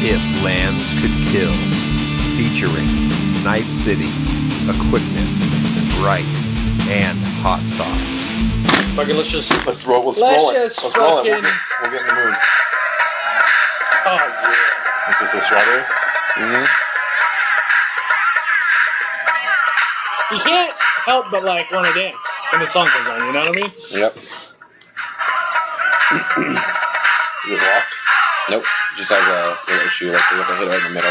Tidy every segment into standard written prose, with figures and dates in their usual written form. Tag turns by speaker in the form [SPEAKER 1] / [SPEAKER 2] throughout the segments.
[SPEAKER 1] If Lands Could Kill, featuring Knife City, Equipness, Ryke, and HotSauce.
[SPEAKER 2] Fucking
[SPEAKER 3] let's roll it.
[SPEAKER 2] fucking...
[SPEAKER 3] We'll get in the mood.
[SPEAKER 2] Oh, yeah.
[SPEAKER 3] This is the strawberry?
[SPEAKER 1] Mm-hmm.
[SPEAKER 2] You can't help but, like, want to dance when the song comes on, you know what I mean?
[SPEAKER 1] Yep.
[SPEAKER 3] Is it locked?
[SPEAKER 1] Nope. Just has a little issue, like you have to hit right in the middle.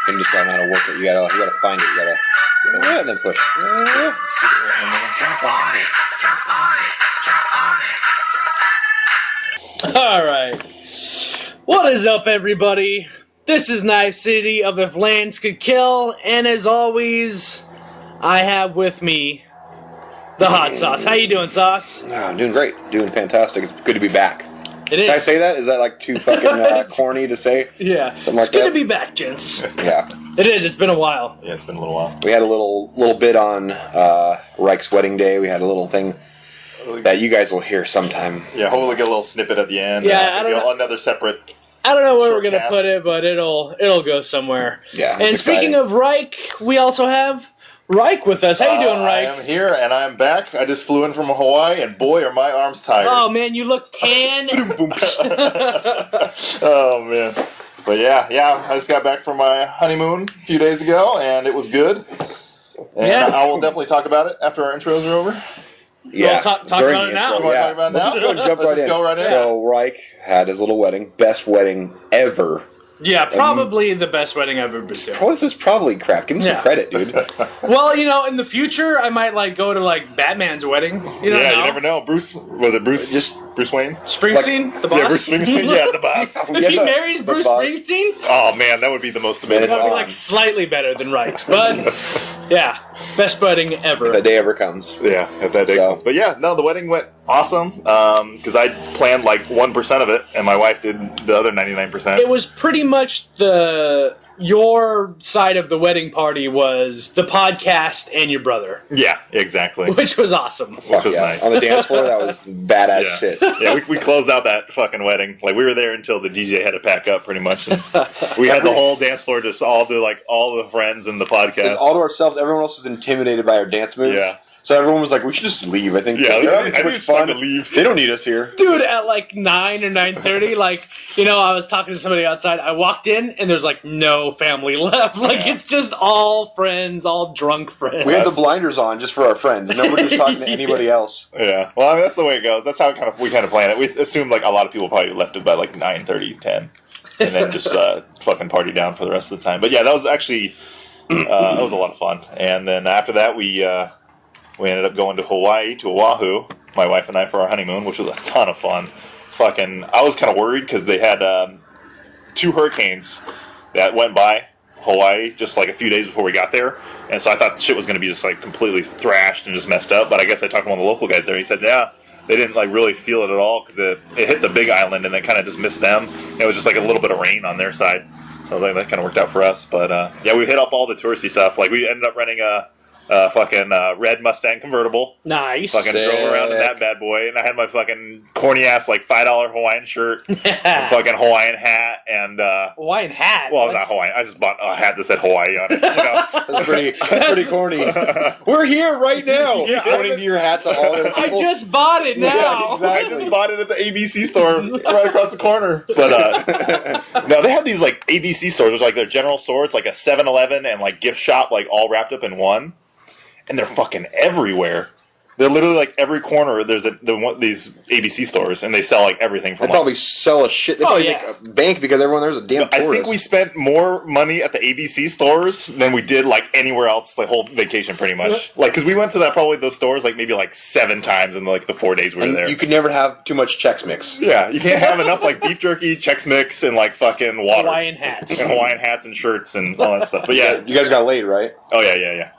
[SPEAKER 1] You can just learn how to work it. You gotta find it. You gotta and then push.
[SPEAKER 2] Alright. What is up, everybody? This is Knife City of If Lands Could Kill, and as always, I have with me the Hot Sauce. How you doing, Sauce?
[SPEAKER 1] Oh, I'm doing great. Doing fantastic. It's good to be back.
[SPEAKER 2] It is.
[SPEAKER 1] Can I say that? Is that like too fucking corny to say?
[SPEAKER 2] Yeah.
[SPEAKER 1] Something like
[SPEAKER 2] it's good
[SPEAKER 1] that?
[SPEAKER 2] to be back, gents.
[SPEAKER 1] Yeah.
[SPEAKER 2] It is. It's been a while.
[SPEAKER 3] Yeah, it's been a little while.
[SPEAKER 1] We had a little bit on Ryke's wedding day. We had a little thing that you guys will hear sometime.
[SPEAKER 3] Yeah, hopefully get a little snippet at the end.
[SPEAKER 2] Yeah, I don't know.
[SPEAKER 3] Another separate...
[SPEAKER 2] I don't know where we're
[SPEAKER 3] Short
[SPEAKER 2] gonna
[SPEAKER 3] cast.
[SPEAKER 2] put it, but it'll go somewhere.
[SPEAKER 1] Yeah.
[SPEAKER 2] And
[SPEAKER 1] it's
[SPEAKER 2] speaking
[SPEAKER 1] exciting.
[SPEAKER 2] of Ryke, we also have Ryke with us. How you doing,
[SPEAKER 3] I
[SPEAKER 2] Ryke?
[SPEAKER 3] am here, and I am back. I just flew in from Hawaii, and boy, are my arms tired.
[SPEAKER 2] Oh man, you look tan.
[SPEAKER 3] Oh, man. But yeah, I just got back from my honeymoon a few days ago, and it was good. And
[SPEAKER 2] Yeah.
[SPEAKER 3] I will definitely talk about it after our intros are over.
[SPEAKER 1] Yeah.
[SPEAKER 2] Well, talk
[SPEAKER 1] during
[SPEAKER 2] about
[SPEAKER 1] the
[SPEAKER 2] it now.
[SPEAKER 1] intro,
[SPEAKER 3] You wanna
[SPEAKER 1] yeah.
[SPEAKER 3] talk about it
[SPEAKER 1] Let's
[SPEAKER 3] now?
[SPEAKER 1] just go jump
[SPEAKER 3] Let's
[SPEAKER 1] right
[SPEAKER 3] just
[SPEAKER 1] in.
[SPEAKER 3] go right in.
[SPEAKER 1] So Ryke had his little wedding, best wedding ever.
[SPEAKER 2] Yeah, probably the best wedding I've ever been to.
[SPEAKER 1] What is this probably crap? Give him some
[SPEAKER 2] Yeah.
[SPEAKER 1] credit, dude.
[SPEAKER 2] Well, in the future, I might go to Batman's wedding. You don't know.
[SPEAKER 3] You never know. Bruce Wayne?
[SPEAKER 2] Springsteen, the boss.
[SPEAKER 3] Yeah, Bruce Springsteen. Yeah, the boss.
[SPEAKER 2] If he marries
[SPEAKER 1] The
[SPEAKER 2] Bruce
[SPEAKER 1] boss.
[SPEAKER 2] Springsteen,
[SPEAKER 3] Oh man, that would be the most amazing.
[SPEAKER 2] that would be
[SPEAKER 1] on.
[SPEAKER 2] slightly better than Ryke's. But yeah, best wedding
[SPEAKER 1] If
[SPEAKER 2] ever.
[SPEAKER 1] that day ever comes.
[SPEAKER 3] Yeah, if that day
[SPEAKER 1] So-
[SPEAKER 3] comes. But yeah, no, the wedding went awesome because I planned like 1% of it, and my wife did the other 99%.
[SPEAKER 2] It was pretty much your side of the wedding party was the podcast and your brother,
[SPEAKER 3] Yeah, exactly.
[SPEAKER 2] which was awesome.
[SPEAKER 3] Which was
[SPEAKER 1] yeah.
[SPEAKER 3] nice.
[SPEAKER 1] On the dance floor, that was badass
[SPEAKER 3] Yeah,
[SPEAKER 1] shit.
[SPEAKER 3] yeah. We closed out that fucking wedding. Like we were there until the DJ had to pack up, pretty much. And we had the whole dance floor just all do like all the friends in the podcast.
[SPEAKER 1] All to ourselves, everyone else was intimidated by our dance moves.
[SPEAKER 3] Yeah.
[SPEAKER 1] So everyone was like, we should just leave. I think
[SPEAKER 3] Yeah,
[SPEAKER 1] they're having
[SPEAKER 3] I
[SPEAKER 1] too
[SPEAKER 3] think
[SPEAKER 1] much
[SPEAKER 3] it's time
[SPEAKER 1] fun.
[SPEAKER 3] to leave.
[SPEAKER 1] They don't need us here.
[SPEAKER 2] Dude, at 9 or 9:30, I was talking to somebody outside. I walked in, and there's no family left. It's just all friends, all drunk friends.
[SPEAKER 1] We had the blinders on just for our friends. Nobody was talking to anybody else.
[SPEAKER 3] Yeah. Well, I mean, that's the way it goes. That's how we kind of plan it. We assumed a lot of people probably left it by 9:30, 10, and then just fucking party down for the rest of the time. But yeah, that was actually that was a lot of fun. And then after that, we ended up going to Hawaii, to Oahu, my wife and I, for our honeymoon, which was a ton of fun. I was kind of worried because they had 2 hurricanes that went by Hawaii just a few days before we got there. And so I thought the shit was going to be just completely thrashed and just messed up. But I guess I talked to one of the local guys there. He said, yeah, they didn't really feel it at all because it hit the big island and then kind of just missed them. It was just a little bit of rain on their side. So that kind of worked out for us. But yeah, we hit up all the touristy stuff. We ended up renting a fucking red Mustang convertible.
[SPEAKER 2] Nice.
[SPEAKER 3] Fucking drove around in that bad boy, and I had my fucking corny ass $5 Hawaiian shirt, and fucking Hawaiian hat, and
[SPEAKER 2] Hawaiian hat.
[SPEAKER 3] well, not Hawaiian. I just bought a hat that said Hawaii on it.
[SPEAKER 1] That's pretty corny. We're here right now.
[SPEAKER 3] Yeah,
[SPEAKER 1] Pointing to your hat to all the
[SPEAKER 2] I
[SPEAKER 1] people.
[SPEAKER 2] just bought it now.
[SPEAKER 1] Yeah,
[SPEAKER 3] I
[SPEAKER 1] exactly.
[SPEAKER 3] just bought it at the ABC store right across the corner. But no, they have these ABC stores, which they're general store. It's a 7-Eleven and gift shop, all wrapped up in one. And they're fucking everywhere. They're literally every corner. There's these ABC stores, and they sell everything from.
[SPEAKER 1] They probably sell a shit. They probably
[SPEAKER 2] yeah.
[SPEAKER 1] make a bank because everyone there's a damn
[SPEAKER 3] I
[SPEAKER 1] tourist.
[SPEAKER 3] think we spent more money at the ABC stores than we did anywhere else the whole vacation, pretty much. Because we went to those stores maybe 7 times in the 4 days we were
[SPEAKER 1] And
[SPEAKER 3] there.
[SPEAKER 1] you could never have too much Chex Mix.
[SPEAKER 3] Yeah, you can't have enough beef jerky, Chex Mix, and fucking water.
[SPEAKER 2] Hawaiian hats.
[SPEAKER 3] And Hawaiian hats and shirts and all that stuff. But yeah.
[SPEAKER 1] You guys got laid, right?
[SPEAKER 3] Oh yeah.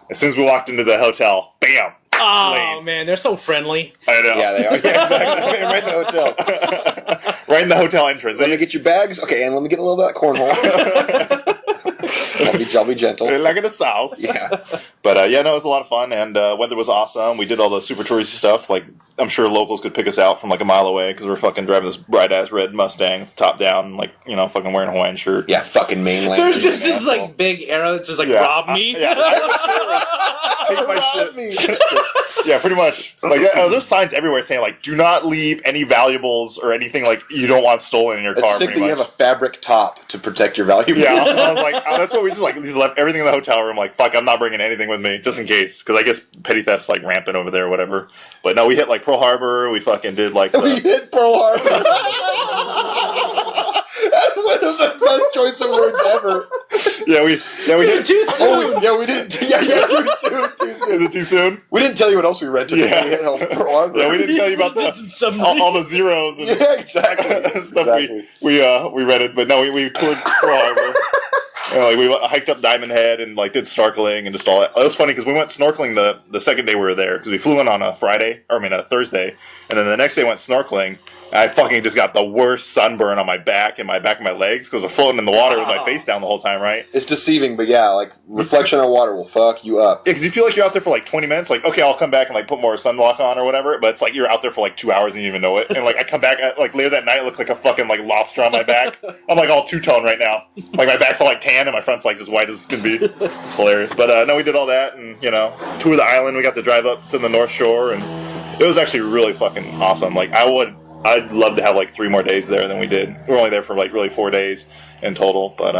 [SPEAKER 3] As soon as we walked into the hotel, bam.
[SPEAKER 2] Oh,
[SPEAKER 3] lane.
[SPEAKER 2] man, they're so friendly.
[SPEAKER 3] I know.
[SPEAKER 1] Yeah, they are. Yeah, exactly. Right in the hotel.
[SPEAKER 3] Right in the hotel entrance.
[SPEAKER 1] Let me get your bags. Okay, and let me get a little bit of that cornhole. I'll be gentle.
[SPEAKER 3] Like in a sauce.
[SPEAKER 1] Yeah.
[SPEAKER 3] But no, it was a lot of fun, and weather was awesome. We did all the super touristy stuff. Like, I'm sure locals could pick us out from like a mile away because we're fucking driving this bright ass red Mustang, top down, like, you know, fucking wearing a Hawaiian shirt.
[SPEAKER 1] Yeah, fucking mainland.
[SPEAKER 2] There's just this like big arrow that says like rob me.
[SPEAKER 3] Take my shit. Yeah, pretty much. Like, there's signs everywhere saying like, do not leave any valuables or anything like you don't want stolen in your car.
[SPEAKER 1] It's sick that you have a fabric top to protect your valuables.
[SPEAKER 3] Yeah, I was like, that's what we just like. We just left everything in the hotel room. Like, fuck, I'm not bringing anything with me just in case, because I guess petty theft's like rampant over there or whatever. But no, we hit like Pearl Harbor. We fucking did like
[SPEAKER 1] we hit Pearl Harbor. That's one of the best choice of words ever.
[SPEAKER 3] Yeah, we hit
[SPEAKER 2] too soon.
[SPEAKER 1] We didn't. Yeah, too soon.
[SPEAKER 3] Is it too soon?
[SPEAKER 1] We didn't tell you what else we rented.
[SPEAKER 3] Yeah.
[SPEAKER 1] We hit Pearl Harbor.
[SPEAKER 3] Yeah, we didn't tell you about all the zeros and stuff we rented. But no, we toured Pearl Harbor. You know, like we hiked up Diamond Head and like did snorkeling and just all that. It was funny because we went snorkeling the second day we were there because we flew in on a Thursday, and then the next day went snorkeling. I fucking just got the worst sunburn on my back and my back of my legs because I'm floating in the water with my face down the whole time, right?
[SPEAKER 1] It's deceiving, but yeah, like reflection on water will fuck you up.
[SPEAKER 3] Yeah, because you feel like you're out there for like 20 minutes. Like, okay, I'll come back and like put more sunblock on or whatever. But it's like you're out there for like 2 hours and you don't even know it. And like I come back like later that night, it looks like a fucking like lobster on my back. I'm like all two-tone right now. Like my back's all like tan and my front's like as white as can be. It's hilarious. But no, we did all that and you know, toured the island. We got to drive up to the North Shore and it was actually really fucking awesome. Like I'd love to have like 3 more days there than we did. We were only there for like really 4 days in total, but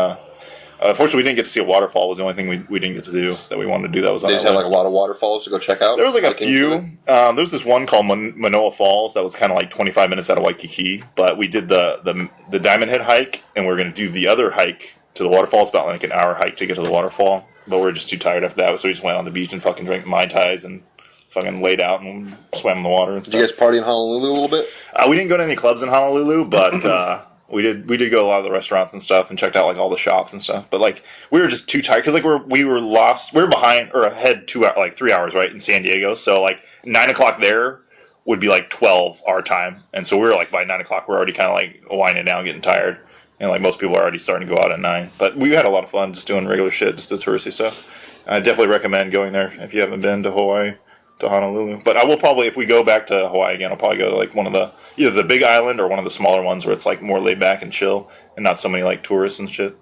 [SPEAKER 3] unfortunately we didn't get to see a waterfall. Was the only thing we didn't get to do that we wanted to do. That was on
[SPEAKER 1] They just have like a lot of waterfalls to go check out.
[SPEAKER 3] There was like a few. There was this one called Manoa Falls that was kind of like 25 minutes out of Waikiki, but we did the Diamond Head hike, and we're going to do the other hike to the waterfall. It's about like an hour hike to get to the waterfall, but we were just too tired after that, so we just went on the beach and fucking drank Mai Tais and fucking laid out and swam in the water and stuff.
[SPEAKER 1] Did you guys party in Honolulu a little bit?
[SPEAKER 3] We didn't go to any clubs in Honolulu, but we did go to a lot of the restaurants and stuff and checked out like all the shops and stuff. But like we were just too tired because like we were lost. We were behind or ahead 3 hours right in San Diego. So like 9 o'clock there would be like 12 our time, and so we were like by 9 o'clock we're already kind of like winding down, getting tired. And like most people are already starting to go out at 9. But we had a lot of fun just doing regular shit, just the touristy stuff. I definitely recommend going there if you haven't been to Hawaii. To Honolulu, but I will probably, if we go back to Hawaii again, I'll probably go to like one of either the big island or one of the smaller ones where it's like more laid back and chill and not so many like tourists and shit.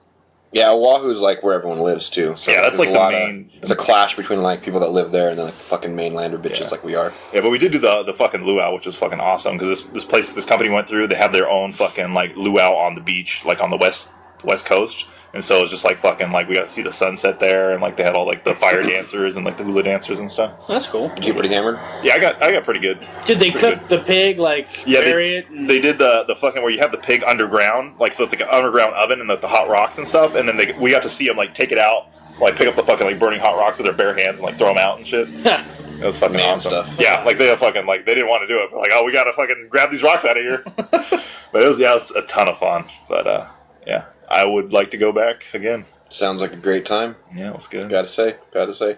[SPEAKER 1] Yeah, Oahu's like where everyone lives too. So
[SPEAKER 3] yeah, that's like the main.
[SPEAKER 1] It's a clash between like people that live there and then like the fucking mainlander bitches like we are.
[SPEAKER 3] Yeah, but we did do the fucking luau, which was fucking awesome because this company went through. They have their own fucking like luau on the beach, like on the west coast. And so it was just like fucking like we got to see the sunset there, and like they had all like the fire dancers and like the hula dancers and stuff.
[SPEAKER 2] That's cool.
[SPEAKER 1] Did you get pretty hammered?
[SPEAKER 3] Yeah, I got pretty good.
[SPEAKER 2] Did they cook the pig bury it?
[SPEAKER 3] They did the fucking where you have the pig underground, like so it's like an underground oven and the hot rocks and stuff, and then we got to see them like take it out, like pick up the fucking like burning hot rocks with their bare hands and like throw them out and shit. It was fucking awesome. Stuff. Yeah, like they fucking like they didn't want to do it, but like we gotta fucking grab these rocks out of here. But it was a ton of fun. But yeah, I would like to go back again.
[SPEAKER 1] Sounds like a great time.
[SPEAKER 3] Yeah, it was good.
[SPEAKER 1] Gotta say. Right.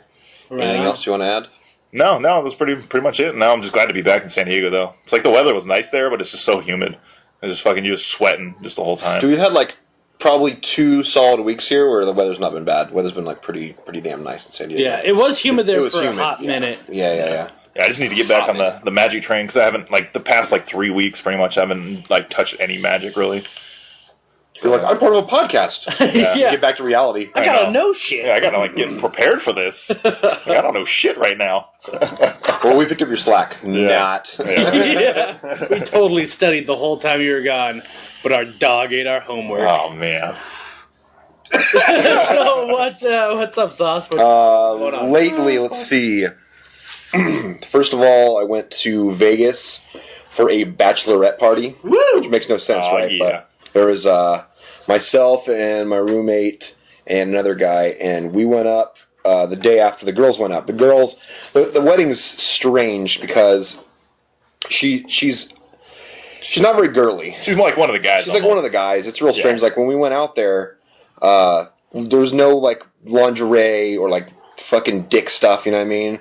[SPEAKER 1] Anything else you want to add?
[SPEAKER 3] No, that's pretty much it. Now I'm just glad to be back in San Diego, though. It's like the weather was nice there, but it's just so humid. It's just fucking you just sweating just the whole time.
[SPEAKER 1] Dude, we've had like probably 2 solid weeks here where the weather's not been bad. The weather's been like pretty damn nice in San Diego.
[SPEAKER 2] Yeah, it was humid there for a hot minute.
[SPEAKER 1] Yeah.
[SPEAKER 3] Yeah, I just need to get back on the Magic train because I haven't like the past like 3 weeks pretty much I haven't like touched any Magic really.
[SPEAKER 1] You're like, I'm part of a podcast. Yeah. Get back to reality.
[SPEAKER 2] I gotta know shit.
[SPEAKER 3] Yeah, I gotta like get prepared for this. I don't know shit right now.
[SPEAKER 1] Well, we picked up your slack.
[SPEAKER 3] Yeah.
[SPEAKER 1] Not.
[SPEAKER 2] Yeah. We totally studied the whole time you were gone, but our dog ate our homework.
[SPEAKER 3] Oh man.
[SPEAKER 2] So what's up, Sauce? What's going on?
[SPEAKER 1] Lately, let's see. First of all, I went to Vegas for a bachelorette party, which makes no sense, right?
[SPEAKER 3] Yeah.
[SPEAKER 1] But there was myself and my roommate and another guy, and we went up the day after the girls went up. The wedding's strange because she's not very girly.
[SPEAKER 3] She's more like one of the guys.
[SPEAKER 1] She's like one of the guys. It's real strange. Like when we went out there, there was no like lingerie or like fucking dick stuff. You know what I mean?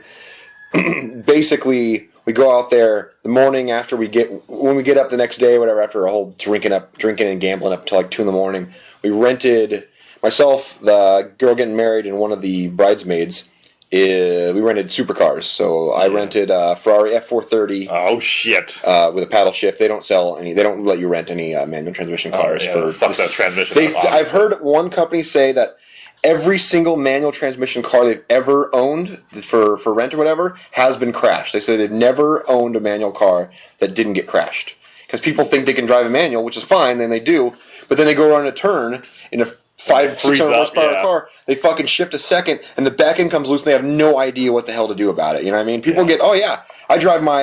[SPEAKER 1] Basically, we go out there the morning after when we get up the next day, whatever, after a whole drinking and gambling up till like 2 a.m. We rented myself, the girl getting married, and one of the bridesmaids, we rented supercars. So I rented a Ferrari F430.
[SPEAKER 3] Oh shit!
[SPEAKER 1] With a paddle shift. They don't sell any. They don't let you rent any manual transmission cars
[SPEAKER 3] fuck that transmission.
[SPEAKER 1] I've heard one company say that every single manual transmission car they've ever owned for rent or whatever has been crashed. They say they've never owned a manual car that didn't get crashed. Because people think they can drive a manual, which is fine, then they do, but then they go around a turn in a 600 horsepower car, they fucking shift a second, and the back end comes loose, and they have no idea what the hell to do about it. You know what I mean? People get, I drive my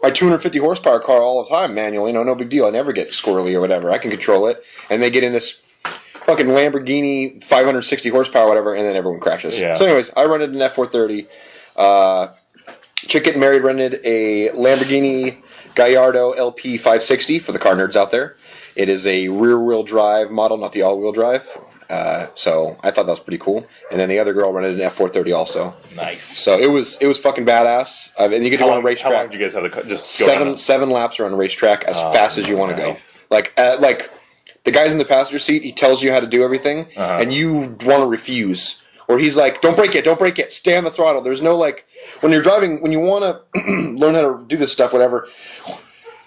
[SPEAKER 1] 250 horsepower car all the time, manual, no big deal. I never get squirrely or whatever. I can control it. And they get in this fucking Lamborghini 560 horsepower, whatever, and then everyone crashes.
[SPEAKER 3] Yeah.
[SPEAKER 1] So anyways, I rented an F430. Chick getting married rented a Lamborghini Gallardo LP 560 for the car nerds out there. It is a rear-wheel drive model, not the all-wheel drive. So I thought that was pretty cool. And then the other girl rented an F430 also.
[SPEAKER 3] Nice.
[SPEAKER 1] So it was fucking badass. And you get to go on a racetrack.
[SPEAKER 3] How long did you guys have the just go
[SPEAKER 1] seven laps around a racetrack as fast as you want to
[SPEAKER 3] nice.
[SPEAKER 1] go. Like the guy's in the passenger seat, he tells you how to do everything, and you want to refuse. Or he's like, don't break it, stay on the throttle. There's no when you're driving, when you want to learn how to do this stuff, whatever,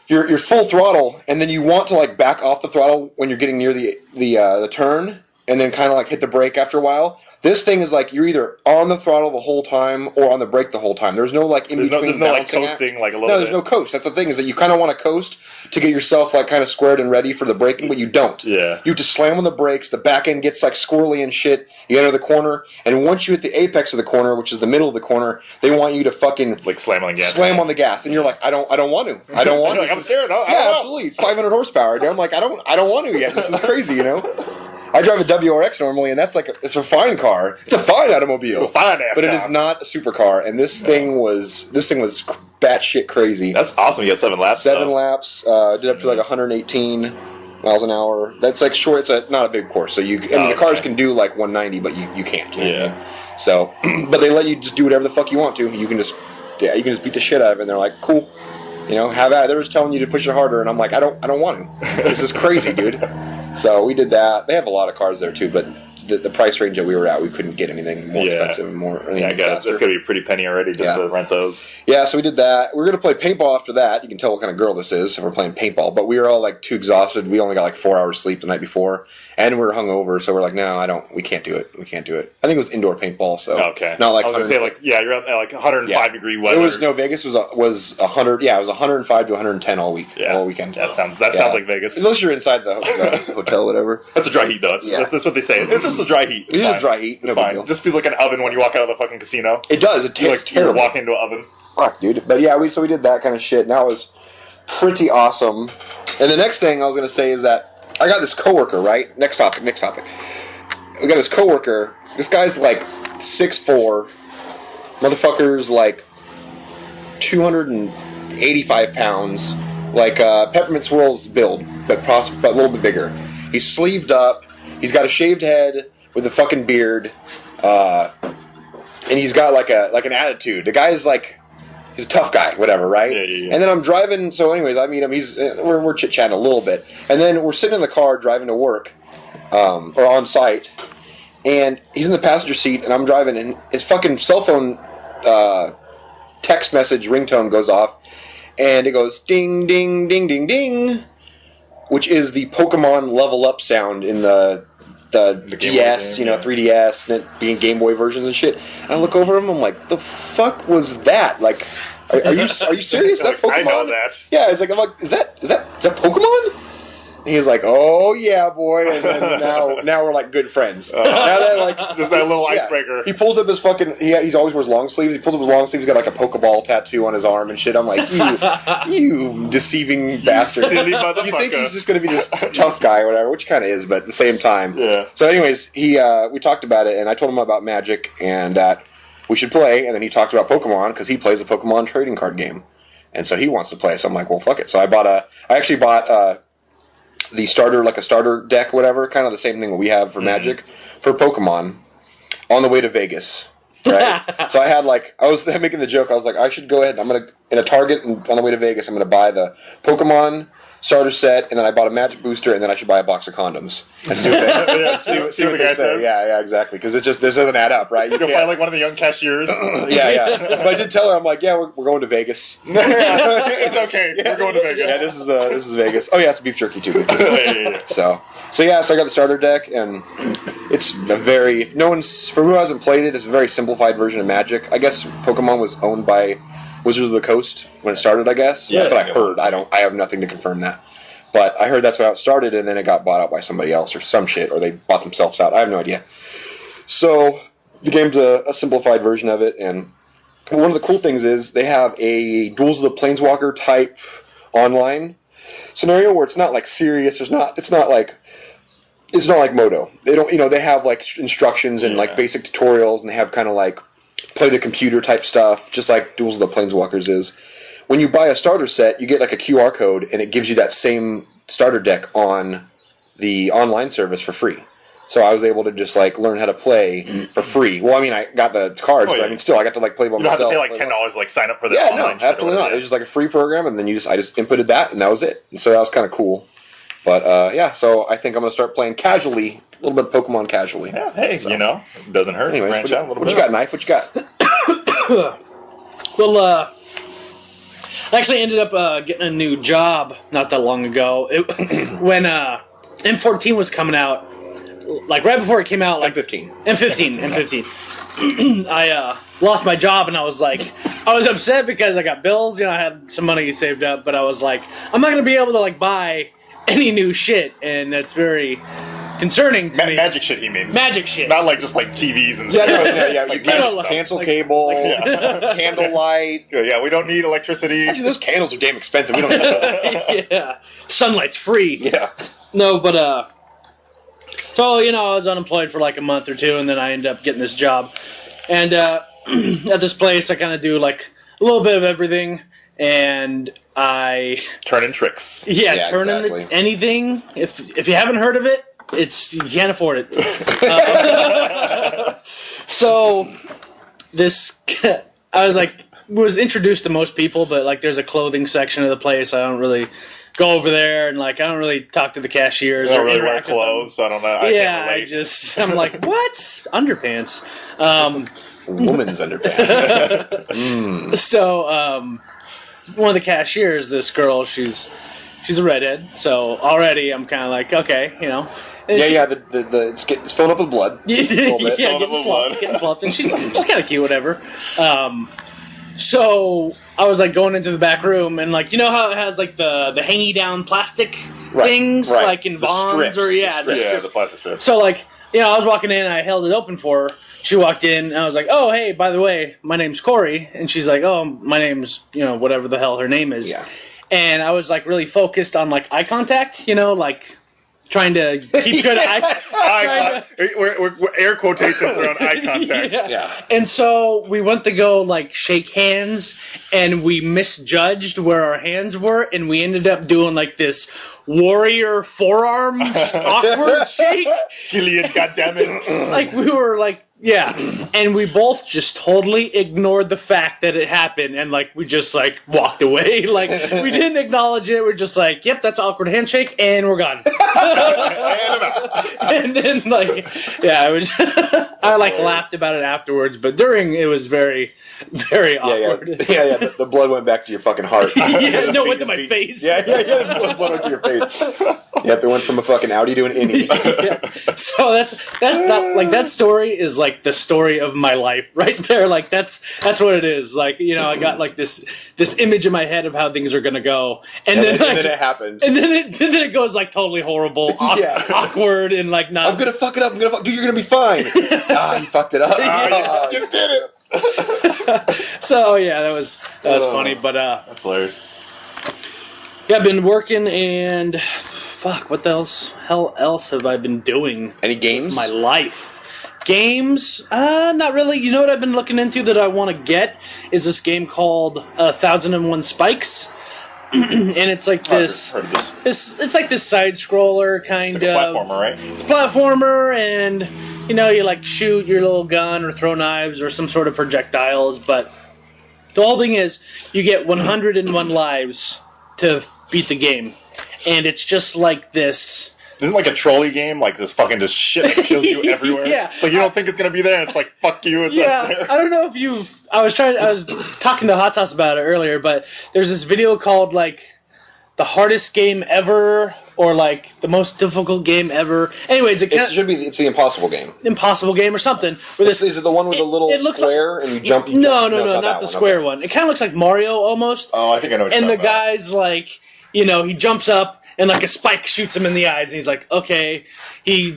[SPEAKER 1] you're full throttle, and then you want to back off the throttle when you're getting near the turn, and then kind of hit the brake after a while. This thing is you're either on the throttle the whole time or on the brake the whole time. There's no in between.
[SPEAKER 3] There's no coasting a little bit.
[SPEAKER 1] No, there's no coast. That's the thing, is that you kind of want to coast to get yourself kind of squared and ready for the braking, but you don't.
[SPEAKER 3] Yeah.
[SPEAKER 1] You just slam on the brakes. The back end gets squirrely and shit. You enter the corner, and once you hit the apex of the corner, which is the middle of the corner, they want you to fucking
[SPEAKER 3] slam on the gas.
[SPEAKER 1] Slam on the gas, and you're like, I don't want to. I don't want to.
[SPEAKER 3] I'm scared.
[SPEAKER 1] Absolutely. 500 horsepower. I'm like, I don't want to yet. This is crazy, I drive a WRX normally, and it's a fine car. It's a fine automobile.
[SPEAKER 3] It's a fine ass
[SPEAKER 1] but
[SPEAKER 3] car.
[SPEAKER 1] It is not a supercar. And this thing was batshit crazy.
[SPEAKER 3] That's awesome. You had 7 laps.
[SPEAKER 1] 7 laps. Did up to 118 miles an hour. That's short. It's not a big course, so the cars can do 190, but you can't.
[SPEAKER 3] Yeah.
[SPEAKER 1] So, but they let you just do whatever the fuck you want to. You can just beat the shit out of it. And they're like, cool. Have at it. They're just telling you to push it harder, and I'm like, I don't want to. This is crazy, dude. So we did that. They have a lot of cars there too, but the price range that we were at, we couldn't get anything more expensive and more.
[SPEAKER 3] I got it. It's gonna be a pretty penny already just to rent those.
[SPEAKER 1] Yeah, so we did that. We're gonna play paintball after that. You can tell what kind of girl this is if we're playing paintball. But we were all too exhausted. We only got 4 hours sleep the night before, and we were hungover. So we're like, no, we can't do it. We can't do it. I think it was indoor paintball. So
[SPEAKER 3] okay,
[SPEAKER 1] not
[SPEAKER 3] I was gonna say you're at 105 degree weather.
[SPEAKER 1] It was Vegas was 100. Yeah, it was 105 to 110 all week, all weekend.
[SPEAKER 3] That sounds like Vegas.
[SPEAKER 1] Unless you're inside the hotel, whatever.
[SPEAKER 3] That's a dry heat though. That's what they say. It's just a dry heat.
[SPEAKER 1] It's a dry heat.
[SPEAKER 3] It's fine. It just feels like an oven when you walk out of the fucking casino.
[SPEAKER 1] It does. It tastes terrible.
[SPEAKER 3] You walk into an oven.
[SPEAKER 1] Fuck, dude. But yeah, we did that kind of shit, and that was pretty awesome. And the next thing I was gonna say is that I got this coworker. Right. Next topic. We got this coworker. This guy's 6'4", motherfucker's 285 pounds, Peppermint Swirl's build, but a little bit bigger. He's sleeved up. He's got a shaved head with a fucking beard, and he's got an attitude. The guy's he's a tough guy, whatever, right?
[SPEAKER 3] Yeah.
[SPEAKER 1] And then I'm driving. So, anyways, I meet him. We're chit chatting a little bit, and then we're sitting in the car driving to work, or on site, and he's in the passenger seat, and I'm driving, and his fucking cell phone text message ringtone goes off, and it goes ding, ding, ding, ding, ding, which is the Pokemon level up sound in the DS,
[SPEAKER 3] game,
[SPEAKER 1] 3DS, and it being Game Boy versions and shit. And I look over him, I'm like, the fuck was that? Are you serious? That Pokemon?
[SPEAKER 3] I know that.
[SPEAKER 1] Yeah, I'm like, is that Pokemon? And he's like, oh yeah, boy. And then now we're good friends. Now that
[SPEAKER 3] just that little icebreaker.
[SPEAKER 1] He pulls up his fucking. He's always wears long sleeves. He pulls up his long sleeves. He's got a Pokeball tattoo on his arm and shit. I'm like, you deceiving bastard.
[SPEAKER 3] Silly motherfucker.
[SPEAKER 1] You think he's just gonna be this tough guy or whatever, which kind of is, but at the same time.
[SPEAKER 3] Yeah.
[SPEAKER 1] So, anyways, we talked about it, and I told him about Magic and that we should play, and then he talked about Pokemon because he plays a Pokemon trading card game, and so he wants to play. So I'm like, well, fuck it. So I actually bought the starter, a starter deck, whatever, kind of the same thing that we have for Magic, for Pokemon, on the way to Vegas, right? So I had I was making the joke, I was like, I should go ahead, I'm going to in a Target on the way to Vegas. I'm going to buy the Pokemon starter set, and then I bought a Magic booster, and then I should buy a box of condoms. And see what the guy says. Yeah, exactly. Because this doesn't add up, right?
[SPEAKER 3] You can find like one of the young cashiers.
[SPEAKER 1] yeah. But I did tell her, I'm like, yeah, we're going to Vegas.
[SPEAKER 3] It's okay. Yeah. We're going to Vegas.
[SPEAKER 1] Yeah, this is Vegas. Oh yeah, it's beef jerky too. So I got the starter deck, and it's a very for who hasn't played it, it's a very simplified version of Magic. I guess Pokemon was owned by Wizards of the Coast when it started, I guess.
[SPEAKER 3] Yeah,
[SPEAKER 1] that's what I heard. I have nothing to confirm that. But I heard that's how it started, and then it got bought out by somebody else or some shit, or they bought themselves out. I have no idea. So the game's a simplified version of it, and one of the cool things is they have a Duels of the Planeswalker type online scenario where it's not like serious. It's not like Moto. They don't, they have like instructions and like basic tutorials, and they have kind of like play the computer type stuff, just like Duels of the Planeswalkers is. When you buy a starter set, you get like a QR code, and it gives you that same starter deck on the online service for free. So I was able to just like learn how to play for free. Well, I mean, I got the cards, but I mean, still, I got to like play by myself.
[SPEAKER 3] You don't have to pay like $10 to like sign up for the online.
[SPEAKER 1] No, absolutely not. It was just like a free program, and then I just inputted that, and that was it. And so that was kind of cool. But so I think I'm gonna start playing casually, a little bit of Pokemon casually.
[SPEAKER 3] Yeah, hey, it doesn't hurt.
[SPEAKER 1] Anyways,
[SPEAKER 3] branch out a little
[SPEAKER 1] what
[SPEAKER 3] bit.
[SPEAKER 1] You got, Knife? What you got?
[SPEAKER 2] Well, I actually ended up getting a new job not that long ago. When M14 was coming out, like right before it came out, like M15. I lost my job, and I was upset because I got bills. I had some money saved up, but I was like, I'm not gonna be able to like buy any new shit, and that's very concerning to me.
[SPEAKER 3] Magic shit, he means.
[SPEAKER 2] Magic shit.
[SPEAKER 3] Not like just like TVs and stuff.
[SPEAKER 1] Like cancel cable, candlelight.
[SPEAKER 3] Yeah, we don't need electricity.
[SPEAKER 1] Actually, those candles are damn expensive. We don't need those.
[SPEAKER 2] Yeah. Sunlight's free.
[SPEAKER 1] Yeah.
[SPEAKER 2] No, but so I was unemployed for like a month or two, and then I ended up getting this job. And at this place, I kind of do like a little bit of everything, and I
[SPEAKER 3] turning tricks.
[SPEAKER 2] Yeah, turning exactly. Anything. If you haven't heard of it, you can't afford it. So this, I was introduced to most people, but like there's a clothing section of the place. I don't really go over there, and like I don't really talk to the cashiers.
[SPEAKER 3] I don't really wear clothes, so I don't know.
[SPEAKER 2] I'm like, what? Underpants.
[SPEAKER 1] Woman's underpants.
[SPEAKER 2] So one of the cashiers, this girl, she's a redhead, so already I'm kind of like, okay,
[SPEAKER 1] it's filling up with blood.
[SPEAKER 2] Getting fluffed, and she's kind of cute, whatever. So I was like going into the back room, and like how it has like the hangy down plastic things, like in Vons or
[SPEAKER 3] the plastic strips.
[SPEAKER 2] So like I was walking in, and I held it open for her. She walked in, and I was like, oh, hey, by the way, my name's Corey. And she's like, oh, my name's, whatever the hell her name is.
[SPEAKER 1] Yeah.
[SPEAKER 2] And I was, like, really focused on, like, eye contact, like, trying to keep good
[SPEAKER 3] we're air quotations around eye contact.
[SPEAKER 2] Yeah. And so we went to go, like, shake hands, and we misjudged where our hands were, and we ended up doing, like, this warrior forearm awkward shake.
[SPEAKER 3] Gillian, goddammit.
[SPEAKER 2] Like, we were, like, yeah, and we both just totally ignored the fact that it happened, and like we just like walked away, like we didn't acknowledge it. We're just like, yep, that's an awkward handshake, and we're gone. And then like, yeah, it was. I like laughed about it afterwards, but during it was very, very awkward.
[SPEAKER 1] Yeah. The blood went back to your fucking heart.
[SPEAKER 2] Went to my face.
[SPEAKER 1] Yeah. The blood went to your face. Yep, it went from a fucking Audi to an Innie.
[SPEAKER 2] So that story is like the story of my life right there. Like that's what it is. Like I got like this image in my head of how things are gonna go, and then
[SPEAKER 1] it happened,
[SPEAKER 2] and then it goes like totally horrible, awkward, and like not.
[SPEAKER 1] I'm gonna fuck it up. Dude, you're gonna be fine. You fucked it up. You did it.
[SPEAKER 2] So yeah, that was funny, but
[SPEAKER 3] that's hilarious.
[SPEAKER 2] Yeah, I've been working, and fuck, what the hell else have I been doing?
[SPEAKER 1] Any games?
[SPEAKER 2] My life. Games? Not really. You know what I've been looking into that I want to get is this game called 1001 Spikes. And it's like this.
[SPEAKER 3] Heard of this.
[SPEAKER 2] It's like this side scroller kind
[SPEAKER 3] of. It's like a platformer, right?
[SPEAKER 2] It's a platformer, and you like shoot your little gun or throw knives or some sort of projectiles, but The whole thing is you get 101 lives to beat the game, and it's just like this.
[SPEAKER 3] Isn't it like a trolley game? Like this fucking just shit that kills you everywhere?
[SPEAKER 2] Yeah.
[SPEAKER 3] It's like you don't think it's going to be there, and it's like, fuck you, it's not there.
[SPEAKER 2] I don't know if you've... I was talking to HotSauce about it earlier, but there's this video called, like, the hardest game ever, or, like, the most difficult game ever. Anyways,
[SPEAKER 1] it's the impossible game.
[SPEAKER 2] Impossible game or something. Where this,
[SPEAKER 1] is it the one with the little square and you jump?
[SPEAKER 2] No, not the square one. It kind of looks like Mario almost.
[SPEAKER 3] Oh, I think I know what you're
[SPEAKER 2] talking
[SPEAKER 3] about.
[SPEAKER 2] And the guy's, like, he jumps up, and like a spike shoots him in the eyes, and he's like, okay. He,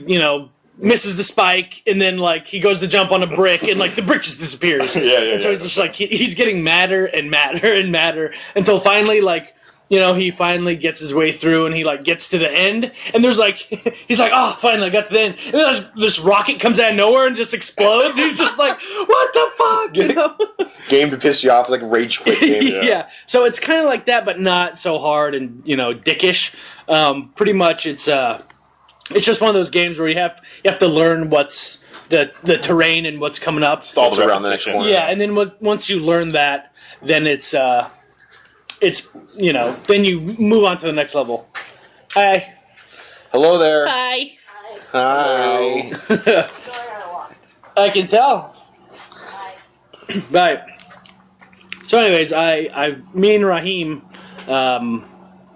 [SPEAKER 2] misses the spike, and then like he goes to jump on a brick, and like the brick just disappears. And so he's just like he's getting madder and madder and madder until finally like he finally gets his way through, and he like gets to the end, and there's like he's like, oh, finally I got to the end, and then this rocket comes out of nowhere and just explodes. He's just like, what the fuck,
[SPEAKER 1] Game to piss you off, like rage quit game.
[SPEAKER 2] Yeah. So it's kind of like that, but not so hard and dickish. Pretty much, it's just one of those games where you have to learn what's the terrain and what's coming up.
[SPEAKER 3] Stalls around the next corner.
[SPEAKER 2] Yeah, and then once you learn that, then it's then you move on to the next level. Hi.
[SPEAKER 1] Hello there.
[SPEAKER 2] Hi.
[SPEAKER 1] Hi.
[SPEAKER 2] I can tell. Right. So, anyways, me and Raheem,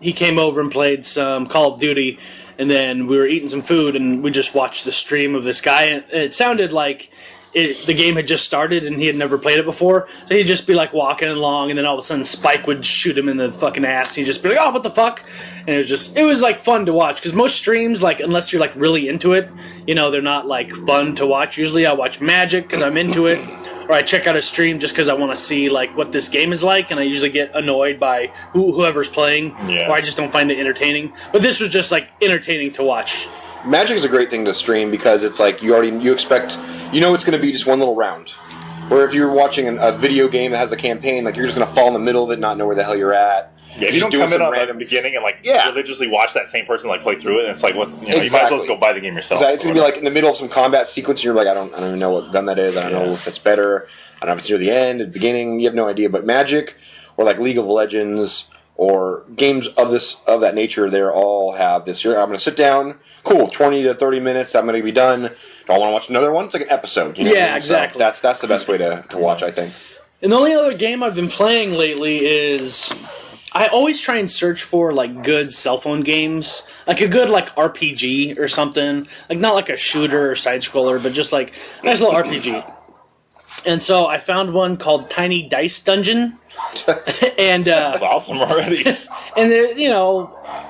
[SPEAKER 2] he came over and played some Call of Duty, and then we were eating some food, and we just watched the stream of this guy, and it sounded like the game had just started, and he had never played it before, so he'd just be like walking along, and then all of a sudden Spike would shoot him in the fucking ass, and he'd just be like, oh, what the fuck? And it was like fun to watch, because most streams, like, unless you're like really into it, they're not like fun to watch. Usually I watch Magic because I'm into it, or I check out a stream just because I want to see like what this game is like, and I usually get annoyed by whoever's playing, or I just don't find it entertaining. But this was just like entertaining to watch.
[SPEAKER 1] Magic is a great thing to stream because it's like you expect it's going to be just one little round. Where if you're watching a video game that has a campaign, like you're just going to fall in the middle of it, not know where the hell you're at.
[SPEAKER 3] Yeah, if you don't come in on the beginning and religiously watch that same person like play through it, and it's like you might as well just go buy the game yourself.
[SPEAKER 1] Exactly. It's going to be like in the middle of some combat sequence, and you're like, I don't even know what gun that is. I don't know if it's better. I don't know if it's near the end, at the beginning. You have no idea. But Magic or like League of Legends or games of that nature, they all have this. I'm going to sit down. Cool, 20 to 30 minutes. I'm going to be done. Don't want to watch another one. It's like an episode.
[SPEAKER 2] Yeah, exactly.
[SPEAKER 1] So that's the best way to watch, I think.
[SPEAKER 2] And the only other game I've been playing lately is I always try and search for like good cell phone games, like a good like RPG or something, like not like a shooter or side scroller, but just like a nice little RPG. And so I found one called Tiny Dice Dungeon, and
[SPEAKER 3] that's awesome already.
[SPEAKER 2] And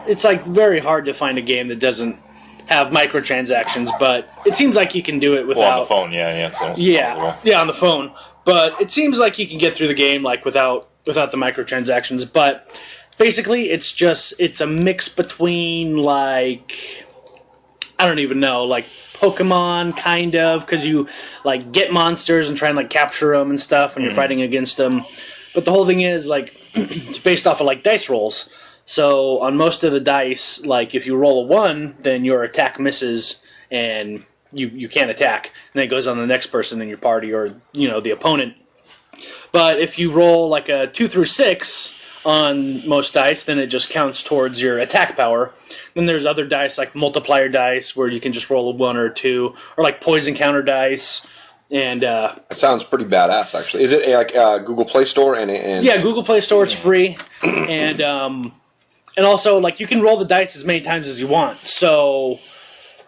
[SPEAKER 2] it's like very hard to find a game that doesn't have microtransactions, but it seems like you can do it without.
[SPEAKER 3] On the phone,
[SPEAKER 2] yeah, on the phone. But it seems like you can get through the game like without the microtransactions. But basically, it's a mix between like I don't even know, like Pokemon kind of, because you like get monsters and try and like capture them and stuff, and you're fighting against them. But the whole thing is like it's based off of like dice rolls. So on most of the dice, like if you roll a 1, then your attack misses and you can't attack, and then it goes on the next person in your party or the opponent. But if you roll like a 2 through 6 on most dice, then it just counts towards your attack power. Then there's other dice like multiplier dice where you can just roll a 1 or a 2, or like poison counter dice. And
[SPEAKER 1] that sounds pretty badass, actually. Is it like Google Play Store and
[SPEAKER 2] yeah, Google Play Store, it's free, and also like you can roll the dice as many times as you want. So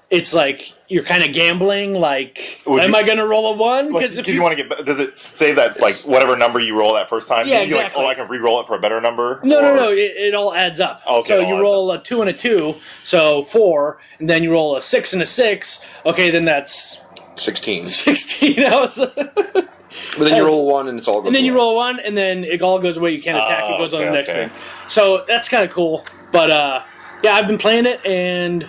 [SPEAKER 2] it's like you're kind of gambling. Like, am I going to roll a 1?
[SPEAKER 3] Because if you want to get, does it say that's like whatever number you roll that first time?
[SPEAKER 2] Yeah, exactly.
[SPEAKER 3] Like, I can re-roll it for a better number.
[SPEAKER 2] No. It all adds up.
[SPEAKER 3] Okay,
[SPEAKER 2] so you roll a 2 and a 2, so 4, and then you roll a 6 and a 6. Okay, then that's
[SPEAKER 1] 16.
[SPEAKER 2] 16.
[SPEAKER 1] But then you roll 1 and it's all goes away.
[SPEAKER 2] And then you roll 1 and then it all goes away. You can't attack. It goes on the next thing. So that's kind of cool. But yeah, I've been playing it and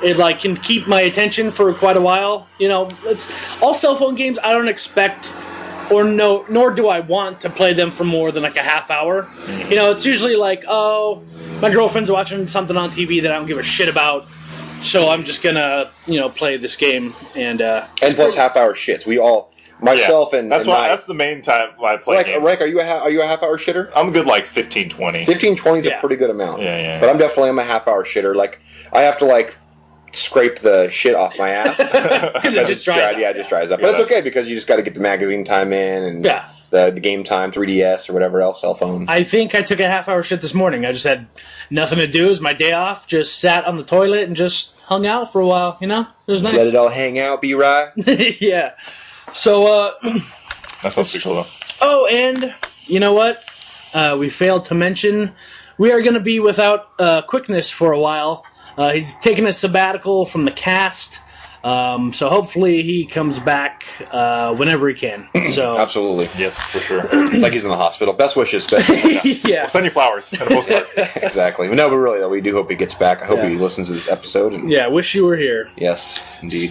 [SPEAKER 2] it like can keep my attention for quite a while. It's all cell phone games. I don't expect nor do I want to play them for more than like a half hour. It's usually like, oh, my girlfriend's watching something on TV that I don't give a shit about. So I'm just gonna, play this game and
[SPEAKER 1] plus half-hour shits. Myself and
[SPEAKER 3] that's
[SPEAKER 1] and
[SPEAKER 3] why. That's the main time I play games.
[SPEAKER 1] Ryke, are you a half hour shitter?
[SPEAKER 3] I'm good like 15, 20.
[SPEAKER 1] 15, 20 is a pretty good amount.
[SPEAKER 3] Yeah.
[SPEAKER 1] But I'm a half hour shitter. Like I have to scrape the shit off my ass
[SPEAKER 2] because it just dries up.
[SPEAKER 1] Yeah, it just dries up. But it's okay because you just got to get the magazine time in and the game time, 3DS or whatever else, cell phone.
[SPEAKER 2] I think I took a half hour shit this morning. I just had nothing to do. It was my day off. Just sat on the toilet and just hung out for a while. You know, it was nice.
[SPEAKER 1] Let it all hang out, be right.
[SPEAKER 2] Yeah. So
[SPEAKER 3] that sounds pretty cool though.
[SPEAKER 2] Oh, and you know what? We failed to mention we are going to be without Quickness for a while. He's taking a sabbatical from the cast, so hopefully he comes back whenever he can. So
[SPEAKER 1] absolutely,
[SPEAKER 3] yes, for sure.
[SPEAKER 1] It's like he's in the hospital. Best wishes,
[SPEAKER 2] yeah.
[SPEAKER 3] We'll send you flowers and a postcard.
[SPEAKER 1] Exactly. No, but really, though, we do hope he gets back. I hope he listens to this episode. And
[SPEAKER 2] wish you were here.
[SPEAKER 1] Yes, indeed.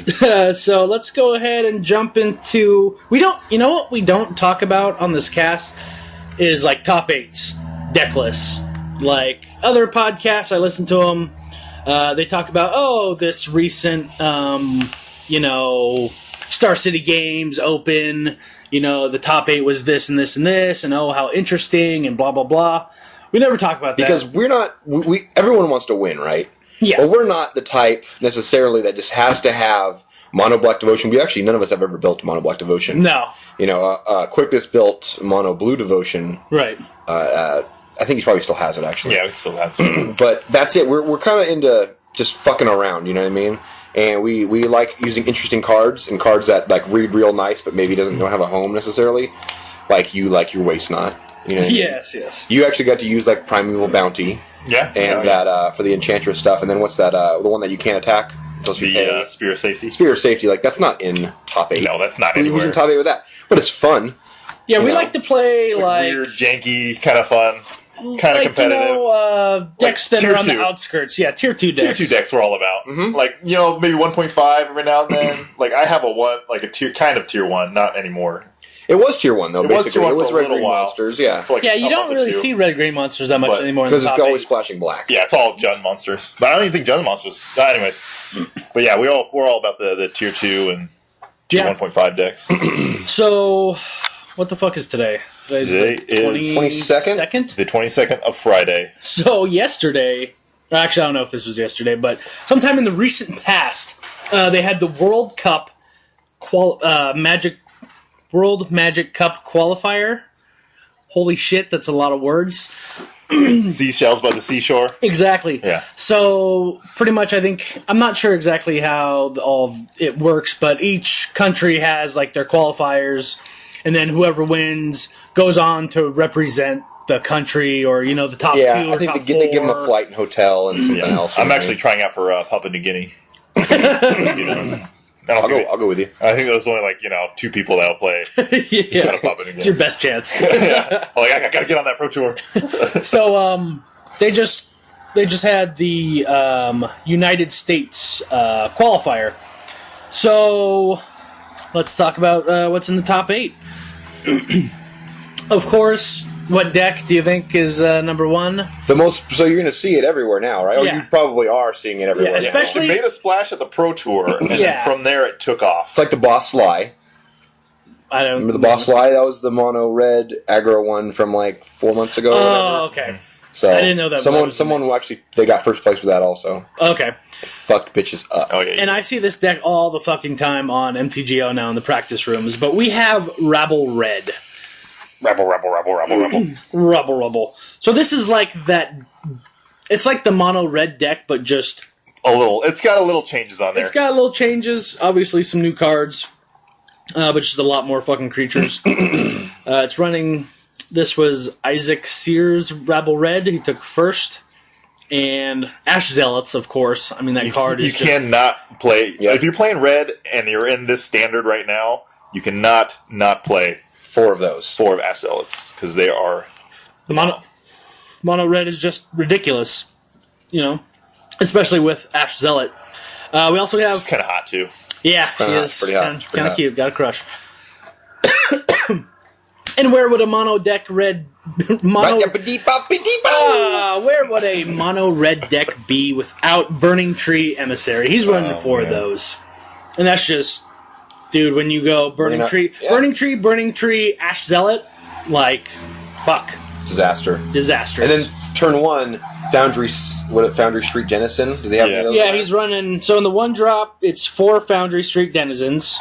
[SPEAKER 2] So let's go ahead and jump into. You know what we don't talk about on this cast is like top 8s, deck lists. Like other podcasts, I listen to them. They talk about, this recent, Star City Games Open, the top 8 was this and this and this, and how interesting, and blah, blah, blah. We never talk about that.
[SPEAKER 1] Because we're not, everyone wants to win, right?
[SPEAKER 2] Yeah.
[SPEAKER 1] But we're not the type, necessarily, that just has to have Mono Black Devotion. None of us have ever built Mono Black Devotion.
[SPEAKER 2] No.
[SPEAKER 1] Quickness built Mono Blue Devotion.
[SPEAKER 2] Right.
[SPEAKER 1] I think he probably still has it, actually.
[SPEAKER 3] Yeah, he still has it.
[SPEAKER 1] But that's it. We're kind of into just fucking around, you know what I mean? And we like using interesting cards and cards that read real nice, but maybe don't have a home necessarily. Like your Waste Not. You know what I mean?
[SPEAKER 2] Yes.
[SPEAKER 1] You actually got to use Primeval Bounty.
[SPEAKER 3] Yeah.
[SPEAKER 1] And that for the Enchantress stuff. And then what's that? The one that you can't attack.
[SPEAKER 3] The Spear of Safety.
[SPEAKER 1] Spear of Safety. That's not in top 8.
[SPEAKER 3] No, that's not anywhere.
[SPEAKER 1] Who's in top 8 with that? But it's fun.
[SPEAKER 2] Yeah, we like to play
[SPEAKER 3] weird, janky, kind of fun. Kind of competitive.
[SPEAKER 2] Decks that are on the outskirts. Yeah, tier 2 decks.
[SPEAKER 3] Tier 2 decks we're all about.
[SPEAKER 1] Mm-hmm.
[SPEAKER 3] Maybe 1.5 every now and then. I have a tier 1, not anymore.
[SPEAKER 1] It was tier 1, though, basically. It was Red Green Monsters, yeah.
[SPEAKER 2] You don't really see Red Green Monsters that much anymore.
[SPEAKER 1] Because it's always splashing black.
[SPEAKER 3] Yeah, it's all Jund Monsters. But I don't even think Jund Monsters. Anyways. But yeah, we're all about the tier 2 and tier 1.5 decks.
[SPEAKER 2] So, what the fuck is today?
[SPEAKER 3] Today is
[SPEAKER 1] 22nd?
[SPEAKER 3] The 22nd of Friday.
[SPEAKER 2] So yesterday, actually I don't know if this was yesterday, but sometime in the recent past, they had the World Cup World Magic Cup qualifier. Holy shit, that's a lot of words.
[SPEAKER 3] Seashells by the seashore.
[SPEAKER 2] Exactly.
[SPEAKER 3] Yeah.
[SPEAKER 2] So pretty much, I'm not sure exactly how all it works, but each country has their qualifiers, and then whoever wins goes on to represent the country or the top 2 or
[SPEAKER 1] I think
[SPEAKER 2] top
[SPEAKER 1] they give them
[SPEAKER 2] 4.
[SPEAKER 1] a flight and hotel and something else.
[SPEAKER 3] I'm actually trying out for Papua New Guinea.
[SPEAKER 1] I'll go with you.
[SPEAKER 3] I think there's only 2 people that'll play.
[SPEAKER 2] Yeah, it's your best chance.
[SPEAKER 3] Yeah. I gotta get on that pro tour.
[SPEAKER 2] So they just had the United States qualifier. So let's talk about what's in the top 8. Of course, what deck do you think is number 1?
[SPEAKER 1] So you're going to see it everywhere now, right?
[SPEAKER 2] Yeah.
[SPEAKER 1] Or you probably are seeing it everywhere.
[SPEAKER 2] Yeah, especially
[SPEAKER 3] it made a splash at the Pro Tour, and then from there it took off.
[SPEAKER 1] It's like the Boss Sly.
[SPEAKER 2] I don't
[SPEAKER 1] remember the Boss Sly. That was the mono red aggro one from 4 months ago.
[SPEAKER 2] Oh, okay.
[SPEAKER 1] So
[SPEAKER 2] I didn't know that.
[SPEAKER 1] Someone who actually they got first place for that also.
[SPEAKER 2] Okay.
[SPEAKER 1] Fucked bitches up.
[SPEAKER 3] Oh yeah.
[SPEAKER 2] And I see this deck all the fucking time on MTGO now in the practice rooms, but we have Rabble Red.
[SPEAKER 3] Rabble.
[SPEAKER 2] Rubble. So this is that. It's like the mono red deck, but just
[SPEAKER 3] a little. It's got a little changes on there.
[SPEAKER 2] It's got little changes. Obviously, some new cards, but just a lot more fucking creatures. It's running. This was Isaac Sears Rabble Red. He took first, and Ash Zealots, of course. I mean that card.
[SPEAKER 3] You cannot play if you're playing red and you're in this standard right now. You cannot not play
[SPEAKER 1] 4 of those.
[SPEAKER 3] 4 of Ash Zealots, because they are...
[SPEAKER 2] The mono red is just ridiculous, especially with Ash Zealot. We also have...
[SPEAKER 3] She's kind of hot, too.
[SPEAKER 2] Yeah, she is.
[SPEAKER 1] Pretty hot.
[SPEAKER 2] Kind of cute. Got a crush. And where would a mono deck red... where would a mono red deck be without Burning Tree Emissary? He's running 4 of those. And that's just... Dude, when you go Burning Tree, Ash Zealot, like, fuck.
[SPEAKER 1] Disastrous. And then turn 1, Foundry Street Denizen. Does he have any of those?
[SPEAKER 2] Yeah, he's running. So in the 1-drop, it's 4 Foundry Street Denizens.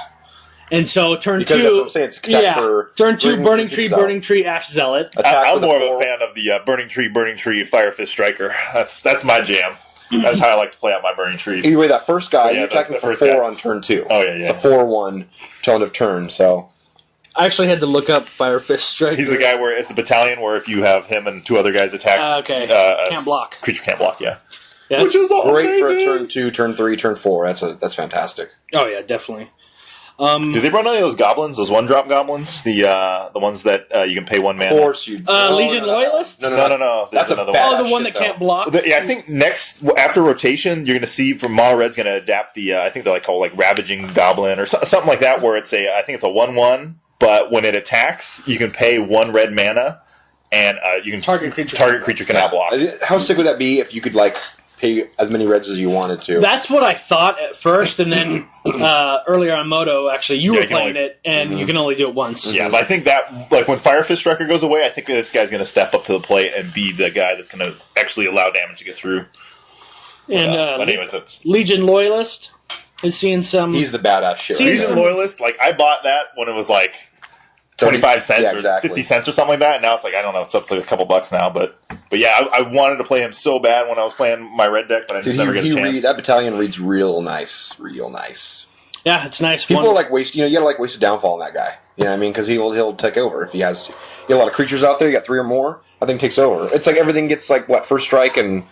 [SPEAKER 2] And so turn 2.
[SPEAKER 1] Because that's what I'm saying. It's for
[SPEAKER 2] turn 2, Burning Tree, Ash Zealot.
[SPEAKER 3] I'm more of a fan of the Burning Tree, Fire Fist Striker. That's my jam. That's how I like to play out my Burning Trees.
[SPEAKER 1] Anyway, that first guy, you're attacking for 4 on turn 2.
[SPEAKER 3] Oh, yeah.
[SPEAKER 1] It's a 4-1 till end of turn, so...
[SPEAKER 2] I actually had to look up Fire Fist Striker.
[SPEAKER 3] He's the guy where it's a battalion where if you have him and 2 other guys attack...
[SPEAKER 2] can't block.
[SPEAKER 3] Creature can't block, yeah.
[SPEAKER 2] Which
[SPEAKER 1] is great for a turn 2, turn 3, turn 4. That's fantastic.
[SPEAKER 2] Oh, yeah, definitely.
[SPEAKER 3] Do they run any of those goblins, those 1-drop goblins? The ones that you can pay 1 mana?
[SPEAKER 1] Of course you do.
[SPEAKER 2] Legion Loyalist?
[SPEAKER 3] No.
[SPEAKER 1] That's
[SPEAKER 3] another
[SPEAKER 1] one.
[SPEAKER 2] Oh, the one that can't block?
[SPEAKER 3] Yeah, I think after rotation, you're going to see from Mono Red's going to adapt the, I think they're called Ravaging Goblin or something like that, where I think it's a 1-1, but when it attacks, you can pay 1 red mana, and you can
[SPEAKER 2] target creature
[SPEAKER 3] cannot block.
[SPEAKER 1] How sick would that be if you could, pay as many reds as you wanted to?
[SPEAKER 2] That's what I thought at first, and then earlier on Moto, actually, you were playing it, and you can only do it once.
[SPEAKER 3] Yeah, but I think that, when Fire Fist Striker goes away, I think this guy's going to step up to the plate and be the guy that's going to actually allow damage to get through.
[SPEAKER 2] And
[SPEAKER 3] but anyways,
[SPEAKER 2] Legion Loyalist is seeing some...
[SPEAKER 1] He's the badass shit.
[SPEAKER 3] Legion Loyalist, I bought that when it was 25 cents or 50 cents or something like that. And now it's I don't know, it's up to a couple bucks now. But yeah, I wanted to play him so bad when I was playing my red deck, but I just never get a chance.
[SPEAKER 1] That battalion reads real nice.
[SPEAKER 2] Yeah, it's nice.
[SPEAKER 1] People are waste. You got to wasted downfall on that guy. You know what I mean? Because he'll take over if he has. You got a lot of creatures out there. You got 3 or more. I think takes over. It's everything gets first strike and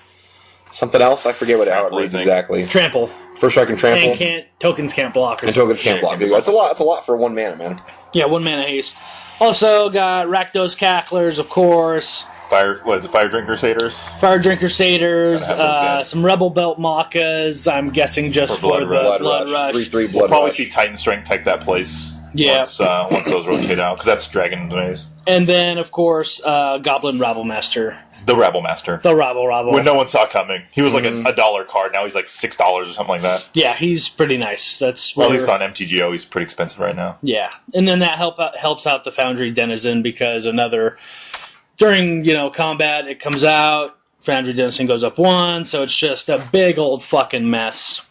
[SPEAKER 1] something else. I forget how it reads exactly.
[SPEAKER 2] Trample.
[SPEAKER 1] First strike and trample.
[SPEAKER 2] And tokens can't block.
[SPEAKER 1] And tokens can't block. It's a lot. It's a lot for 1 mana, man.
[SPEAKER 2] Yeah, 1 mana haste. Also got Rakdos Cacklers, of course.
[SPEAKER 3] Fire Drinker Satyrs?
[SPEAKER 2] Fire Drinker Satyrs, some Rebel Belt Makas, I'm guessing just for the Blood Rush.
[SPEAKER 1] 3/3 Blood
[SPEAKER 3] We'll probably
[SPEAKER 1] Rush.
[SPEAKER 3] see Titan Strength take that place once those rotate out, because that's Dragon Maze.
[SPEAKER 2] And then, of course, Goblin Rabble Master.
[SPEAKER 3] The Rabble Master.
[SPEAKER 2] The Rabble.
[SPEAKER 3] When no one saw coming. He was a $1 card, now he's $6 or something like that.
[SPEAKER 2] Yeah, he's pretty nice. That's
[SPEAKER 3] at least on MTGO, he's pretty expensive right now.
[SPEAKER 2] Yeah, and then that helps out the Foundry Denizen, because during combat it comes out, Foundry Denizen goes up 1, so it's just a big old fucking mess.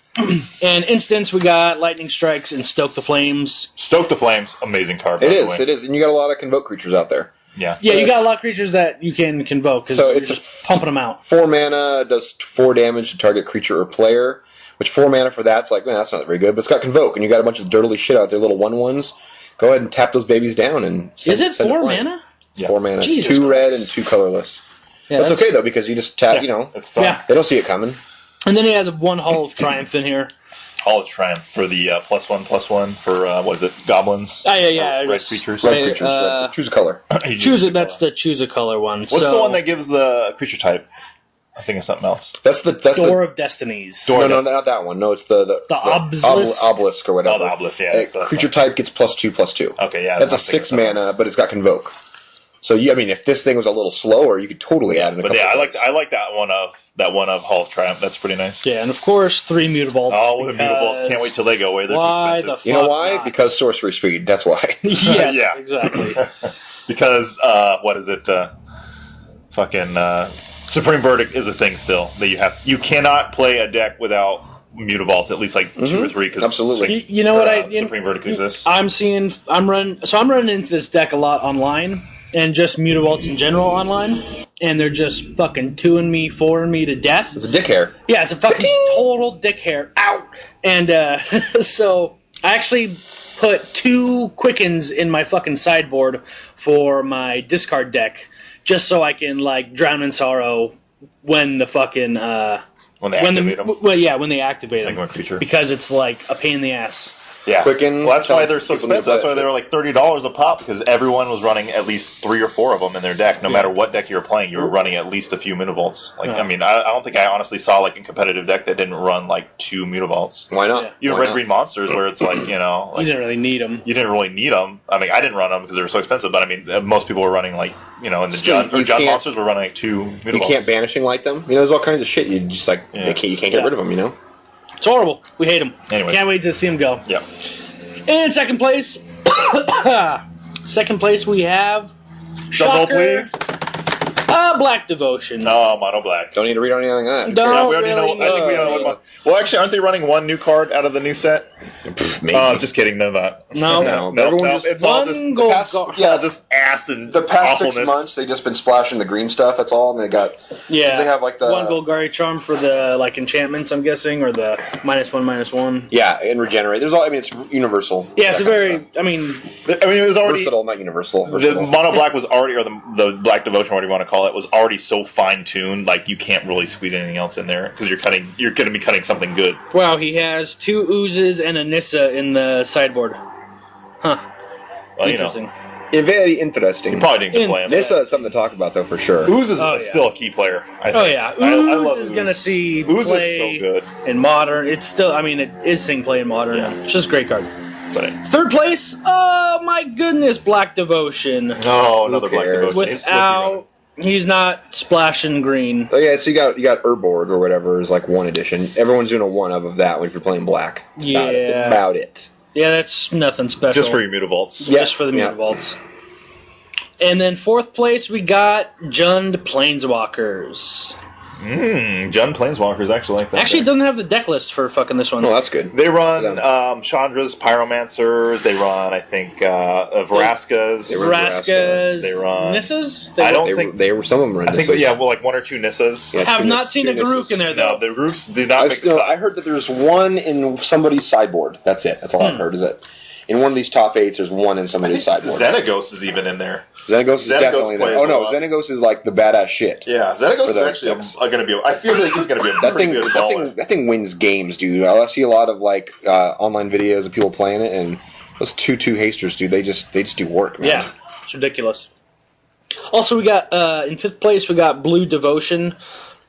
[SPEAKER 2] And instance, we got Lightning Strikes and Stoke the Flames.
[SPEAKER 3] Stoke the Flames, amazing card.
[SPEAKER 1] It is, and you got a lot of Convoke creatures out there.
[SPEAKER 3] Yeah,
[SPEAKER 2] you got a lot of creatures that you can convoke, because it's just pumping them out.
[SPEAKER 1] 4 mana, does 4 damage to target creature or player, which 4 mana for that's that's not very good, but it's got Convoke, and you got a bunch of dirtily shit out there, little 1/1s. Go ahead and tap those babies down. And
[SPEAKER 2] is it 4 mana?
[SPEAKER 1] Yeah. 4 mana.
[SPEAKER 2] Jesus
[SPEAKER 1] 2 red
[SPEAKER 2] Christ.
[SPEAKER 1] and 2 colorless.
[SPEAKER 2] Yeah,
[SPEAKER 1] that's okay, though, because you just tap,
[SPEAKER 3] It's done.
[SPEAKER 1] They don't see it coming.
[SPEAKER 2] And then he has 1 Hall of Triumph in here.
[SPEAKER 3] Hall of Triumph for the +1/+1 for, what is it, goblins?
[SPEAKER 2] Yeah.
[SPEAKER 3] Red creatures.
[SPEAKER 1] Red creatures. Choose a color.
[SPEAKER 2] That's the choose a color one.
[SPEAKER 3] What's the one that gives the creature type? I think it's something else.
[SPEAKER 1] That's
[SPEAKER 2] Door of Destinies.
[SPEAKER 1] No, not that one. No, it's the obelisk or whatever.
[SPEAKER 3] Oh, the obelisk, yeah.
[SPEAKER 1] Creature type gets +2/+2.
[SPEAKER 3] Okay, yeah.
[SPEAKER 1] That's a 6 mana, but it's got Convoke. So if this thing was a little slower, you could totally add in a couple.
[SPEAKER 3] I like that one of Hall of Triumph. That's pretty nice.
[SPEAKER 2] Yeah, and of course 3 Mutavolts.
[SPEAKER 3] Oh, the Mutavolts! Can't wait till they go away. They're too expensive.
[SPEAKER 1] You know why? Because sorcery speed. That's why.
[SPEAKER 2] Yes,
[SPEAKER 3] yeah,
[SPEAKER 2] exactly.
[SPEAKER 3] Because what is it? Supreme Verdict is a thing still that you cannot play a deck without Mutavaults, at least 2 or 3. Cause
[SPEAKER 1] absolutely.
[SPEAKER 2] You know what
[SPEAKER 3] Supreme Verdict exists.
[SPEAKER 2] I'm running into this deck a lot online, and just Mutavaults in general online, and they're just fucking 2-ing me, 4-ing me to death.
[SPEAKER 1] It's a dick hair.
[SPEAKER 2] Yeah, it's a fucking total dick hair. Ow! And so I actually put 2 Quickens in my fucking sideboard for my discard deck, just so I can drown in sorrow when the fucking
[SPEAKER 3] when they activate them.
[SPEAKER 2] When they activate them, because it's a pain in the ass.
[SPEAKER 3] Yeah,
[SPEAKER 1] Quicken.
[SPEAKER 3] Well, that's why they're so expensive. That's why they were $30 a pop, because everyone was running at least 3 or 4 of them in their deck. No matter what deck you were playing, you were running at least a few Mutavaults. I don't think I honestly saw a competitive deck that didn't run 2 Mutavaults.
[SPEAKER 1] Why not?
[SPEAKER 3] Even Red Green Monsters, where it's you
[SPEAKER 2] didn't really need them.
[SPEAKER 3] You didn't really need them. I didn't run them because they were so expensive. But most people were running in the Jund Monsters were running 2 Mutavaults.
[SPEAKER 1] You can't banishing light them. There's all kinds of shit. You just you can't get rid of them.
[SPEAKER 2] It's horrible. We hate them.
[SPEAKER 3] Anyway.
[SPEAKER 2] Can't wait to see them go.
[SPEAKER 3] Yeah.
[SPEAKER 2] In second place, we have
[SPEAKER 3] Drum roll,
[SPEAKER 2] Shocker,
[SPEAKER 3] please.
[SPEAKER 2] Black Devotion.
[SPEAKER 3] No, mono black.
[SPEAKER 1] Don't need to read anything on that.
[SPEAKER 2] Don't
[SPEAKER 3] Yeah, we already
[SPEAKER 2] really
[SPEAKER 3] know. I think we know what. Well, actually, aren't they running one new card out of the new set?
[SPEAKER 1] Maybe.
[SPEAKER 3] Just kidding. They're not.
[SPEAKER 2] No.
[SPEAKER 1] Everyone just-
[SPEAKER 3] it's all
[SPEAKER 2] One
[SPEAKER 3] just
[SPEAKER 2] gold
[SPEAKER 1] past-
[SPEAKER 2] guard.
[SPEAKER 3] it's all just ass and
[SPEAKER 1] The past
[SPEAKER 3] awfulness.
[SPEAKER 1] 6 months, they've just been splashing the green stuff. That's all, and they got.
[SPEAKER 2] Yeah.
[SPEAKER 1] They have like the
[SPEAKER 2] one Golgari charm for the like enchantments, I'm guessing, or the -1/-1.
[SPEAKER 1] Yeah, and regenerate. There's all. I mean, it's universal.
[SPEAKER 2] Yeah, it's
[SPEAKER 1] that
[SPEAKER 2] a
[SPEAKER 1] kind of
[SPEAKER 2] very. I mean,
[SPEAKER 3] it was
[SPEAKER 1] stuff.
[SPEAKER 3] already
[SPEAKER 1] versatile, not universal.
[SPEAKER 3] the
[SPEAKER 1] Versatile.
[SPEAKER 3] mono black was already, or the black devotion, whatever you want to call it, was already so fine tuned. Like you can't really squeeze anything else in there because you're going to be cutting something good.
[SPEAKER 2] wow, he has 2 oozes and a Nissa in the sideboard. Huh.
[SPEAKER 3] Well,
[SPEAKER 2] Interesting.
[SPEAKER 1] Very interesting.
[SPEAKER 3] You probably didn't play him.
[SPEAKER 1] This is something to talk about, though, for sure.
[SPEAKER 3] Ooze is
[SPEAKER 2] Oh, yeah.
[SPEAKER 3] still a key player. I think.
[SPEAKER 2] Oh yeah,
[SPEAKER 3] I love
[SPEAKER 2] Ooze is
[SPEAKER 3] Ooze.
[SPEAKER 2] gonna see
[SPEAKER 3] Ooze
[SPEAKER 2] play
[SPEAKER 3] is so good.
[SPEAKER 2] in Modern. It's still, I mean, it is seeing play in Modern.
[SPEAKER 3] Yeah.
[SPEAKER 2] It's just a great card.
[SPEAKER 3] But,
[SPEAKER 2] Third place, oh my goodness, Black Devotion.
[SPEAKER 3] oh, another black
[SPEAKER 1] cares?
[SPEAKER 3] devotion. What's he
[SPEAKER 2] Without, he's not splashing green.
[SPEAKER 1] Oh yeah, so you got Urborg or whatever is like 1 edition. Everyone's doing a 1 of that if you're playing black.
[SPEAKER 2] Yeah.
[SPEAKER 1] About it.
[SPEAKER 2] Yeah, that's nothing special.
[SPEAKER 3] just for your Mutavaults.
[SPEAKER 1] Yeah.
[SPEAKER 2] Just for the
[SPEAKER 1] Yeah.
[SPEAKER 2] Mutavaults. And then 4th place, we got Jund Planeswalkers.
[SPEAKER 3] Jund Planeswalkers actually like that.
[SPEAKER 2] Actually, it
[SPEAKER 3] deck.
[SPEAKER 2] doesn't have the deck list for fucking this one.
[SPEAKER 1] Oh, that's good.
[SPEAKER 3] They run
[SPEAKER 1] Yeah.
[SPEAKER 3] Chandra's Pyromancers. They run, I think, Vraska's.
[SPEAKER 1] They run
[SPEAKER 2] Raskas.
[SPEAKER 3] They run-
[SPEAKER 2] Nissas?
[SPEAKER 3] I don't
[SPEAKER 1] They
[SPEAKER 3] think-
[SPEAKER 1] were, they were some of them were in
[SPEAKER 3] I think,
[SPEAKER 1] this.
[SPEAKER 3] yeah, well, like 1 or 2 Nissas.
[SPEAKER 1] Yeah,
[SPEAKER 2] Have
[SPEAKER 1] two
[SPEAKER 2] not
[SPEAKER 1] Nis-
[SPEAKER 2] seen
[SPEAKER 1] two
[SPEAKER 2] a Garuk
[SPEAKER 1] Nisses.
[SPEAKER 2] in there, though.
[SPEAKER 3] No, the roofs do not make the cut.
[SPEAKER 1] I heard that there's 1 in somebody's sideboard. That's it. That's all I've heard. Is that in one of these top 8s, there's 1 in
[SPEAKER 3] I
[SPEAKER 1] somebody's
[SPEAKER 3] think
[SPEAKER 1] sideboard.
[SPEAKER 3] Xenagos is even in there.
[SPEAKER 1] Xenagos is
[SPEAKER 3] Xenagos
[SPEAKER 1] definitely there.
[SPEAKER 3] plays
[SPEAKER 1] Oh
[SPEAKER 3] a
[SPEAKER 1] no,
[SPEAKER 3] lot.
[SPEAKER 1] Xenagos is like the badass shit.
[SPEAKER 3] Yeah, Xenagos
[SPEAKER 1] For
[SPEAKER 3] is
[SPEAKER 1] those
[SPEAKER 3] actually
[SPEAKER 1] decks.
[SPEAKER 3] going to be. I feel like he's going to be a
[SPEAKER 1] That
[SPEAKER 3] pretty
[SPEAKER 1] thing,
[SPEAKER 3] good
[SPEAKER 1] that
[SPEAKER 3] baller.
[SPEAKER 1] thing, that thing wins games, dude. I see a lot of like online videos of people playing it, and those 2/2 hasters, dude. They just do work, man.
[SPEAKER 2] Yeah, it's ridiculous. Also, we got, in 5th place, we got Blue Devotion.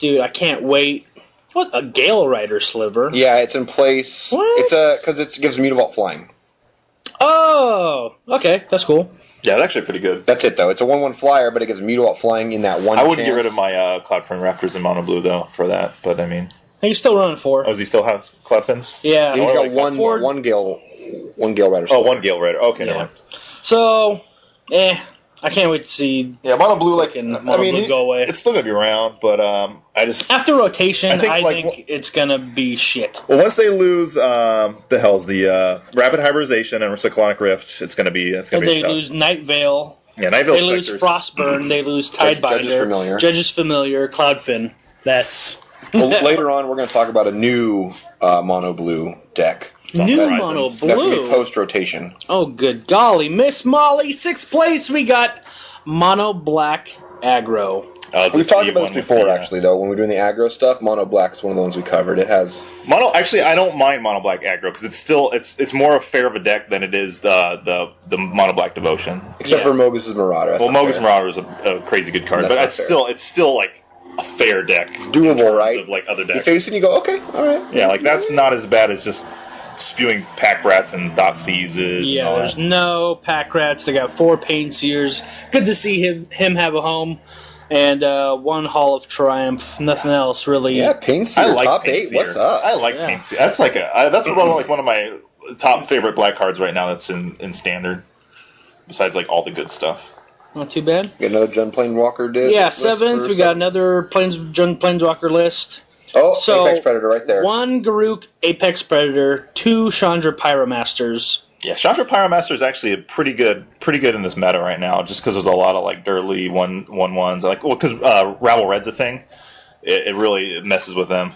[SPEAKER 2] Dude, I can't wait. What, a Gale Rider sliver?
[SPEAKER 1] Yeah, it's in place.
[SPEAKER 2] What?
[SPEAKER 1] It's because it gives Mutavault flying.
[SPEAKER 2] Oh, okay, that's cool.
[SPEAKER 3] Yeah, it's actually pretty good.
[SPEAKER 1] That's it though. It's a 1/1 flyer, but it gives Mutavault flying in that one.
[SPEAKER 3] I wouldn't
[SPEAKER 1] chance.
[SPEAKER 3] get rid of my Cloudfin Raptors in Mono Blue, though, for that. But, I mean...
[SPEAKER 2] He's still running 4.
[SPEAKER 3] Oh, does he still have Cloudfins?
[SPEAKER 2] Yeah.
[SPEAKER 1] He's
[SPEAKER 3] Or
[SPEAKER 1] got
[SPEAKER 3] like
[SPEAKER 1] one
[SPEAKER 2] Ford.
[SPEAKER 1] one Gale Rider.
[SPEAKER 3] Oh, 1 Gale Rider. Okay, never
[SPEAKER 2] Yeah.
[SPEAKER 3] mind.
[SPEAKER 2] So, I can't wait to see
[SPEAKER 3] Yeah, Mono Blue, like...
[SPEAKER 2] fucking
[SPEAKER 3] I
[SPEAKER 2] Mono
[SPEAKER 3] mean,
[SPEAKER 2] Blue go away.
[SPEAKER 3] it's still going to be around, but I just...
[SPEAKER 2] After rotation,
[SPEAKER 3] I think,
[SPEAKER 2] I
[SPEAKER 3] like,
[SPEAKER 2] think it's gonna be shit.
[SPEAKER 3] Well, once they lose the Rapid Hybridization and Cyclonic Rift, it's going to be
[SPEAKER 2] They
[SPEAKER 3] tough.
[SPEAKER 2] lose Night Veil.
[SPEAKER 3] Yeah, Night Veil
[SPEAKER 2] They lose
[SPEAKER 3] Specters.
[SPEAKER 2] Frostburn. They lose Tidebinder.
[SPEAKER 1] Judge's Familiar.
[SPEAKER 2] Judge's Familiar. Cloudfin. That's
[SPEAKER 1] Well, later on, we're going to talk about a new Mono Blue deck.
[SPEAKER 3] on
[SPEAKER 2] new
[SPEAKER 3] the
[SPEAKER 2] Mono
[SPEAKER 3] horizons.
[SPEAKER 1] That's going to be
[SPEAKER 2] Blue.
[SPEAKER 1] post rotation.
[SPEAKER 2] Oh, good golly. Miss Molly, 6th place. We got Mono Black Aggro.
[SPEAKER 1] We've talked about this before, actually, though. When we're doing the aggro stuff, Mono Black is one of the ones we covered. It has
[SPEAKER 3] Mono. Actually, I don't mind Mono Black Aggro because it's still it's more a fair of a deck than it is the Mono Black Devotion.
[SPEAKER 1] except
[SPEAKER 2] Yeah.
[SPEAKER 1] for Mogus's Marauder. That's
[SPEAKER 3] Well,
[SPEAKER 1] not
[SPEAKER 3] Mogus
[SPEAKER 1] fair.
[SPEAKER 3] Marauder is a crazy good card,
[SPEAKER 1] That's
[SPEAKER 3] but
[SPEAKER 1] not
[SPEAKER 3] it's
[SPEAKER 1] fair.
[SPEAKER 3] still like a fair deck. It's
[SPEAKER 1] doable, right?
[SPEAKER 3] Of like other
[SPEAKER 1] You
[SPEAKER 3] decks.
[SPEAKER 1] face it and you go, okay, all right.
[SPEAKER 3] Yeah, like that's not as bad as just spewing pack rats and dot seizes.
[SPEAKER 2] Yeah,
[SPEAKER 3] and all
[SPEAKER 2] there's
[SPEAKER 3] that.
[SPEAKER 2] no pack rats. They got 4 Pain Seers. Good to see him have a home. And 1 Hall of Triumph. Nothing else, really.
[SPEAKER 1] Yeah, Pain Seer,
[SPEAKER 3] I like
[SPEAKER 1] top
[SPEAKER 3] Pain
[SPEAKER 1] 8.
[SPEAKER 3] Seer.
[SPEAKER 1] What's up?
[SPEAKER 3] I like
[SPEAKER 2] Yeah.
[SPEAKER 3] Pain Seer. That's like that's one of my top favorite black cards right now. That's in standard. Besides like all the good stuff.
[SPEAKER 2] Not too bad.
[SPEAKER 1] Got another Jund Planewalker did.
[SPEAKER 2] Yeah,
[SPEAKER 1] list for
[SPEAKER 2] 7th. We got
[SPEAKER 1] seven.
[SPEAKER 2] another Jund Planeswalker list.
[SPEAKER 1] Oh,
[SPEAKER 2] So,
[SPEAKER 1] Apex Predator right there.
[SPEAKER 2] 1 Garuk Apex Predator. 2 Chandra Pyromasters.
[SPEAKER 3] Yeah, Chandra Pyromaster is actually pretty good in this meta right now, just because there's a lot of like dirty 1/1s. Like, well, because Rabble Red's a thing, it really messes with them.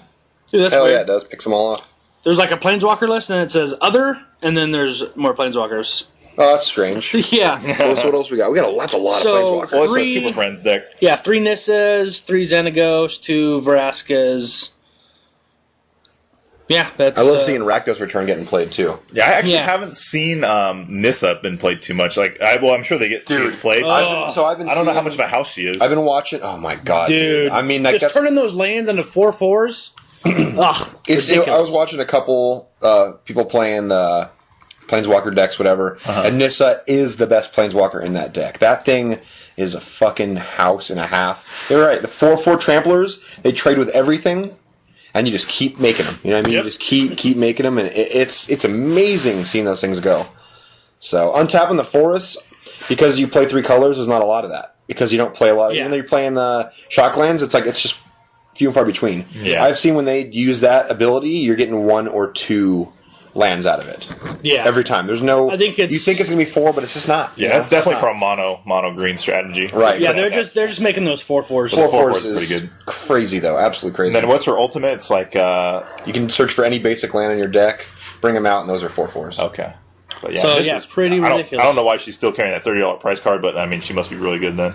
[SPEAKER 2] Dude, that's
[SPEAKER 1] Hell
[SPEAKER 2] weird.
[SPEAKER 1] yeah, it does. Picks them all off.
[SPEAKER 2] There's like a Planeswalker list, and it says Other, and then there's more Planeswalkers.
[SPEAKER 1] Oh, that's strange.
[SPEAKER 2] Yeah.
[SPEAKER 1] What else we got? We got that's a lot
[SPEAKER 2] So,
[SPEAKER 1] of Planeswalkers.
[SPEAKER 3] Well, it's
[SPEAKER 2] Three-
[SPEAKER 3] a Super Friends deck.
[SPEAKER 2] Yeah, 3 Nissas, 3 Xenagos, 2 Vraskas. Yeah, that's...
[SPEAKER 1] I love seeing Rakdos Return getting played too.
[SPEAKER 3] Yeah, I actually
[SPEAKER 2] Yeah.
[SPEAKER 3] haven't seen Nissa been played too much. Like, I'm sure she gets played.
[SPEAKER 2] Oh.
[SPEAKER 1] I've been
[SPEAKER 3] I don't know how
[SPEAKER 1] seeing-
[SPEAKER 3] much of a house she is.
[SPEAKER 1] I've been watching. Oh my god,
[SPEAKER 2] Dude,
[SPEAKER 1] I mean, like,
[SPEAKER 2] just
[SPEAKER 1] that's,
[SPEAKER 2] turning those lands into 4/4s. Ugh,
[SPEAKER 1] it's.
[SPEAKER 2] ridiculous.
[SPEAKER 1] I was watching a couple people playing the Planeswalker decks, whatever, and Nissa is the best Planeswalker in that deck. That thing is a fucking house and a half. You're right. The 4/4 Tramplers, they trade with everything. and you just keep making them. You know what I mean?
[SPEAKER 3] Yep.
[SPEAKER 1] You just keep making them, and it's amazing seeing those things go. So untapping the forests, because you play 3 colors, there's not a lot of that. Because you don't play a lot. Even though you're playing the shocklands, it's just few and far between.
[SPEAKER 3] Yeah.
[SPEAKER 1] I've seen when they use that ability, you're getting 1 or 2 lands out of it.
[SPEAKER 2] Yeah.
[SPEAKER 1] Every time. There's no.
[SPEAKER 2] I think
[SPEAKER 1] you think it's gonna be 4, but it's just not.
[SPEAKER 3] Yeah, it's definitely for a mono green strategy.
[SPEAKER 1] Right.
[SPEAKER 2] Yeah, they're just making those 4/4s.
[SPEAKER 1] 4/4 is
[SPEAKER 3] pretty good.
[SPEAKER 1] crazy though, absolutely crazy.
[SPEAKER 3] And then what's her ultimate? It's like
[SPEAKER 1] you can search for any basic land in your deck, bring them out, and those are 4/4s.
[SPEAKER 3] okay. But
[SPEAKER 2] So,
[SPEAKER 3] this
[SPEAKER 2] yeah,
[SPEAKER 3] is
[SPEAKER 2] pretty ridiculous.
[SPEAKER 3] I don't know why she's still carrying that $30 price card, but I mean, she must be really good then.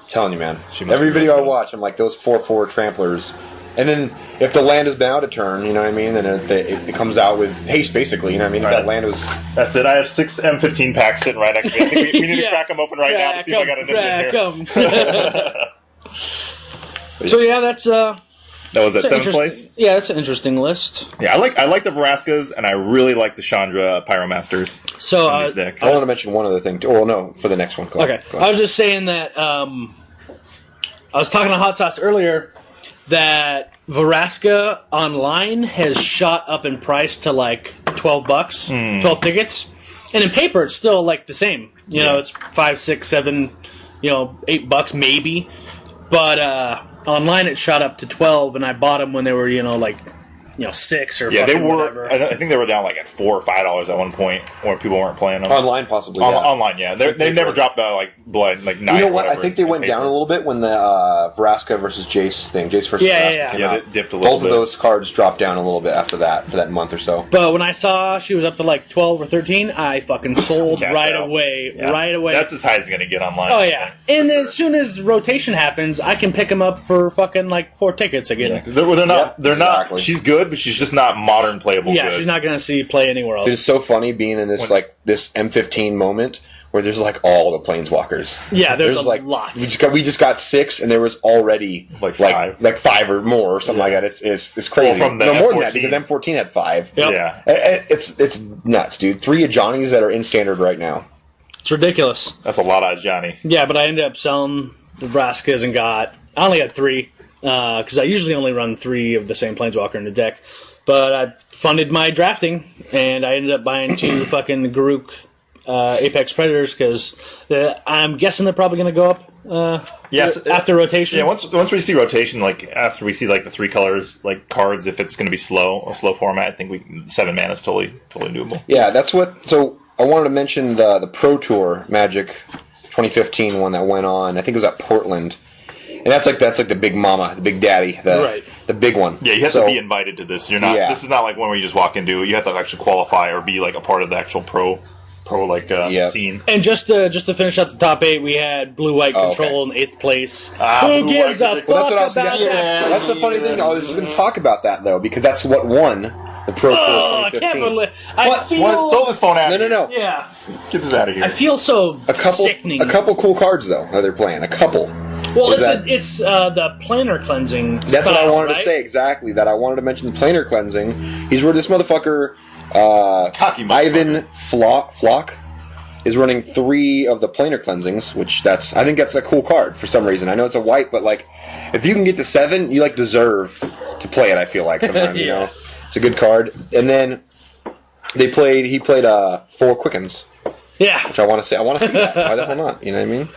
[SPEAKER 1] Telling you, man.
[SPEAKER 3] She must
[SPEAKER 1] Every
[SPEAKER 3] be
[SPEAKER 1] video I
[SPEAKER 3] really good.
[SPEAKER 1] watch, I'm like those 4/4 tramplers. And then if the land is bound to turn, you know what I mean, then it comes out with haste, basically. You know what I mean? If that land was.
[SPEAKER 3] That's it. I have 6 M15 packs sitting right next to me. I think we need to crack them open right now to see if I got a miss in here.
[SPEAKER 2] So yeah, that's
[SPEAKER 3] That was at
[SPEAKER 2] that's an
[SPEAKER 3] 7th place.
[SPEAKER 2] Yeah, that's an interesting list.
[SPEAKER 3] Yeah, I like the Veraskas, and I really like the Chandra Pyromasters.
[SPEAKER 2] So
[SPEAKER 3] in this deck.
[SPEAKER 1] I want to mention one other thing, too. Well, no, for the next one. Go
[SPEAKER 2] okay,
[SPEAKER 1] ahead.
[SPEAKER 2] I was just saying that I was talking to HotSauce earlier that Veraska online has shot up in price to like $12, 12 tickets, and in paper it's still like the same. You know, it's 5, 6, 7, $8 maybe, but online it shot up to 12, and I bought them when they were 6 or
[SPEAKER 3] Yeah, they were.
[SPEAKER 2] whatever.
[SPEAKER 3] I think they were down like at $4 or $5 at one point, where people weren't playing them.
[SPEAKER 1] Online, possibly. Yeah.
[SPEAKER 3] Online, yeah. They never dropped like blood, like 9.
[SPEAKER 1] You know
[SPEAKER 3] or
[SPEAKER 1] what? I
[SPEAKER 3] whatever
[SPEAKER 1] think they
[SPEAKER 3] in
[SPEAKER 1] went
[SPEAKER 3] paper.
[SPEAKER 1] down a little bit when the Vraska versus Jace thing. Jace versus
[SPEAKER 2] Yeah,
[SPEAKER 1] Vraska
[SPEAKER 2] yeah.
[SPEAKER 1] came
[SPEAKER 3] Yeah,
[SPEAKER 1] out.
[SPEAKER 3] it dipped a little
[SPEAKER 1] Both
[SPEAKER 3] bit.
[SPEAKER 1] of those cards dropped down a little bit after that, for that month or so.
[SPEAKER 2] But when I saw she was up to like 12 or 13, I fucking sold
[SPEAKER 3] Cash
[SPEAKER 2] right
[SPEAKER 3] out.
[SPEAKER 2] away.
[SPEAKER 3] Yeah.
[SPEAKER 2] Right away.
[SPEAKER 3] That's as high as it's going to get online.
[SPEAKER 2] Oh, yeah. And then as soon as rotation happens, I can pick them up for fucking like 4 tickets again.
[SPEAKER 3] Yeah, 'cause they're not.
[SPEAKER 1] Yep,
[SPEAKER 3] They're
[SPEAKER 1] exactly.
[SPEAKER 3] not. She's good, but she's just not modern playable.
[SPEAKER 2] Yeah,
[SPEAKER 3] good.
[SPEAKER 2] she's not going to see play anywhere else.
[SPEAKER 1] It's so funny being in this this M15 moment where there's like all the planeswalkers.
[SPEAKER 2] Yeah, there's a
[SPEAKER 1] like
[SPEAKER 2] lot.
[SPEAKER 1] We just got 6, and there was already
[SPEAKER 3] Like 5.
[SPEAKER 1] like 5 or more or something like that. It's crazy.
[SPEAKER 3] Well, from the
[SPEAKER 1] no more than that
[SPEAKER 3] M14.
[SPEAKER 1] because M14 had 5.
[SPEAKER 2] Yep.
[SPEAKER 3] Yeah.
[SPEAKER 1] It's nuts, dude. 3 Ajani's that are in standard right now.
[SPEAKER 2] It's ridiculous.
[SPEAKER 3] That's a lot of Johnny.
[SPEAKER 2] Yeah, but I ended up selling the Vraskas and I only had 3, because I usually only run 3 of the same Planeswalker in the deck. But I funded my drafting, and I ended up buying 2 fucking Garruk Apex Predators, because I'm guessing they're probably going to go up
[SPEAKER 3] Yes,
[SPEAKER 2] after rotation.
[SPEAKER 3] Yeah, once we see rotation, like after we see like the 3 colors, like cards, if it's going to be a slow format, I think 7 mana is totally doable.
[SPEAKER 1] Yeah, that's what. So I wanted to mention the Pro Tour Magic 2015 one that went on. I think it was at Portland, and that's like the big mama, the big daddy, the big one.
[SPEAKER 3] Yeah, you have to be invited to this. You're not.
[SPEAKER 1] Yeah.
[SPEAKER 3] This is not like one where you just walk into. You have to actually qualify or be like a part of the actual pro scene.
[SPEAKER 2] And just to finish up the top 8, we had Blue-White
[SPEAKER 1] Oh,
[SPEAKER 2] Control in 8th place. Who
[SPEAKER 3] Blue-White
[SPEAKER 2] gives a
[SPEAKER 3] Control.
[SPEAKER 2] fuck
[SPEAKER 1] Well, that's what I was
[SPEAKER 2] about
[SPEAKER 1] thinking.
[SPEAKER 2] that?
[SPEAKER 1] That's the funny thing. I was going to talk about that though, because that's what won the Pro Tour
[SPEAKER 2] Oh, I
[SPEAKER 1] 2015.
[SPEAKER 2] can't believe. I feel.
[SPEAKER 3] Throw this phone at me.
[SPEAKER 1] No.
[SPEAKER 2] Yeah,
[SPEAKER 3] Get this out of here.
[SPEAKER 2] I feel so sickening.
[SPEAKER 1] A couple cool cards though. That they're playing. A couple.
[SPEAKER 2] Well,
[SPEAKER 1] Is
[SPEAKER 2] it's the planar cleansing.
[SPEAKER 1] That's what I
[SPEAKER 2] style,
[SPEAKER 1] wanted
[SPEAKER 2] right?
[SPEAKER 1] to say exactly. That I wanted to mention the planar cleansing. He's where this motherfucker,
[SPEAKER 3] Cocky motherfucker.
[SPEAKER 1] Ivan Flock, is running 3 of the planar cleansings, which I think that's a cool card for some reason. I know it's a white, but like, if you can get to 7, you like deserve to play it. I feel like sometimes, you
[SPEAKER 2] Yeah.
[SPEAKER 1] know, it's a good card. And then he played 4 Quickens,
[SPEAKER 2] Yeah.
[SPEAKER 1] which I want to see that. Why the hell not? You know what I mean?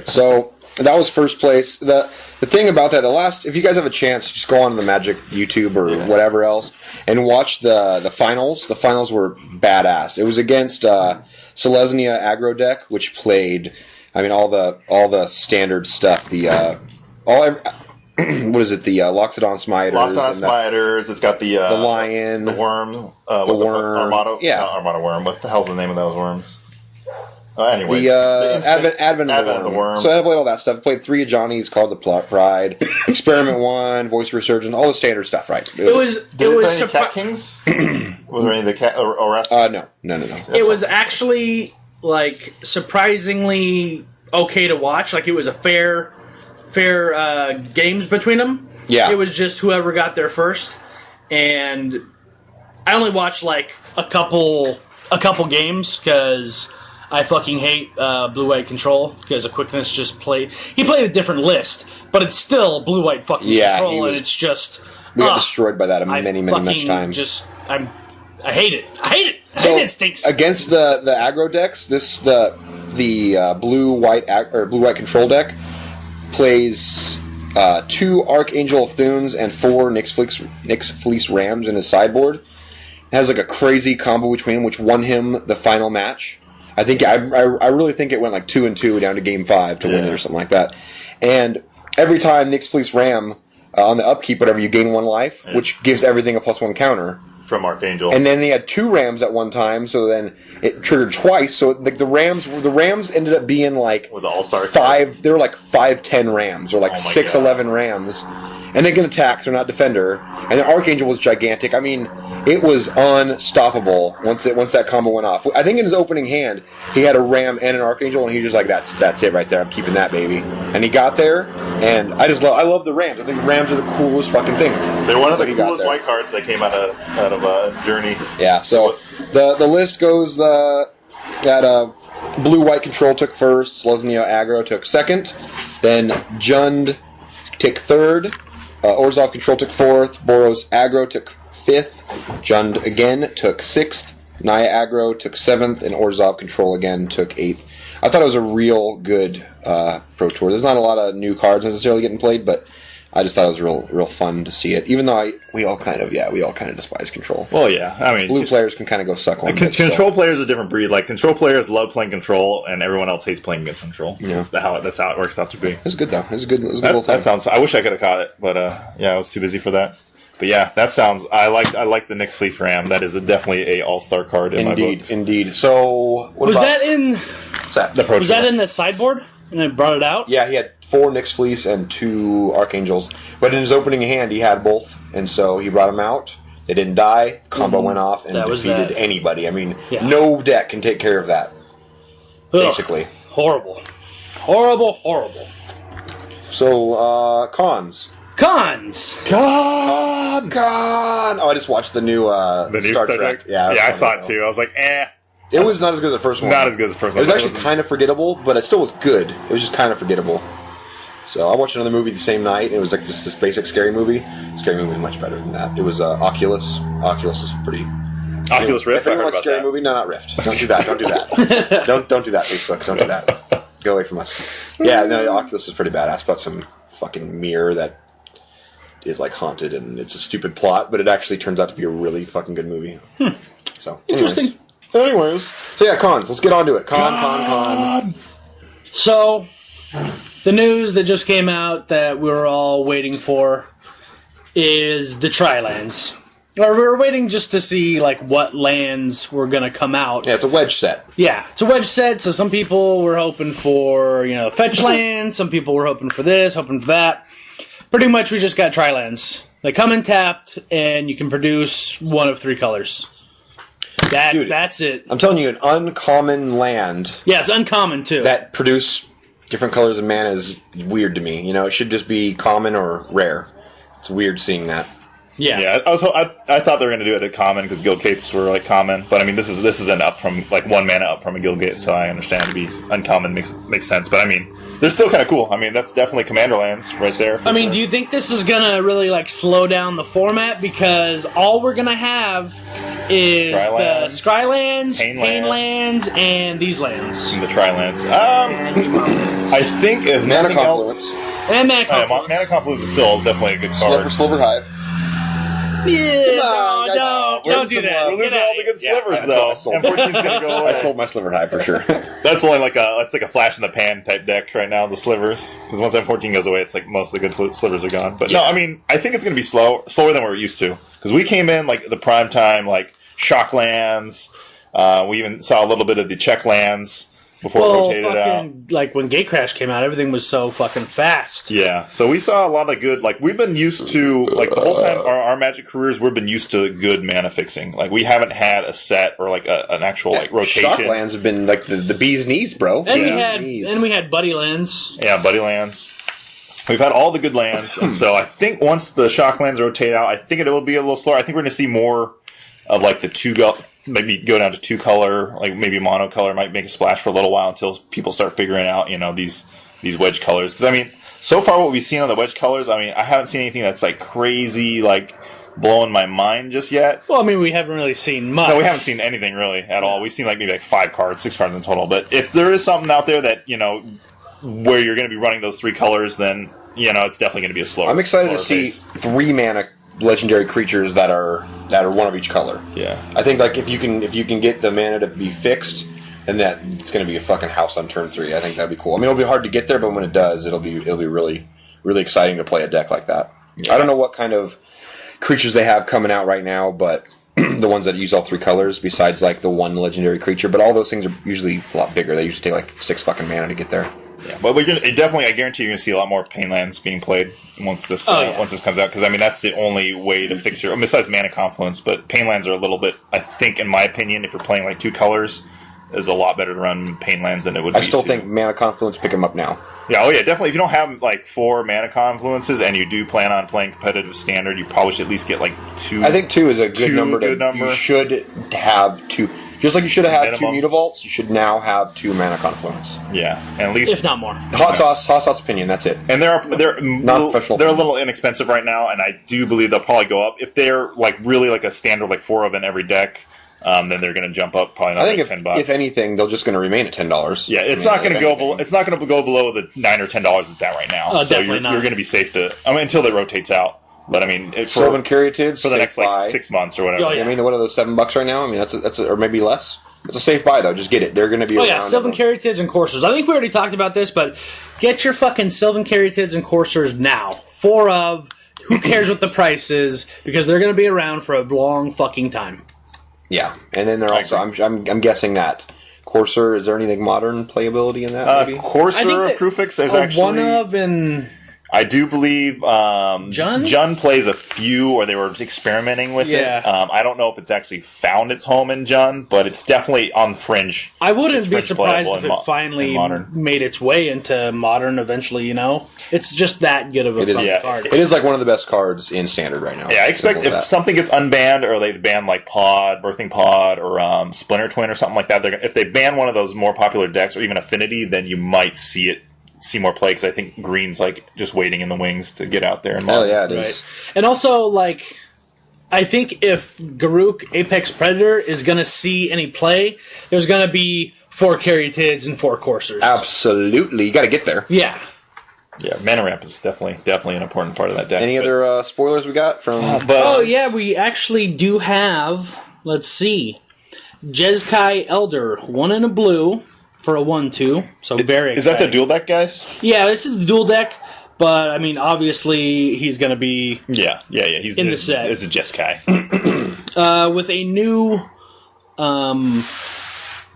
[SPEAKER 1] So that was first place. The thing about that, if you guys have a chance, just go on to the Magic YouTube or whatever else and watch the finals. The finals were badass. It was against Selesnya aggro deck, which played, I mean, all the standard stuff. What is it? The Loxodon Smiters.
[SPEAKER 3] Loxodon
[SPEAKER 1] and
[SPEAKER 3] Spiders. It's got the
[SPEAKER 1] Lion.
[SPEAKER 3] the worm,
[SPEAKER 1] the worm.
[SPEAKER 3] Armado.
[SPEAKER 1] Yeah.
[SPEAKER 3] Not Armado worm. What the hell's the name of those worms? Anyways,
[SPEAKER 1] The
[SPEAKER 3] instant-
[SPEAKER 1] Advent of the Worm. So I played all that stuff. I played 3 Ajani's called the Pride, Experiment 1, Voice Resurgence, all the standard stuff, right?
[SPEAKER 2] It was.
[SPEAKER 3] Did
[SPEAKER 2] It
[SPEAKER 3] we
[SPEAKER 2] was.
[SPEAKER 3] play any Cat Kings? Was there any of the Cat or rest?
[SPEAKER 1] No.
[SPEAKER 2] It was actually like surprisingly okay to watch. Like it was a fair games between them.
[SPEAKER 1] Yeah.
[SPEAKER 2] It was just whoever got there first, and I only watched like a couple games because I fucking hate Blue-White Control because of quickness. He played a different list, but it's still Blue-White fucking
[SPEAKER 1] Yeah,
[SPEAKER 2] Control,
[SPEAKER 1] he was-
[SPEAKER 2] and it's just
[SPEAKER 1] We got destroyed by that many much times.
[SPEAKER 2] I hate it. I hate it. I
[SPEAKER 1] So,
[SPEAKER 2] hate it. It stinks.
[SPEAKER 1] Against the aggro decks, the blue-white control deck plays 2 Archangel of Thunes and 4 Nyx Fleece Rams in his sideboard. It has like a crazy combo between them, which won him the final match. I really think it went like 2-2 down to game 5 to win it or something like that. And every time Nyx Fleece Ram on the upkeep, whatever, you gain 1 life, which gives everything a +1 counter.
[SPEAKER 3] From Archangel.
[SPEAKER 1] And then they had 2 Rams at one time, so then it triggered twice. So the Rams ended up being like
[SPEAKER 3] with the All-Star
[SPEAKER 1] 5. They were like 5'10" Rams, or like 6'11" Rams, and they can attack. So they're not defender. And the Archangel was gigantic. I mean, it was unstoppable once that combo went off. I think in his opening hand, he had a Ram and an Archangel, and he was just like, "That's it right there. I'm keeping that baby." And he got there, and I love the Rams. I think Rams are the coolest fucking things.
[SPEAKER 3] They're one of the coolest white cards that came out of Journey.
[SPEAKER 1] Yeah, so the list goes that blue-white control took first, Selesnya aggro took second, then Jund took third, Orzhov control took fourth, Boros aggro took fifth, Jund again took sixth, Naya aggro took seventh, and Orzhov control again took eighth. I thought it was a real good Pro Tour. There's not a lot of new cards necessarily getting played, but I just thought it was real fun to see it. Even though we all kind of despise control.
[SPEAKER 3] Well, yeah, I mean,
[SPEAKER 1] blue players can kind of go suck one.
[SPEAKER 3] Control players are a different breed. Like control players love playing control, and everyone else hates playing against control. Yeah, that's how it works out to be.
[SPEAKER 1] It's good though. It's a good.
[SPEAKER 3] That sounds. I wish I could have caught it, but I was too busy for that. But yeah, that sounds. I like the Nyx Fleece Ram. That is definitely a all-star card in my book.
[SPEAKER 1] Indeed. So
[SPEAKER 2] was that in?
[SPEAKER 1] What's that?
[SPEAKER 2] Was that in the sideboard? And I brought it out.
[SPEAKER 1] Yeah, he had 4 Nyx Fleece and 2 Archangels. But in his opening hand, he had both, and so he brought them out. They didn't die. Combo went off and defeated anybody. I mean, no deck can take care of that. Basically,
[SPEAKER 2] horrible.
[SPEAKER 1] So cons. Oh, I just watched the new Star Trek.
[SPEAKER 3] Yeah, I saw it too. I was like, eh.
[SPEAKER 1] It was not as good as the first one.
[SPEAKER 3] Not as good as the first one.
[SPEAKER 1] It was actually kind of forgettable, but it still was good. It was just kind of forgettable. So I watched another movie the same night, and it was like just this basic scary movie. Scary movie was much better than that. It was Oculus. Oculus is pretty...
[SPEAKER 3] Oculus Rift?
[SPEAKER 1] If anyone likes scary movie, no, not Rift. Don't do that. Don't do that. don't do that, Facebook. Don't do that. Go away from us. Yeah, no, Oculus is pretty badass. About some fucking mirror that is like haunted, and it's a stupid plot, but it actually turns out to be a really fucking good movie. So,
[SPEAKER 2] interesting.
[SPEAKER 1] Anyways, so yeah, cons. Let's get on to it. Con.
[SPEAKER 2] So, the news that just came out that we were all waiting for is the Tri-Lands. Or we were waiting just to see like what lands were going to come out.
[SPEAKER 1] Yeah, it's a wedge set.
[SPEAKER 2] Yeah, it's a wedge set, so some people were hoping for, fetch lands, some people were hoping for this, hoping for that. Pretty much we just got Tri-Lands. They come in tapped, and you can produce one of 3 colors. That's it.
[SPEAKER 1] I'm telling you, an uncommon land.
[SPEAKER 2] Yeah, it's uncommon too.
[SPEAKER 1] That produce different colors of mana is weird to me. It should just be common or rare. It's weird seeing that.
[SPEAKER 2] Yeah.
[SPEAKER 3] I thought they were going to do it at common because guild gates were like common, but I mean this is an up from like 1 mana up from a guild gate, so I understand to be uncommon makes sense. But I mean they're still kind of cool. I mean that's definitely commander lands right there.
[SPEAKER 2] I mean, do you think this is going to really like slow down the format because all we're going to have is the Scrylands, Painlands, and these lands,
[SPEAKER 3] and the Tri-Lands. I think if nothing else,
[SPEAKER 2] and Mana Confluence.
[SPEAKER 3] Mana Confluence is still definitely a good card.
[SPEAKER 1] Sliver Hive.
[SPEAKER 2] Yeah, don't do that.
[SPEAKER 3] We're losing all the good slivers, though. M14's gonna go away.
[SPEAKER 1] I sold my Sliver Hive for sure.
[SPEAKER 3] That's only like a flash in the pan type deck right now. The slivers, because once M14 goes away, it's like most of the good slivers are gone. But no, I mean I think it's gonna be slower than we're used to. Because we came in like the prime time, like Shocklands. We even saw a little bit of the check lands before it rotated out.
[SPEAKER 2] Like when Gatecrash came out, everything was so fucking fast.
[SPEAKER 3] Yeah, so we saw a lot of good. Like we've been used to like the whole time our Magic careers, we've been used to good mana fixing. Like we haven't had a set or like an actual like rotation.
[SPEAKER 1] Shocklands have been like the bee's knees, bro.
[SPEAKER 2] And we had Buddy Lands.
[SPEAKER 3] Yeah, Buddy Lands. We've had all the good lands, and so I think once the Shocklands rotate out, I think it will be a little slower. I think we're going to see more of like the maybe go down to 2 color, like maybe monocolor might make a splash for a little while until people start figuring out, these wedge colors. Because I mean, So far, what we've seen on the wedge colors, I mean, I haven't seen anything that's like crazy, like blowing my mind just yet.
[SPEAKER 2] Well, I mean, we haven't really seen much.
[SPEAKER 3] No, we haven't seen anything really at all. We've seen like maybe like 5 cards, 6 cards in total. But if there is something out there that, you know, where you're going to be running those 3 colors, then, you know, it's definitely going to be a slower.
[SPEAKER 1] I'm excited to see
[SPEAKER 3] pace.
[SPEAKER 1] 3 mana legendary creatures that are one of each color.
[SPEAKER 3] Yeah.
[SPEAKER 1] I think like if you can get the mana to be fixed, then that it's going to be a fucking house on turn 3. I think that'd be cool. I mean, it'll be hard to get there, but when it does, it'll be really really exciting to play a deck like that. Yeah. I don't know what kind of creatures they have coming out right now, but the ones that use all 3 colors, besides like the 1 legendary creature, but all those things are usually a lot bigger. They usually take like 6 fucking mana to get there.
[SPEAKER 3] Yeah, but definitely, I guarantee you're going to see a lot more Painlands being played once this comes out, because I mean that's the only way to fix your. Besides Mana Confluence, but Painlands are a little bit. I think, in my opinion, if you're playing like 2 colors, is a lot better to run Painlands than it would.
[SPEAKER 1] I still think Mana Confluence pick them up now.
[SPEAKER 3] Yeah, oh yeah, definitely. If you don't have like 4 Mana Confluences and you do plan on playing competitive standard, you probably should at least get like 2.
[SPEAKER 1] I think 2 is a good number. You should have 2. Just like you should have had 2 Mutavaults, you should now have 2 Mana Confluence.
[SPEAKER 3] Yeah, and at least
[SPEAKER 2] if not more.
[SPEAKER 1] HotSauce opinion. That's it.
[SPEAKER 3] And they're a little inexpensive right now, and I do believe they'll probably go up if they're like really like a standard like 4 of in every deck. Then they're going to jump up probably another $10.
[SPEAKER 1] If anything, they're just going to remain at $10.
[SPEAKER 3] Yeah, it's not going to go. It's not going to go below the $9 or $10 it's at right now.
[SPEAKER 2] Oh,
[SPEAKER 3] so
[SPEAKER 2] definitely
[SPEAKER 3] you're going to be safe to. I mean, until it rotates out. But I mean,
[SPEAKER 1] Sylvan Caryatids
[SPEAKER 3] for the next like 6 months or whatever.
[SPEAKER 2] Oh, yeah.
[SPEAKER 1] I mean, what are those $7 right now? I mean, that's or maybe less. It's a safe buy though. Just get it. They're going to be.
[SPEAKER 2] Oh yeah, Sylvan Caryatids and Coursers. I think we already talked about this, but get your fucking Sylvan Caryatids and Coursers now. 4 of. Who cares what the price is? Because they're going to be around for a long fucking time.
[SPEAKER 1] Yeah, and then they're also. I'm guessing that Courser. Is there anything modern playability in that? Maybe
[SPEAKER 3] Courser of Prufix is actually
[SPEAKER 2] one of and.
[SPEAKER 3] I do believe Jun plays a few, or they were experimenting with it. I don't know if it's actually found its home in Jun, but it's definitely on Fringe.
[SPEAKER 2] I wouldn't be surprised if it finally made its way into Modern eventually, you know? It's just that good of a card.
[SPEAKER 1] It is like one of the best cards in Standard right now.
[SPEAKER 3] Yeah, I expect if something gets unbanned, or they ban like Pod, Birthing Pod, or Splinter Twin or something like that, if they ban one of those more popular decks, or even Affinity, then you might see more play, because I think Green's like just waiting in the wings to get out there. And
[SPEAKER 1] oh yeah, it is.
[SPEAKER 2] Right. And also, like, I think if Garruk Apex Predator is going to see any play, there's going to be 4 Caryatids and 4 Coursers.
[SPEAKER 1] Absolutely, you got to get there.
[SPEAKER 2] Yeah.
[SPEAKER 3] Yeah, Mana Ramp is definitely an important part of that deck.
[SPEAKER 1] Any other spoilers we got from?
[SPEAKER 2] Oh yeah, we actually do have. Let's see, Jeskai Elder, 1 in a blue. For a 1/2, so very exciting.
[SPEAKER 3] Is that the dual deck, guys?
[SPEAKER 2] Yeah, this is the dual deck, but I mean, obviously, he's going to be
[SPEAKER 3] He's
[SPEAKER 2] in the set.
[SPEAKER 3] It's a Jeskai.
[SPEAKER 2] With a new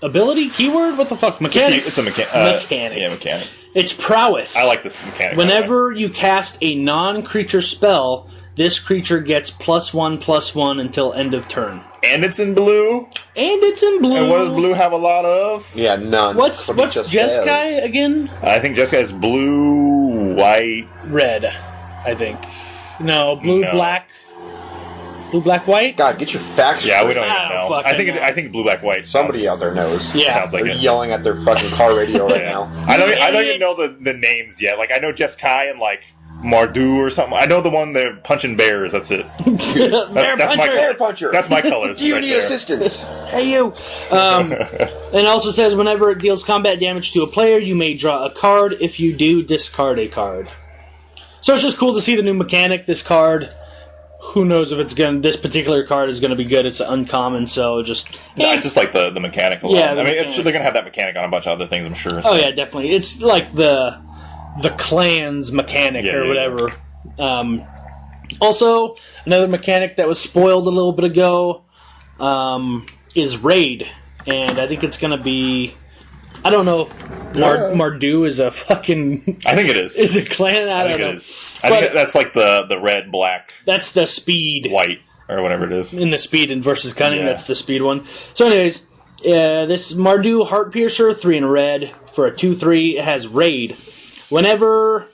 [SPEAKER 2] ability, keyword, what the fuck? Mechanic?
[SPEAKER 3] It's a mechanic. Yeah, mechanic.
[SPEAKER 2] It's prowess.
[SPEAKER 3] I like this mechanic.
[SPEAKER 2] Whenever you cast a non-creature spell, this creature gets +1/+1 until end of turn.
[SPEAKER 3] And it's in blue.
[SPEAKER 2] And what does
[SPEAKER 3] blue have a lot of?
[SPEAKER 1] Yeah, none.
[SPEAKER 2] What's Jeskai again?
[SPEAKER 3] I think Jeskai is blue, white,
[SPEAKER 2] red. I think. No, blue, black. Blue, black, white.
[SPEAKER 1] God, get your facts.
[SPEAKER 3] Yeah, we don't even know. I think blue, black, white.
[SPEAKER 1] Somebody out there knows.
[SPEAKER 2] Yeah,
[SPEAKER 3] sounds like
[SPEAKER 1] they're yelling at their fucking car radio right now.
[SPEAKER 3] I don't even know the names yet. Like I know Jeskai and like Mardu or something. I know the one they're punching bears. That's it. That's my
[SPEAKER 1] bear puncher.
[SPEAKER 3] That's my colors.
[SPEAKER 1] Do you need assistance?
[SPEAKER 2] Hey you. It also says whenever it deals combat damage to a player, you may draw a card. If you do, discard a card. So it's just cool to see the new mechanic. This card. Who knows if this particular card is gonna be good? It's uncommon, so just.
[SPEAKER 3] I just like the mechanic alone.
[SPEAKER 2] Yeah,
[SPEAKER 3] I mean, they're gonna have that mechanic on a bunch of other things, I'm sure.
[SPEAKER 2] So. Oh yeah, definitely. It's like the clans mechanic or whatever. Also, another mechanic that was spoiled a little bit ago is Raid, and I think it's going to be. I don't know if Mardu is a fucking.
[SPEAKER 3] I think it is.
[SPEAKER 2] Is a clan? I don't know.
[SPEAKER 3] It is. I think that's like the red, black.
[SPEAKER 2] That's the speed.
[SPEAKER 3] White, or whatever it is.
[SPEAKER 2] In the speed and versus cunning, that's the speed one. So, anyways, this Mardu Heart Piercer, 3 in red for a 2/3. It has Raid. Whenever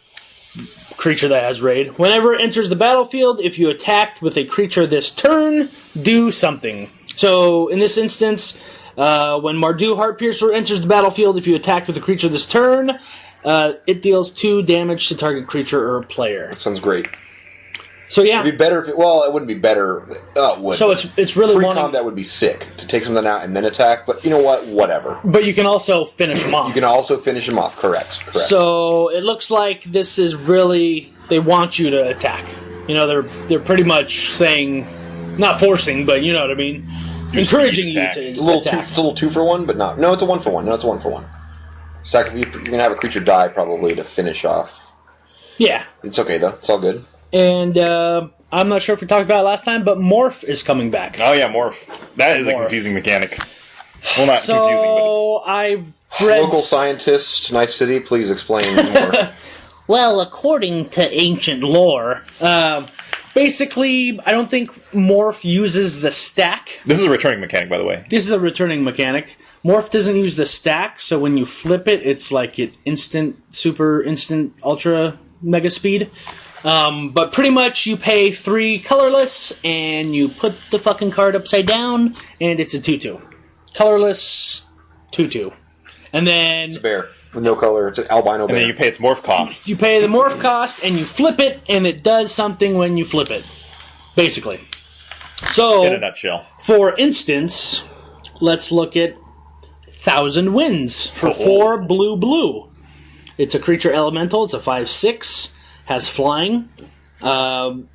[SPEAKER 2] creature that has Raid, whenever it enters the battlefield, if you attacked with a creature this turn, do something. So in this instance, when Mardu Heartpiercer enters the battlefield, if you attacked with a creature this turn, It deals 2 damage to target creature or player.
[SPEAKER 1] That sounds great.
[SPEAKER 2] So yeah,
[SPEAKER 1] It'd be better if it wouldn't be better. Oh, it would.
[SPEAKER 2] So it's really
[SPEAKER 1] pre-combat would be sick to take something out and then attack. But you know what? Whatever.
[SPEAKER 2] But you can also finish them off.
[SPEAKER 1] You can also finish them off. Correct.
[SPEAKER 2] So it looks like this is really they want you to attack. You know, they're pretty much saying, not forcing, but you know what I mean, encouraging you to attack.
[SPEAKER 1] It's a little 2-for-1, but not. No, it's a 1-for-1. No, it's a 1-for-1. You're gonna have a creature die probably to finish off.
[SPEAKER 2] Yeah.
[SPEAKER 1] It's okay though. It's all good.
[SPEAKER 2] And I'm not sure if we talked about it last time, but Morph is coming back.
[SPEAKER 3] Oh yeah, Morph. That is a confusing mechanic. Well, not confusing, but it's...
[SPEAKER 2] I read...
[SPEAKER 1] Local scientist, Night City, please explain more.
[SPEAKER 2] Well, according to ancient lore, basically, I don't think Morph uses the stack.
[SPEAKER 3] This is a returning mechanic, by the way.
[SPEAKER 2] This is a returning mechanic. Morph doesn't use the stack, so when you flip it, it's like super instant, ultra mega speed. But pretty much you pay 3 colorless, and you put the fucking card upside down, and it's a 2/2. Colorless, 2/2. And then...
[SPEAKER 1] It's a bear. With no color. It's an albino bear.
[SPEAKER 3] And then you pay its morph cost.
[SPEAKER 2] You pay the morph cost, and you flip it, and it does something when you flip it. Basically. So...
[SPEAKER 3] In a nutshell.
[SPEAKER 2] For instance, let's look at 1,000 Winds for 4 blue. It's a creature elemental. It's a 5/6. Has flying. So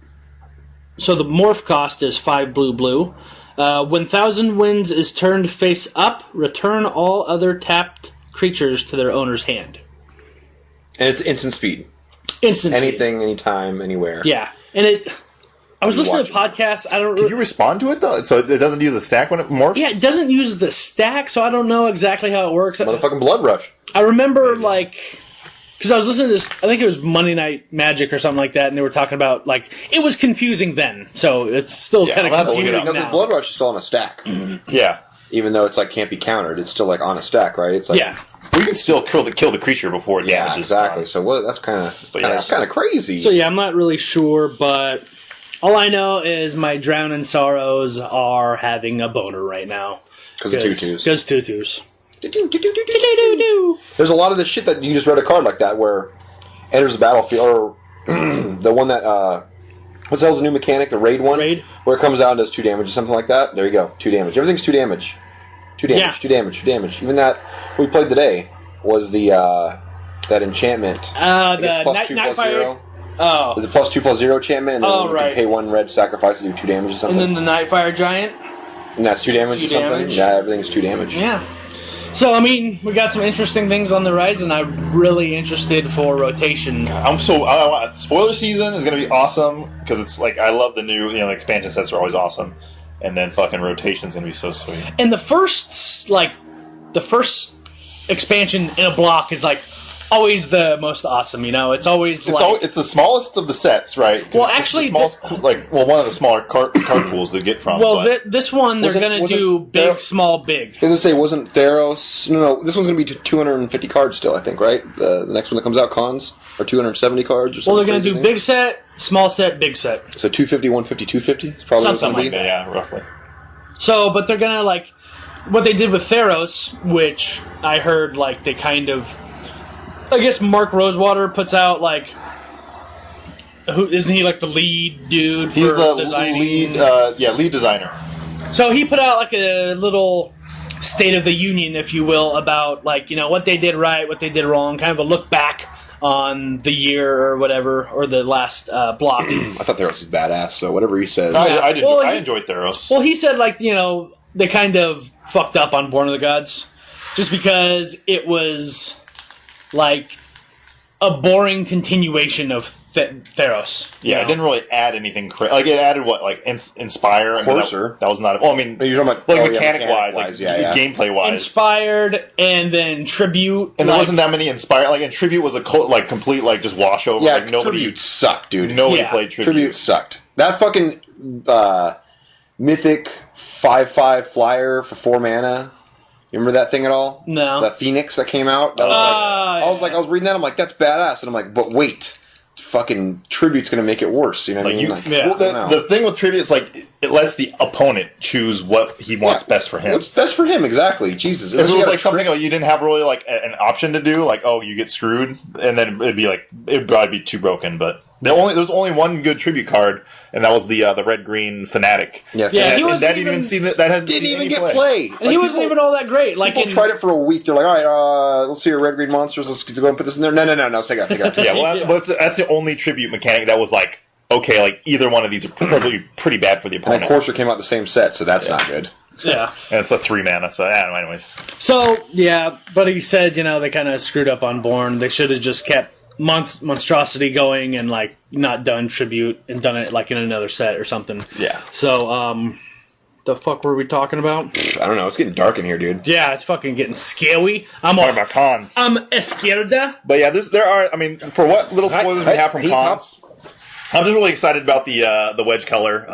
[SPEAKER 2] the morph cost is 5 blue. When 1,000 Winds is turned face up, return all other tapped creatures to their owner's hand.
[SPEAKER 1] And it's instant speed.
[SPEAKER 2] Instant
[SPEAKER 1] Anything,
[SPEAKER 2] speed.
[SPEAKER 1] Anytime, anywhere.
[SPEAKER 2] Yeah. And I was listening to a podcast.
[SPEAKER 3] Can you respond to it, though? So it doesn't use the stack when it morphs?
[SPEAKER 2] Yeah, it doesn't use the stack, so I don't know exactly how it works.
[SPEAKER 1] Motherfucking Blood Rush.
[SPEAKER 2] I remember, because I was listening to this, I think it was Monday Night Magic or something like that, and they were talking about, it was confusing then, so it's still kind of confusing now.
[SPEAKER 1] Because Blood Rush is still on a stack.
[SPEAKER 3] Yeah.
[SPEAKER 1] Even though it's, can't be countered, it's still, on a stack, right? It's
[SPEAKER 2] yeah.
[SPEAKER 3] We can still kill the creature before it damages.
[SPEAKER 1] Exactly. So that's kind of crazy.
[SPEAKER 2] So, yeah, I'm not really sure, but all I know is my Drowning Sorrows are having a boner right now.
[SPEAKER 1] Because of 2/2s.
[SPEAKER 2] Because 2/2s.
[SPEAKER 1] There's a lot of this shit that you just read a card like that where enters the battlefield, or the one that what's the hell's the new mechanic, the raid one, where it comes out and does 2 damage or something like that. There you go, 2 damage. Everything's 2 damage, 2 damage, yeah. 2 damage, 2 damage. Even that we played today was the that enchantment.
[SPEAKER 2] The Nightfire. Oh,
[SPEAKER 1] it's a +2/+0 enchantment, and then you can pay 1 red sacrifice to do 2 damage or something.
[SPEAKER 2] And then the Nightfire Giant.
[SPEAKER 1] And that's 2 damage or something.
[SPEAKER 2] Damage.
[SPEAKER 1] Yeah, everything's 2 damage.
[SPEAKER 2] Yeah. So, I mean, we got some interesting things on the rise, and I'm really interested for rotation.
[SPEAKER 3] Spoiler season is going to be awesome, because it's I love the new, expansion sets are always awesome. And then fucking rotation's going to be so sweet.
[SPEAKER 2] And the first expansion in a block is, always the most awesome, It's always
[SPEAKER 3] it's the smallest of the sets, right?
[SPEAKER 2] Well, actually,
[SPEAKER 3] one of the smaller card pools to get from.
[SPEAKER 2] Well, this one they're gonna do big, small, big.
[SPEAKER 1] I was gonna say, wasn't Theros? No, this one's gonna be 250 cards still, I think, right? The next one that comes out, cons, or 270 cards, or something.
[SPEAKER 2] Well, they're gonna do big set, small set, big set.
[SPEAKER 1] So 250, 150, 250. It's probably
[SPEAKER 2] something like that.
[SPEAKER 3] Yeah, roughly.
[SPEAKER 2] So, but they're gonna what they did with Theros, which I heard they kind of. I guess Mark Rosewater puts out who isn't he the lead dude for designing?
[SPEAKER 3] He's the lead designer.
[SPEAKER 2] So he put out a little State of the Union, if you will, about what they did right, what they did wrong, kind of a look back on the year or whatever, or the last block.
[SPEAKER 1] I thought Theros is badass, so whatever he says.
[SPEAKER 3] I enjoyed Theros.
[SPEAKER 2] Well, he said they kind of fucked up on Born of the Gods, just because it was a boring continuation of Theros.
[SPEAKER 3] Yeah, it didn't really add anything it added Inspire.
[SPEAKER 1] Courser.
[SPEAKER 3] That was not... Well, I mean...
[SPEAKER 1] You're talking about...
[SPEAKER 3] mechanic-wise, gameplay-wise.
[SPEAKER 2] Inspired, and then Tribute.
[SPEAKER 3] And there wasn't that many Inspired... and Tribute was a complete, just wash over.
[SPEAKER 1] Yeah, Tribute sucked, dude.
[SPEAKER 3] Nobody played Tribute.
[SPEAKER 1] Tribute sucked. That fucking Mythic 5/5 flyer for 4 mana... You remember that thing at all?
[SPEAKER 2] No.
[SPEAKER 1] The Phoenix that came out? That was I was reading that, I'm like, that's badass. And I'm like, but wait. fucking tribute's going to make it worse. You know what I mean?
[SPEAKER 3] Well, the thing with tribute is like it lets the opponent choose what he wants best for him.
[SPEAKER 1] What's best for him, exactly. Jesus.
[SPEAKER 3] If it was like something you didn't have really like an option to do, like you get screwed, and then it'd probably be too broken. But there's only one good tribute card, and that was the red green fanatic.
[SPEAKER 2] Yeah,
[SPEAKER 3] he didn't even
[SPEAKER 1] get play.
[SPEAKER 2] And he wasn't even all that great. Like
[SPEAKER 1] people tried it for a week. They're like, all right, let's see your red green monsters. Let's go and put this in there. No, take it out.
[SPEAKER 3] Yeah, well, that's the only tribute mechanic that was like, okay, like either one of these are probably pretty bad for the opponent.
[SPEAKER 1] And Courser came out the same set, so that's not good.
[SPEAKER 2] Yeah.
[SPEAKER 3] And it's a 3 mana, so anyways.
[SPEAKER 2] So, yeah, but he said, they kind of screwed up on Born. They should have just kept Monstrosity going and, like, not done Tribute and done it, like, in another set or something.
[SPEAKER 3] Yeah.
[SPEAKER 2] So, the fuck were we talking about?
[SPEAKER 1] I don't know. It's getting dark in here, dude.
[SPEAKER 2] Yeah, it's fucking getting scary.
[SPEAKER 3] I'm talking about cons.
[SPEAKER 2] I'm esquerda.
[SPEAKER 3] But yeah, there are, I mean, for what little spoilers we have from cons... I'm just really excited about the wedge color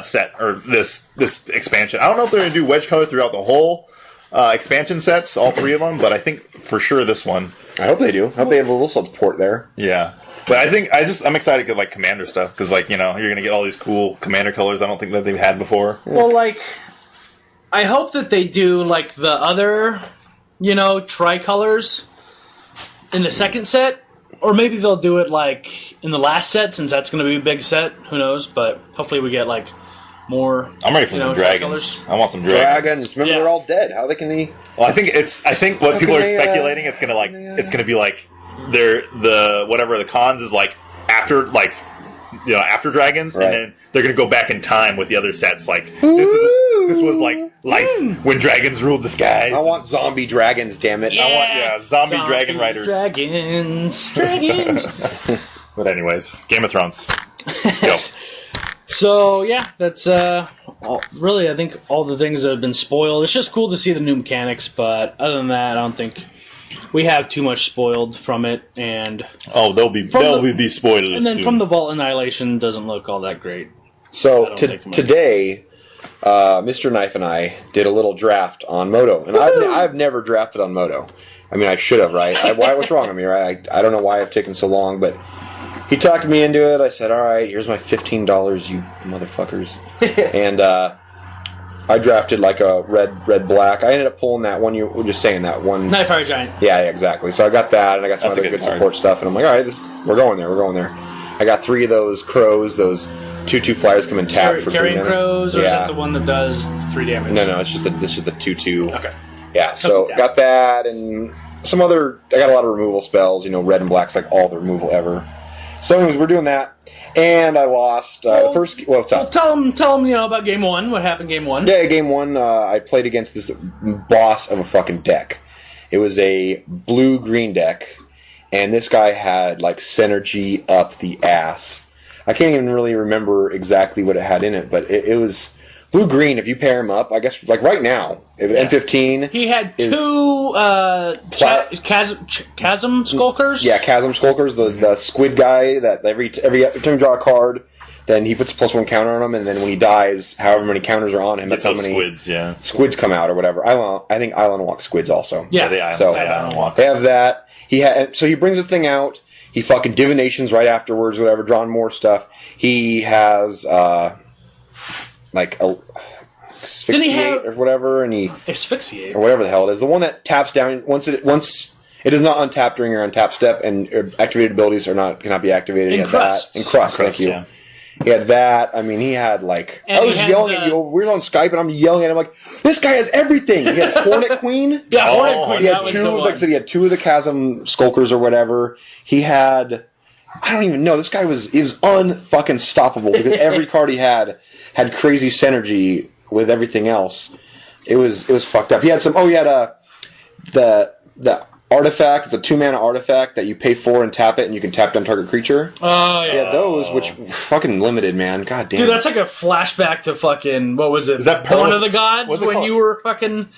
[SPEAKER 3] set or this expansion. I don't know if they're going to do wedge color throughout the whole expansion sets, all 3 of them, but I think for sure this one.
[SPEAKER 1] I hope they do. I hope they have a little support there.
[SPEAKER 3] Yeah, but I think I'm excited to like commander stuff because you're going to get all these cool commander colors. I don't think that they've had before.
[SPEAKER 2] Well, I hope that they do like the other, tricolors in the second set. Or maybe they'll do it, in the last set, since that's going to be a big set. Who knows? But hopefully we get, more...
[SPEAKER 3] I'm ready for the dragons. I want some dragons.
[SPEAKER 1] Remember, they're all dead. How can they...
[SPEAKER 3] Well, I think what people are speculating, it's going to, it's going to be, the cons is, after, after dragons, right. And then they're going to go back in time with the other sets. This was life when dragons ruled the skies.
[SPEAKER 1] I want zombie dragons, damn it.
[SPEAKER 2] Yeah.
[SPEAKER 3] I want zombie dragon riders.
[SPEAKER 2] Dragons.
[SPEAKER 3] But anyways, Game of Thrones. Go.
[SPEAKER 2] So yeah, that's really I think all the things that have been spoiled. It's just cool to see the new mechanics, but other than that, I don't think we have too much spoiled from it. And
[SPEAKER 3] they'll be spoilers.
[SPEAKER 2] And then
[SPEAKER 3] soon.
[SPEAKER 2] From the Vault Annihilation doesn't look all that great.
[SPEAKER 1] So today, Mr. Knife and I did a little draft on Moto, and I've never drafted on Moto. I mean, I should have, right? What's wrong with me, right? I don't know why I've taken so long, but he talked me into it. I said, all right, here's my $15, you motherfuckers. And I drafted like a red-black. I ended up pulling that one. You were just saying that one.
[SPEAKER 2] Knife Fire Giant.
[SPEAKER 1] Yeah, exactly. So I got that, and I got some other good support stuff, and I'm like, all right, we're going there. I got 3 of those crows, those 2/2 flyers come in tap for 3
[SPEAKER 2] Carrion
[SPEAKER 1] mana.
[SPEAKER 2] crows, or is that the one that does 3 damage?
[SPEAKER 1] No, it's just the 2/2.
[SPEAKER 2] Okay.
[SPEAKER 1] Yeah, so got that and some other. I got a lot of removal spells. Red and black's like all the removal ever. So anyways, we're doing that, and I lost the first. Well,
[SPEAKER 2] tell them about game 1. What happened game 1?
[SPEAKER 1] Yeah, game 1. I played against this boss of a fucking deck. It was a blue-green deck. And this guy had, synergy up the ass. I can't even really remember exactly what it had in it, but it was blue-green. If you pair him up, I guess, right now, M15...
[SPEAKER 2] He had 2 Chasm Skulkers?
[SPEAKER 1] Yeah, Chasm Skulkers, the squid guy that every time you draw a card, then he puts a +1 counter on him, and then when he dies, however many counters are on him, that's how many squids come out or whatever. I think Island Walk squids also.
[SPEAKER 2] Yeah,
[SPEAKER 3] they Island Walk.
[SPEAKER 1] They have that. So he brings this thing out. He fucking divinations right afterwards, whatever, drawing more stuff. He has asphyxiate or whatever, and he
[SPEAKER 2] asphyxiate
[SPEAKER 1] or whatever the hell it is. The one that taps down once it is not untapped during your untap step, and activated abilities cannot be activated. He had that. And Crust, thank you. Yeah. He had that. I mean, he had I was yelling at you. We were on Skype, and I'm yelling at him like, "This guy has everything." He had Hornet Queen.
[SPEAKER 2] Yeah, Hornet Queen.
[SPEAKER 1] He had 2. Like I said, he had 2 of the Chasm Skulkers or whatever. He had. I don't even know. This guy was unfucking stoppable because every card he had crazy synergy with everything else. It was fucked up. He had some. He had the artifact. It's a 2-mana artifact that you pay for and tap it, and you can tap down target creature.
[SPEAKER 2] Oh, yeah.
[SPEAKER 1] Yeah, those, which fucking limited, man. God damn.
[SPEAKER 2] Dude, that's like a flashback to fucking, what was it?
[SPEAKER 3] Is that
[SPEAKER 2] Born of the Gods when you were fucking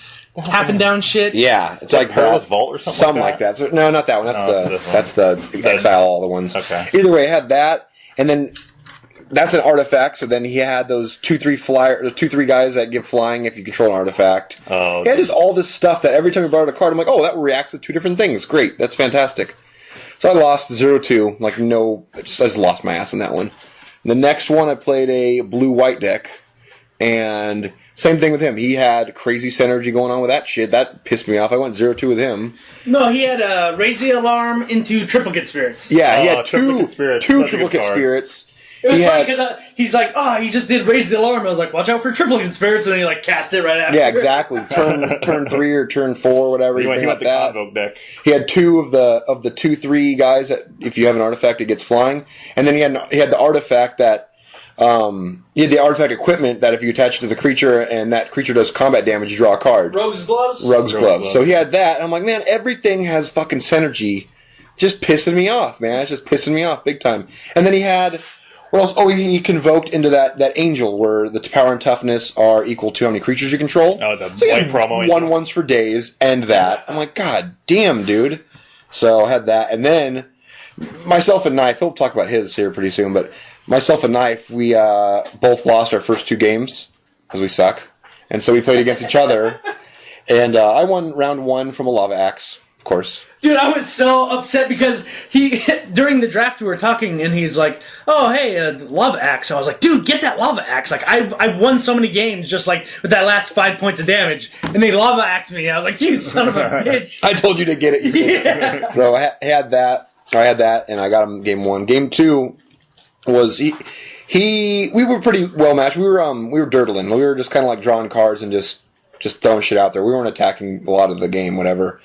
[SPEAKER 2] tapping down shit?
[SPEAKER 1] Yeah. It's like
[SPEAKER 3] Perilous Vault or something
[SPEAKER 1] Something like that. So, no, not that one. That's the Exile all the ones.
[SPEAKER 3] Okay.
[SPEAKER 1] Either way, I had that, and then that's an artifact, so then he had those 2/3 guys that give flying if you control an artifact. He had just all this stuff that every time he brought out a card, I'm like, oh, that reacts to 2 different things. Great, that's fantastic. So I lost 0-2. Like, no, I just lost my ass in that one. The next one, I played a blue-white deck, and same thing with him. He had crazy synergy going on with that shit. That pissed me off. I went 0-2 with him.
[SPEAKER 2] No, he had Raise the Alarm into Triplicate Spirits.
[SPEAKER 1] Yeah, he had
[SPEAKER 3] Triplicate Spirits.
[SPEAKER 1] two
[SPEAKER 3] Such a good
[SPEAKER 1] Triplicate
[SPEAKER 3] card.
[SPEAKER 1] Spirits.
[SPEAKER 2] It was funny because he's like, he just did Raise the Alarm. I was like, watch out for Triplicate Spirits, and then he like cast it right after.
[SPEAKER 1] Yeah, exactly. Turn 3 or turn 4, whatever.
[SPEAKER 3] He went
[SPEAKER 1] like
[SPEAKER 3] the
[SPEAKER 1] that.
[SPEAKER 3] Convoke deck.
[SPEAKER 1] He had 2 of the 2/3 guys that if you have an artifact, it gets flying, and then he had the artifact that. He had the artifact equipment that if you attach it to the creature and that creature does combat damage, you draw a card.
[SPEAKER 2] Rogue's Gloves?
[SPEAKER 1] Rogue's Gloves. So he had that, and I'm like, man, everything has fucking synergy. Just pissing me off, man. It's just pissing me off big time. And then he had, what else? Oh, he convoked into that Angel where the power and toughness are equal to how many creatures you control.
[SPEAKER 3] Oh, the
[SPEAKER 1] so he
[SPEAKER 3] white
[SPEAKER 1] had
[SPEAKER 3] promo.
[SPEAKER 1] 1/1s for days, and that. I'm like, god damn, dude. So I had that, and then myself and Knife, he'll talk about his here pretty soon, but myself and Knife, we both lost our first 2 games, because we suck. And so we played against each other. And I won round 1 from a Lava Axe, of course.
[SPEAKER 2] Dude, I was so upset because during the draft we were talking, and he's like, oh, hey, Lava Axe. I was like, dude, get that Lava Axe. Like, I've won so many games just like with that last 5 points of damage. And they Lava Axed me. And I was like, you son of a bitch.
[SPEAKER 1] I told you to get it.
[SPEAKER 2] Yeah.
[SPEAKER 1] So I had that, and I got him game 1. Game 2 was we were pretty well matched. We were dirtling. We were just kind of like drawing cards and just throwing shit out there. We weren't attacking a lot of the game, whatever.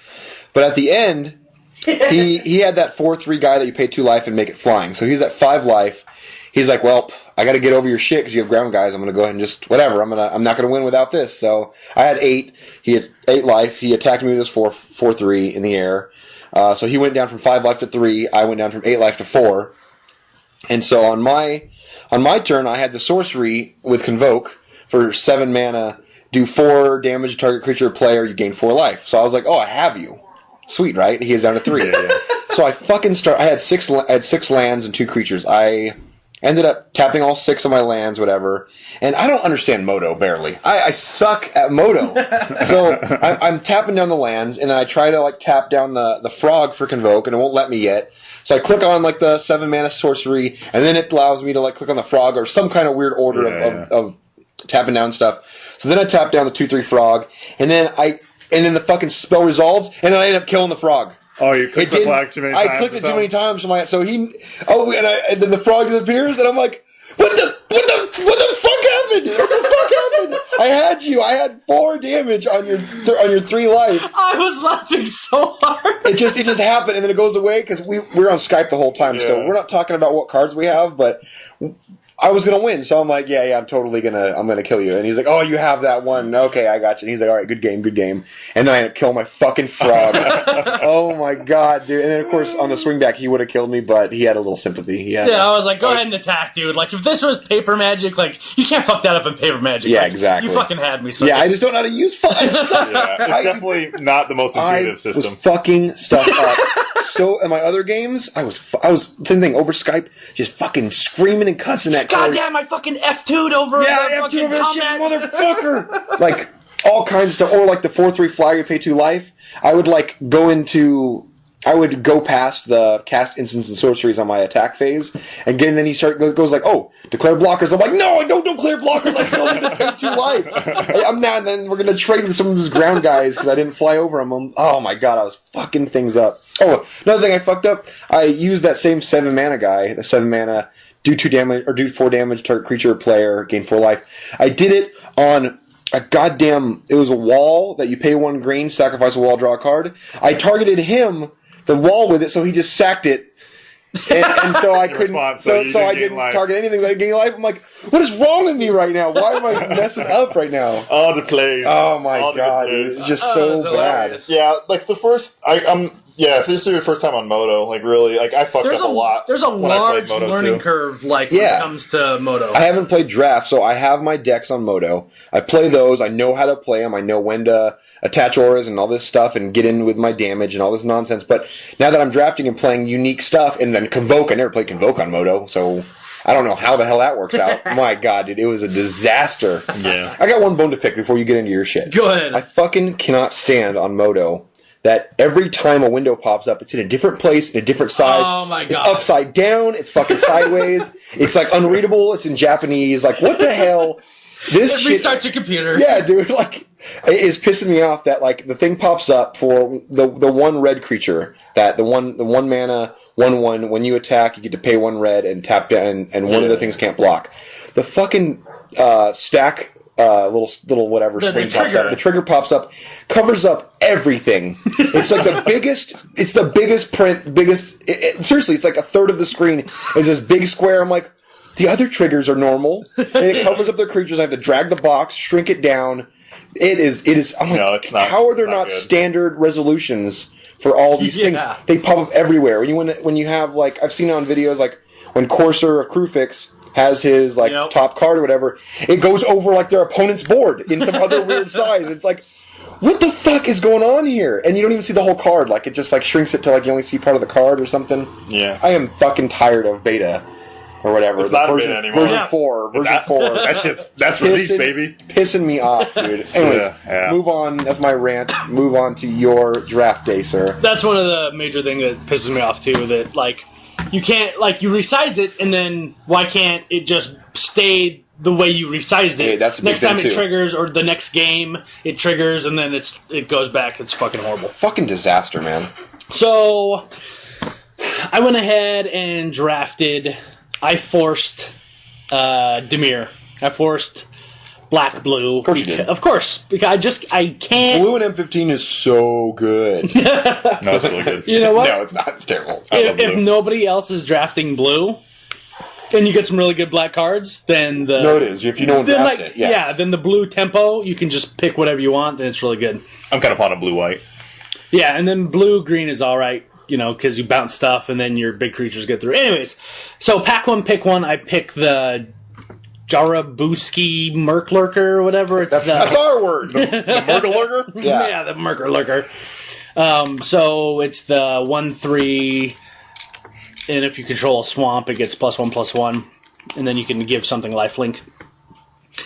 [SPEAKER 1] But at the end, he had that 4/3 guy that you pay 2 life and make it flying. So he's at 5 life. He's like, well, I got to get over your shit because you have ground guys. I'm going to go ahead and just whatever. I'm not going to win without this. So I had 8. He had 8 life. He attacked me with his 4/3 in the air. So he went down from 5 life to 3. I went down from 8 life to 4. And so on my turn, I had the sorcery with Convoke for 7 mana, do 4 damage to target creature or player, you gain 4 life. So I was like, oh, I have you. Sweet, right? He is down to 3. So I fucking I had 6 lands and 2 creatures. I ended up tapping all 6 of my lands, whatever. And I don't understand Moto, barely. I suck at Moto. So I'm tapping down the lands, and then I try to like tap down the frog for Convoke, and it won't let me yet. So I click on like the 7 mana sorcery, and then it allows me to like click on the frog or some kind of weird order of tapping down stuff. So then I tap down the 2/3 frog, and then the fucking spell resolves, and then I end up killing the frog.
[SPEAKER 3] Oh, you clicked the flag too many times.
[SPEAKER 1] I clicked it too many times. And then the frog disappears, and I'm like, what the fuck happened? What the fuck happened? I had you. I had 4 damage on your 3 life.
[SPEAKER 2] I was laughing so hard.
[SPEAKER 1] It just happened, and then it goes away because we're on Skype the whole time, so we're not talking about what cards we have, but I was gonna win, so I'm like, yeah, I'm totally gonna kill you. And he's like, oh, you have that one. Okay, I got you. And he's like, all right, good game. And then I end up killing my fucking frog. Oh my god, dude. And then of course on the swing back he would have killed me, but he had a little sympathy.
[SPEAKER 2] I was like, go ahead and attack, dude. Like if this was Paper Magic, like you can't fuck that up in Paper Magic.
[SPEAKER 1] Yeah,
[SPEAKER 2] like,
[SPEAKER 1] exactly.
[SPEAKER 2] You fucking had me. So
[SPEAKER 1] I just don't know how to use fun.
[SPEAKER 3] It's definitely not the most intuitive system.
[SPEAKER 1] I was fucking stuff up. So in my other games, I was same thing over Skype, just fucking screaming and cussing at
[SPEAKER 2] God damn, I fucking F2'd over the fucking
[SPEAKER 1] F2 over shit,
[SPEAKER 2] combat.
[SPEAKER 1] motherfucker. Like all kinds of stuff, or like the 4/3 flyer, you pay 2 life. I would go past the cast instants and sorceries on my attack phase, and then he goes like, oh, declare blockers. I'm like, no, I don't declare blockers. I still need to pay 2 life. I'm not. And then we're gonna trade with some of those ground guys because I didn't fly over them. Oh my god, I was fucking things up. Oh, another thing I fucked up. I used that same 7 mana guy, the 7 mana, do 2 damage or do 4 damage, target creature or player, gain 4 life. I did it on it was a wall that you pay 1 green, sacrifice a wall, draw a card. I targeted him, the wall with it, so he just sacked it. And so I couldn't, so I didn't target anything that I gained life. I'm like, what is wrong with me right now? Why am I messing up right now?
[SPEAKER 3] All the plays.
[SPEAKER 1] Oh my god, it's just so bad.
[SPEAKER 3] Yeah, like the first, if this is your first time on Moto, like really, like I fucked up a lot.
[SPEAKER 2] There's a large learning curve, like when it comes to Moto.
[SPEAKER 1] I haven't played draft, so I have my decks on Moto. I play those. I know how to play them. I know when to attach auras and all this stuff and get in with my damage and all this nonsense. But now that I'm drafting and playing unique stuff, and then Convoke, I never played Convoke on Moto, so I don't know how the hell that works out. My god, dude, it was a disaster.
[SPEAKER 3] Yeah.
[SPEAKER 1] I got one bone to pick before you get into your shit.
[SPEAKER 2] Go ahead.
[SPEAKER 1] I fucking cannot stand on Moto that every time a window pops up, it's in a different place, in a different size.
[SPEAKER 2] Oh my god!
[SPEAKER 1] It's upside down. It's fucking sideways. It's like unreadable. It's in Japanese. Like what the hell? This
[SPEAKER 2] it restarts your computer.
[SPEAKER 1] Yeah, dude. Like it is pissing me off that like the thing pops up for the one red creature that the one mana 1/1 when you attack you get to pay 1 red and tap down and one of the things can't block. The fucking stack. Little whatever screen pops up. The trigger pops up, covers up everything. It's like the biggest. It's the biggest print. Seriously, it's like a third of the screen is this big square. I'm like, the other triggers are normal, and it covers up their creatures. I have to drag the box, shrink it down. It is. I'm like,
[SPEAKER 3] no, it's not,
[SPEAKER 1] how are there not
[SPEAKER 3] good.
[SPEAKER 1] Standard resolutions for all these things? They pop up everywhere. When you have like I've seen on videos like when Corsair or Crewfix has his like top card or whatever, it goes over like their opponent's board in some other weird size. It's like, what the fuck is going on here? And you don't even see the whole card. Like it just like shrinks it to like you only see part of the card or something.
[SPEAKER 3] Yeah.
[SPEAKER 1] I am fucking tired of beta or whatever.
[SPEAKER 3] It's not version, beta anymore.
[SPEAKER 1] Version 4. Version 4.
[SPEAKER 3] That's release, baby.
[SPEAKER 1] Pissing me off, dude. Anyways, move on. That's my rant. Move on to your draft day, sir.
[SPEAKER 2] That's one of the major things that pisses me off too. That like. You can't, like, you resize it, and then why can't it just stay the way you resized it?
[SPEAKER 1] Hey, that's a big
[SPEAKER 2] next time
[SPEAKER 1] thing
[SPEAKER 2] it
[SPEAKER 1] too.
[SPEAKER 2] Triggers, or the next game, it triggers, and then it goes back. It's fucking horrible.
[SPEAKER 1] Fucking disaster, man.
[SPEAKER 2] So, I went ahead and drafted, I forced Dimir. I forced Black Blue.
[SPEAKER 1] Of course you did.
[SPEAKER 2] Of course, because I can't.
[SPEAKER 1] Blue and M15 is so good.
[SPEAKER 3] No, it's really good.
[SPEAKER 2] You know what?
[SPEAKER 1] No, it's not. It's terrible.
[SPEAKER 2] If nobody else is drafting Blue, and you get some really good black cards, then the...
[SPEAKER 1] No, it is. If you know one drafts it, yes.
[SPEAKER 2] Yeah, then the Blue tempo, you can just pick whatever you want, then it's really good.
[SPEAKER 3] I'm kind of fond of Blue-White.
[SPEAKER 2] Yeah, and then Blue-Green is alright, you know, because you bounce stuff, and then your big creatures get through. Anyways, so pack one, pick one. I pick the Jarabuski Murklurker or whatever. That's
[SPEAKER 1] our word.
[SPEAKER 3] The Murklurker?
[SPEAKER 2] Yeah, the Murklurker. So it's the 1/3, and if you control a swamp, it gets +1/+1, and then you can give something lifelink.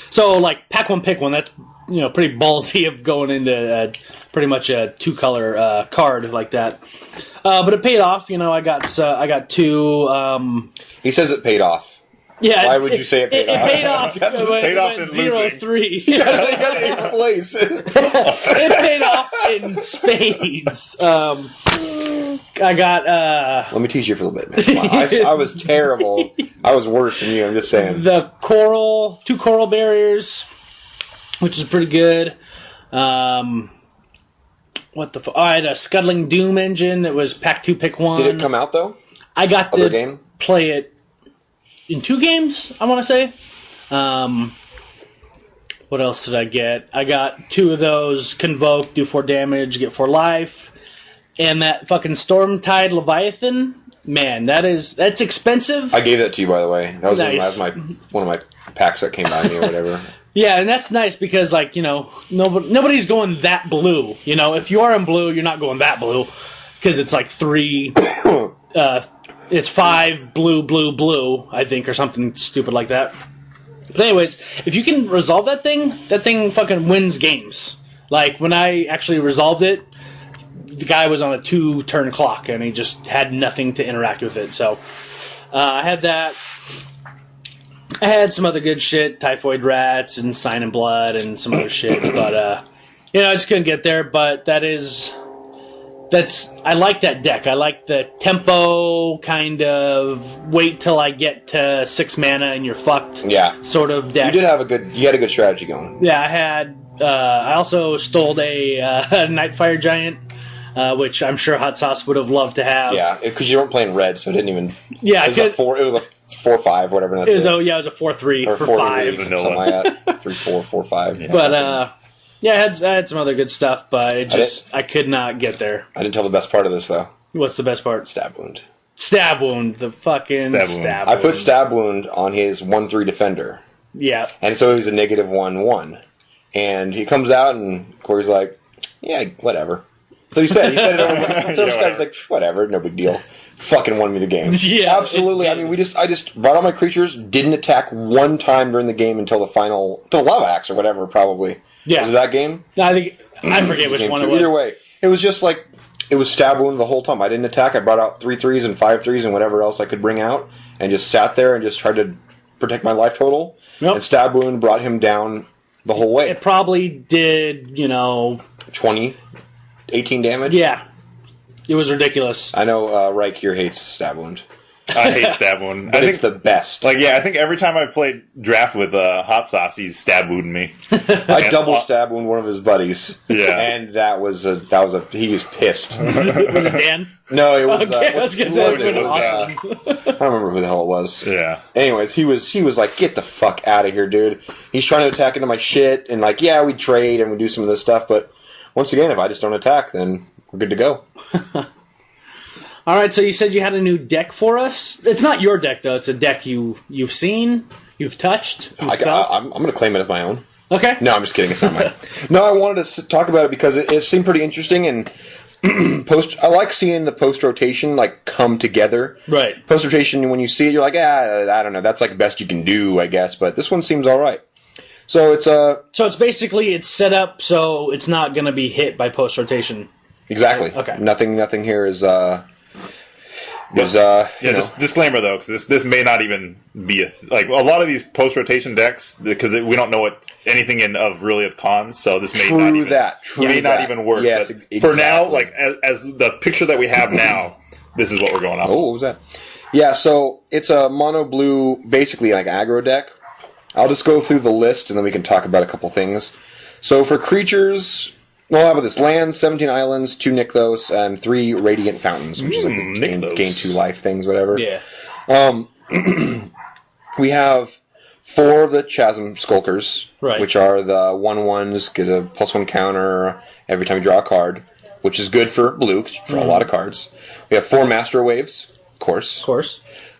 [SPEAKER 2] So, like, pack one, pick one. That's pretty ballsy of going into pretty much a 2-color card like that. But it paid off. I got 2.
[SPEAKER 1] He says it paid off.
[SPEAKER 2] Yeah.
[SPEAKER 1] Why would you say it paid off?
[SPEAKER 2] It paid off.
[SPEAKER 3] Paid off in
[SPEAKER 2] 0-3.
[SPEAKER 1] You got 8th place.
[SPEAKER 2] It paid off in spades. I got.
[SPEAKER 1] Let me tease you for a little bit, man. I was terrible. I was worse than you. I'm just saying.
[SPEAKER 2] The 2 coral barriers, which is pretty good. What the? I had a Scuttling Doom engine. It was pack 2, pick 1.
[SPEAKER 1] Did it come out though?
[SPEAKER 2] I got
[SPEAKER 1] Other
[SPEAKER 2] to
[SPEAKER 1] game?
[SPEAKER 2] play it in 2 games, I want to say. What else did I get? I got 2 of those. Convoke, do 4 damage, get 4 life. And that fucking Stormtide Leviathan, man, that's expensive.
[SPEAKER 1] I gave that to you, by the way. That was,
[SPEAKER 2] Nice.
[SPEAKER 1] one of my packs that came by me or whatever.
[SPEAKER 2] Yeah, and that's nice because, like, nobody's going that blue. If you are in blue, you're not going that blue because it's like 3... it's 5 blue, blue, blue, I think, or something stupid like that. But anyways, if you can resolve that thing fucking wins games. Like, when I actually resolved it, the guy was on a 2-turn clock, and he just had nothing to interact with it. So, I had that. I had some other good shit, Typhoid Rats and Sign in Blood and some other shit, but, I just couldn't get there, but I like that deck. I like the tempo kind of wait till I get to 6 mana and you're fucked.
[SPEAKER 1] Yeah.
[SPEAKER 2] Sort of deck.
[SPEAKER 1] You had a good strategy going.
[SPEAKER 2] Yeah, I also stole a Nightfire Giant, which I'm sure HotSauce would have loved to have.
[SPEAKER 1] Yeah, because you weren't playing red, so it didn't even.
[SPEAKER 2] Yeah,
[SPEAKER 1] it was a 4/5, whatever.
[SPEAKER 2] It was a 4/3
[SPEAKER 1] or
[SPEAKER 2] for
[SPEAKER 1] 4/3,
[SPEAKER 2] 5.
[SPEAKER 1] something like that. 3/4, 4/5.
[SPEAKER 2] Yeah. But I had some other good stuff, but I could not get there.
[SPEAKER 1] I didn't tell the best part of this though.
[SPEAKER 2] What's the best part?
[SPEAKER 1] Stab wound.
[SPEAKER 2] Stab wound, the fucking stab wound.
[SPEAKER 1] I put stab wound on his 1/3 defender.
[SPEAKER 2] Yeah.
[SPEAKER 1] And so he was a -1/1. And he comes out and Corey's like, yeah, whatever. So he said it over. So this guy was like, whatever, no big deal. Fucking won me the game.
[SPEAKER 2] Yeah.
[SPEAKER 1] Absolutely. I mean, I just brought all my creatures, didn't attack one time during the game until Lava Axe or whatever, probably.
[SPEAKER 2] Yeah.
[SPEAKER 1] Was it that game?
[SPEAKER 2] I forget which one it was.
[SPEAKER 1] Either way, It was just like, it was stab wound the whole time. I didn't attack. I brought out 3/3s and 5/3s and whatever else I could bring out, and just sat there and just tried to protect my life total.
[SPEAKER 2] Yep.
[SPEAKER 1] And stab wound brought him down the whole way.
[SPEAKER 2] It probably did,
[SPEAKER 1] 20, 18 damage.
[SPEAKER 2] Yeah. It was ridiculous.
[SPEAKER 1] I know Ryke here hates stab wound.
[SPEAKER 3] I hate stab wound.
[SPEAKER 1] But it's the best.
[SPEAKER 3] I think every time I've played draft with HotSauce, he's stab wounded me.
[SPEAKER 1] I double stab wound one of his buddies.
[SPEAKER 3] Yeah.
[SPEAKER 1] And he was pissed.
[SPEAKER 2] Was it Dan?
[SPEAKER 1] No, it was
[SPEAKER 2] Okay, I was going to say,
[SPEAKER 1] it was,
[SPEAKER 2] awesome.
[SPEAKER 1] I don't remember who the hell it was.
[SPEAKER 3] Yeah.
[SPEAKER 1] Anyways, he was like, get the fuck out of here, dude. He's trying to attack into my shit, and like, yeah, we trade and we do some of this stuff, but once again, if I just don't attack, then we're good to go.
[SPEAKER 2] All right, so you said you had a new deck for us. It's not your deck, though. It's a deck you've seen, you've touched, you've felt.
[SPEAKER 1] I'm going to claim it as my own.
[SPEAKER 2] Okay.
[SPEAKER 1] No, I'm just kidding. It's not mine. No, I wanted to talk about it because it seemed pretty interesting, and I like seeing the post-rotation come together.
[SPEAKER 2] Right.
[SPEAKER 1] Post-rotation, when you see it, you're like, I don't know. That's the best you can do, I guess. But this one seems all right. So it's
[SPEAKER 2] basically it's set up so it's not going to be hit by post-rotation.
[SPEAKER 1] Exactly.
[SPEAKER 2] Okay.
[SPEAKER 1] Nothing here is
[SPEAKER 3] disclaimer though, because this may not even be a lot of these post rotation decks, because we don't know what anything of cons. So this may not even work.
[SPEAKER 1] Yes,
[SPEAKER 3] but
[SPEAKER 1] exactly.
[SPEAKER 3] For now, as the picture that we have now, this is what we're going off.
[SPEAKER 1] Oh, what was that? Yeah, so it's a mono blue, basically aggro deck. I'll just go through the list and then we can talk about a couple things. So for creatures. Well, how about this? Lands, 17 islands, 2 Nykthos, and 3 Radiant Fountains, which is gain 2 life things, whatever.
[SPEAKER 2] Yeah.
[SPEAKER 1] We have 4 of the Chasm Skulkers,
[SPEAKER 2] right,
[SPEAKER 1] which are the 1/1s, get a +1 counter every time you draw a card, which is good for blue, because you draw a lot of cards. We have 4 Master Waves, of course.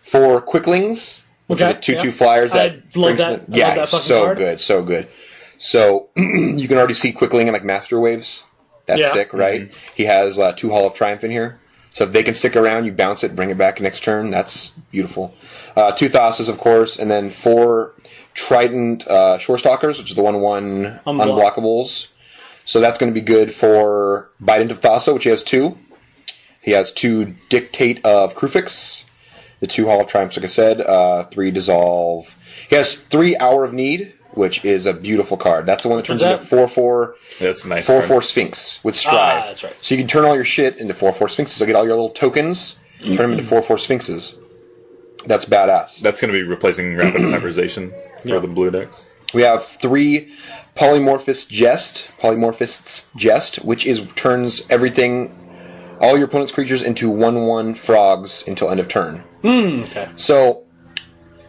[SPEAKER 1] 4 Quicklings, which are the 2/2 flyers that
[SPEAKER 2] love that.
[SPEAKER 1] Yeah,
[SPEAKER 2] love that
[SPEAKER 1] so
[SPEAKER 2] card.
[SPEAKER 1] good, so good. So, you can already see Quickling and Master Waves. That's sick, right? Mm-hmm. He has 2 Hall of Triumph in here. So if they can stick around, you bounce it, bring it back next turn. That's beautiful. 2 Thassa's, of course, and then 4 Trident Shorestalkers, which is the 1/1 unblockables. So that's going to be good for Bident of Thassa, which he has 2. He has 2 Dictate of Krufix, the 2 Hall of Triumphs, like I said, 3 Dissolve. He has 3 Hour of Need, which is a beautiful card. That's the one that turns into 4/4.
[SPEAKER 3] That's a nice
[SPEAKER 1] 4/4 Sphinx with Strive.
[SPEAKER 2] That's right.
[SPEAKER 1] So you can turn all your shit into 4/4 Sphinxes. So get all your little tokens, turn them into 4/4 Sphinxes. That's badass.
[SPEAKER 3] That's going to be replacing rapid memorization for the blue decks.
[SPEAKER 1] We have 3 Polymorphist's Jest, which turns all your opponent's creatures into 1/1 frogs until end of turn.
[SPEAKER 2] Okay.
[SPEAKER 1] So.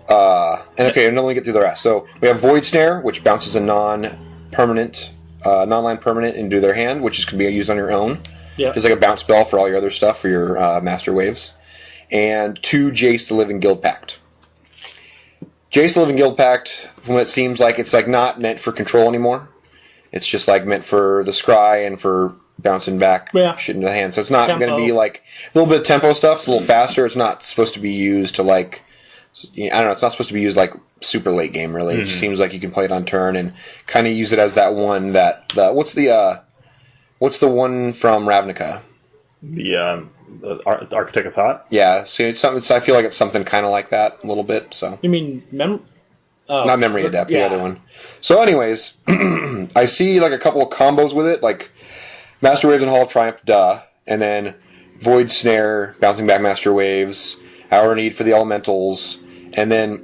[SPEAKER 1] And let me get through the rest. So we have Void Snare, which bounces a non-land permanent into their hand, which can be used on your own.
[SPEAKER 2] Yeah.
[SPEAKER 1] Just like a bounce spell for all your other stuff for your Master Waves. And 2 Jace the Living Guild Pact. Jace the Living Guild Pact, from what it seems like, it's not meant for control anymore. It's just meant for the scry and for bouncing back shit into the hand. So it's not going to be a little bit of tempo stuff. It's a little faster. It's not supposed to be used to I don't know, it's not supposed to be used super late game, really. Mm-hmm. It just seems like you can play it on turn and kind of use it as that one what's the one from Ravnica?
[SPEAKER 3] The Architect of Thought?
[SPEAKER 1] Yeah, so it's something. I feel like it's something kind of like that a little bit. So
[SPEAKER 2] you mean
[SPEAKER 1] not Memory of Depth, the other one. So, anyways, I see a couple of combos with it, like Master Waves and Hall of Triumph, and then Void Snare, bouncing back Master Waves, Hour Need for the Elementals, and then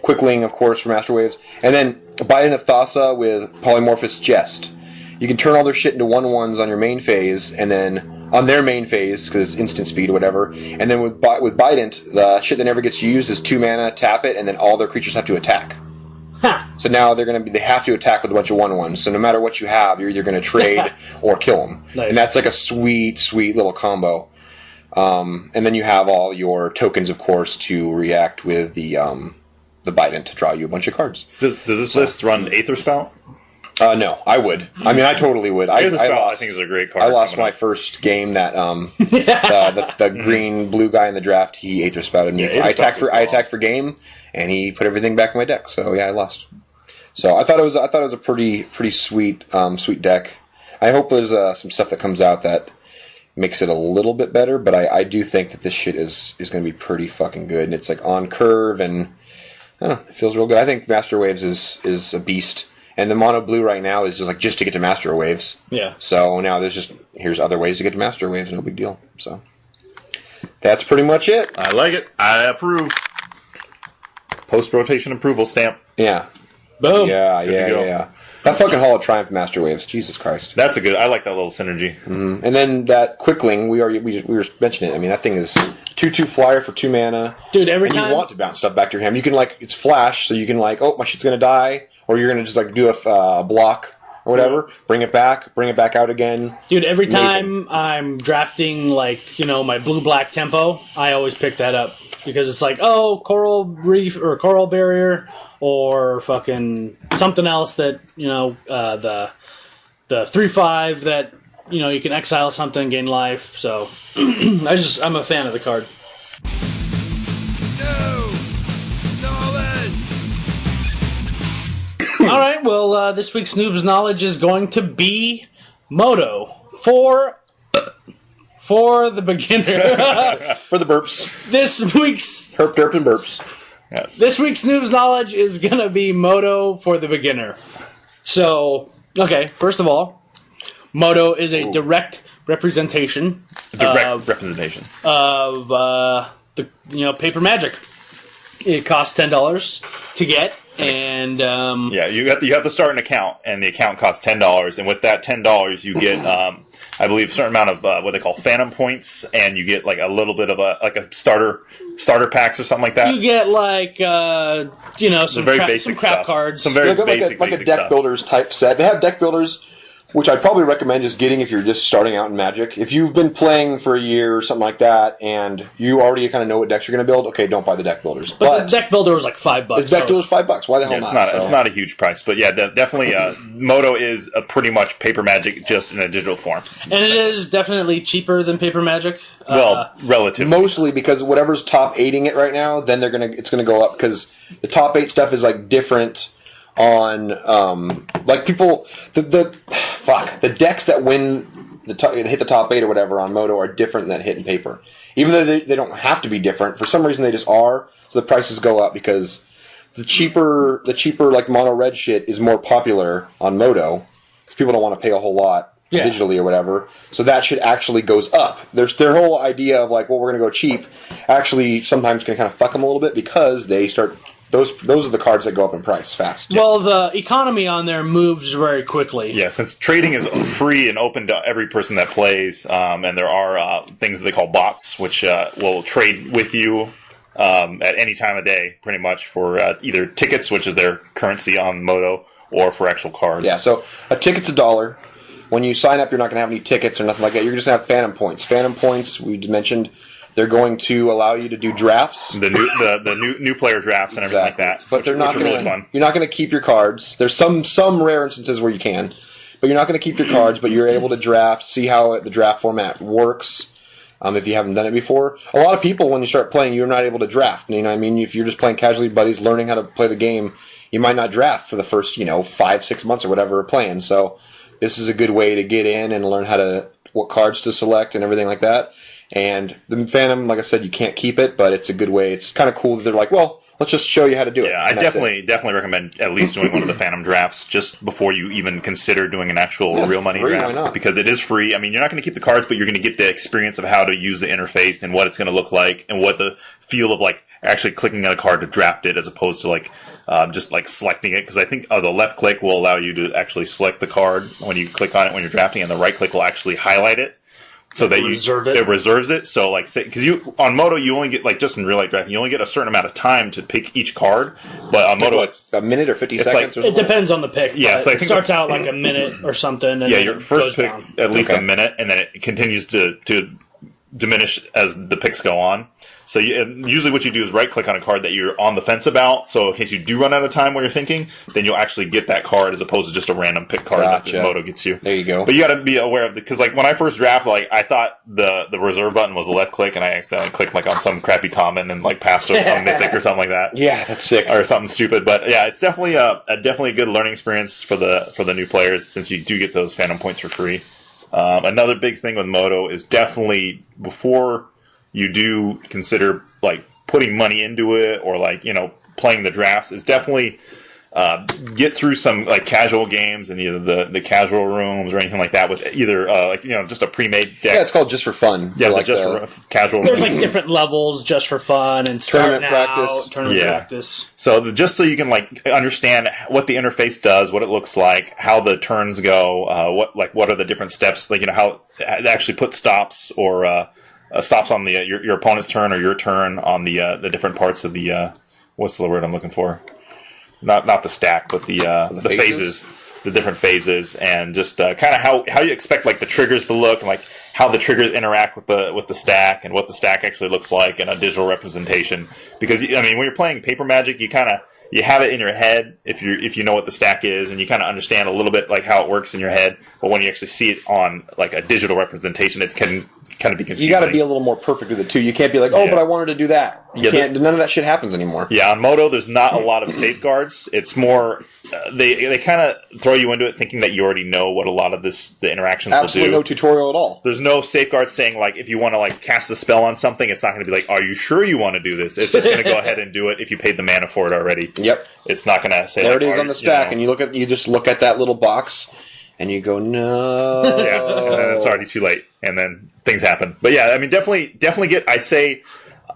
[SPEAKER 1] Quickling, of course, for Master Waves, and then Bident of Thassa with Polymorphist's Jest. You can turn all their shit into 1/1s on your main phase, and then on their main phase, because it's instant speed or whatever, and then with Bident, the shit that never gets used is 2 mana, tap it, and then all their creatures have to attack.
[SPEAKER 2] Huh.
[SPEAKER 1] So now they have to attack with a bunch of 1/1s. So no matter what you have, you're either going to trade or kill them.
[SPEAKER 2] Nice.
[SPEAKER 1] And that's a sweet, sweet little combo. And then you have all your tokens, of course, to react with the Bident to draw you a bunch of cards.
[SPEAKER 3] Does this list run Aether Spout?
[SPEAKER 1] No, I would. I mean, I totally would.
[SPEAKER 3] Aether Spout, I think, is a great card.
[SPEAKER 1] I lost my first game that the green-blue guy in the draft, he Aether Spouted me. I attacked for game, and he put everything back in my deck. So yeah, I lost. So I thought it was a pretty sweet deck. I hope there's some stuff that comes out that makes it a little bit better, but I do think that this shit is going to be pretty fucking good, and it's like on curve, and I don't know, it feels real good. I think Master Waves is a beast, and the mono blue right now is just to get to Master Waves. Yeah. So now here's other ways to get to Master Waves, no big deal. So that's pretty much it.
[SPEAKER 3] I like it. I approve. Post-rotation approval stamp.
[SPEAKER 1] Yeah.
[SPEAKER 2] Boom.
[SPEAKER 1] Yeah. That fucking Hall of Triumph Master Waves, Jesus Christ.
[SPEAKER 3] That's a good. I like that little synergy.
[SPEAKER 1] Mm-hmm. And then that Quickling, we were mentioning it. I mean, that thing is 2/2 flyer for 2 mana.
[SPEAKER 2] Dude, every time
[SPEAKER 1] you want to bounce stuff back to your hand, you can it's flash, so you can oh, my shit's gonna die, or you're gonna just do a block or whatever. Bring it back out again.
[SPEAKER 2] Dude, every time I'm drafting my blue-black tempo, I always pick that up because it's Coral Reef or Coral Barrier. Or fucking something else that, the 3/5 that, you can exile something, gain life. So, I'm a fan of the card. Alright, well, this week's Noob's Knowledge is going to be Moto for the beginner.
[SPEAKER 1] For the burps.
[SPEAKER 2] This week's...
[SPEAKER 1] Herp, derp, and burps.
[SPEAKER 2] Yeah. This week's Noob's Knowledge is going to be Moto for the beginner. So, okay, first of all, Moto is a direct representation. Of paper magic. It costs $10 to get, and
[SPEAKER 3] you have to start an account, and the account costs $10, and with that $10 you get I believe a certain amount of what they call phantom points, and you get a little bit of a starter packs or something like that.
[SPEAKER 2] You get some
[SPEAKER 3] very
[SPEAKER 2] basic crap cards,
[SPEAKER 3] some very basic
[SPEAKER 1] a deck
[SPEAKER 3] stuff.
[SPEAKER 1] Builders type set. They have deck builders, which I'd probably recommend just getting if you're just starting out in Magic. If you've been playing for a year or something like that, and you already kind of know what decks you're going to build, okay, don't buy the deck builders.
[SPEAKER 2] But the deck builder was $5.
[SPEAKER 1] The deck builder's $5. Why the hell not?
[SPEAKER 3] It's not a huge price, but yeah, definitely. Moto is a pretty much paper Magic, just in a digital form,
[SPEAKER 2] and it is definitely cheaper than paper Magic.
[SPEAKER 3] Well, relatively,
[SPEAKER 1] mostly because whatever's top 8ing it right now, then it's gonna go up because the top 8 stuff is different. On people, the decks that win hit the top 8 or whatever on Moto are different than hit in paper. Even though they don't have to be different, for some reason they just are. So the prices go up because the cheaper mono red shit is more popular on Moto because people don't want to pay a whole lot digitally or whatever. So that shit actually goes up. There's their whole idea of we're going to go cheap. Actually, sometimes can kind of fuck them a little bit because they start. Those are the cards that go up in price fast.
[SPEAKER 2] Well, the economy on there moves very quickly.
[SPEAKER 3] Yeah, since trading is free and open to every person that plays, and there are things that they call bots, which will trade with you at any time of day, pretty much, for either tickets, which is their currency on Moto, or for actual cards.
[SPEAKER 1] Yeah, so a ticket's $1. When you sign up, you're not going to have any tickets or nothing like that. You're just going to have Phantom Points. Phantom Points, we mentioned... They're going to allow you to do drafts,
[SPEAKER 3] the new player drafts and everything like that.
[SPEAKER 1] But they're not going to. Really fun. You're not going to keep your cards. There's some rare instances where you can, but you're not going to keep your cards. But you're able to draft, see how the draft format works. If you haven't done it before, a lot of people when you start playing, you're not able to draft. You know what I mean? If you're just playing casually, buddies, learning how to play the game, you might not draft for the first 5-6 months or whatever playing. So this is a good way to get in and learn what cards to select and everything like that. And the Phantom, like I said, you can't keep it, but it's a good way. It's kind of cool that they're well, let's just show you how to do it.
[SPEAKER 3] Yeah, I definitely recommend at least doing one of the Phantom drafts just before you even consider doing an actual real money draft.
[SPEAKER 1] Why not?
[SPEAKER 3] Because it is free. I mean, you're not going to keep the cards, but you're going to get the experience of how to use the interface and what it's going to look like and what the feel of actually clicking on a card to draft it as opposed to just selecting it. Because I think the left click will allow you to actually select the card when you click on it when you're drafting, and the right click will actually highlight it. So that it reserves it. So because on Moto you only get just in real life drafting you only get a certain amount of time to pick each card, but on Moto it's
[SPEAKER 1] a minute or 50 seconds.
[SPEAKER 2] It depends on the pick.
[SPEAKER 3] Yeah, so
[SPEAKER 2] it starts out a minute or something. And
[SPEAKER 3] your first pick at least a minute, and then it continues to diminish as the picks go on. So and usually what you do is right-click on a card that you're on the fence about. So in case you do run out of time while you're thinking, then you'll actually get that card as opposed to just a random pick card that the Moto gets you.
[SPEAKER 1] There you go.
[SPEAKER 3] But you got to be aware of because like when I first draft, like I thought the reserve button was a left click, and I accidentally clicked like on some crappy common and like passed a mythic or something like that.
[SPEAKER 1] Yeah, that's sick.
[SPEAKER 3] Or something stupid. But yeah, it's definitely a good learning experience for the new players since you do get those Phantom points for free. Another big thing with Moto is definitely before you do consider like putting money into it or like playing the drafts is definitely get through some like casual games in either the casual rooms or anything like that with either just a pre-made deck.
[SPEAKER 1] Yeah, it's called just for fun.
[SPEAKER 3] Yeah, like for casual.
[SPEAKER 2] There's like different levels just for fun and
[SPEAKER 1] tournament practice.
[SPEAKER 2] Practice.
[SPEAKER 3] So just so you can like understand what the interface does, what it looks like, how the turns go, what are the different steps, like how it actually put stops or stops on the your opponent's turn or your turn on the different parts of the what's the word I'm looking for? Not the stack, but the phases, the different phases, and just kind of how you expect like the triggers to look, and like how the triggers interact with the stack, and what the stack actually looks like in a digital representation. Because I mean, when you're playing Paper Magic, you have it in your head if you know what the stack is, and you kind of understand a little bit like how it works in your head. But when you actually see it on like a digital representation, it can kind of be confusing.
[SPEAKER 1] You got to be a little more perfect with it too. You can't be like, but I wanted to do that. You can't. None of that shit happens anymore.
[SPEAKER 3] Yeah, on Moto, there's not a lot of safeguards. It's more they kind of throw you into it thinking that you already know what a lot of the interactions
[SPEAKER 1] Absolutely
[SPEAKER 3] will do.
[SPEAKER 1] No tutorial at all.
[SPEAKER 3] There's no safeguards saying like if you want to like cast a spell on something, it's not going to be like, are you sure you want to do this? It's just going to go ahead and do it if you paid the mana for it already.
[SPEAKER 1] Yep.
[SPEAKER 3] It's not going to say
[SPEAKER 1] there
[SPEAKER 3] like,
[SPEAKER 1] it is on the stack, and you just look at that little box. And you go, no.
[SPEAKER 3] Yeah, and then it's already too late. And then things happen. But yeah, I mean, definitely get, I'd say,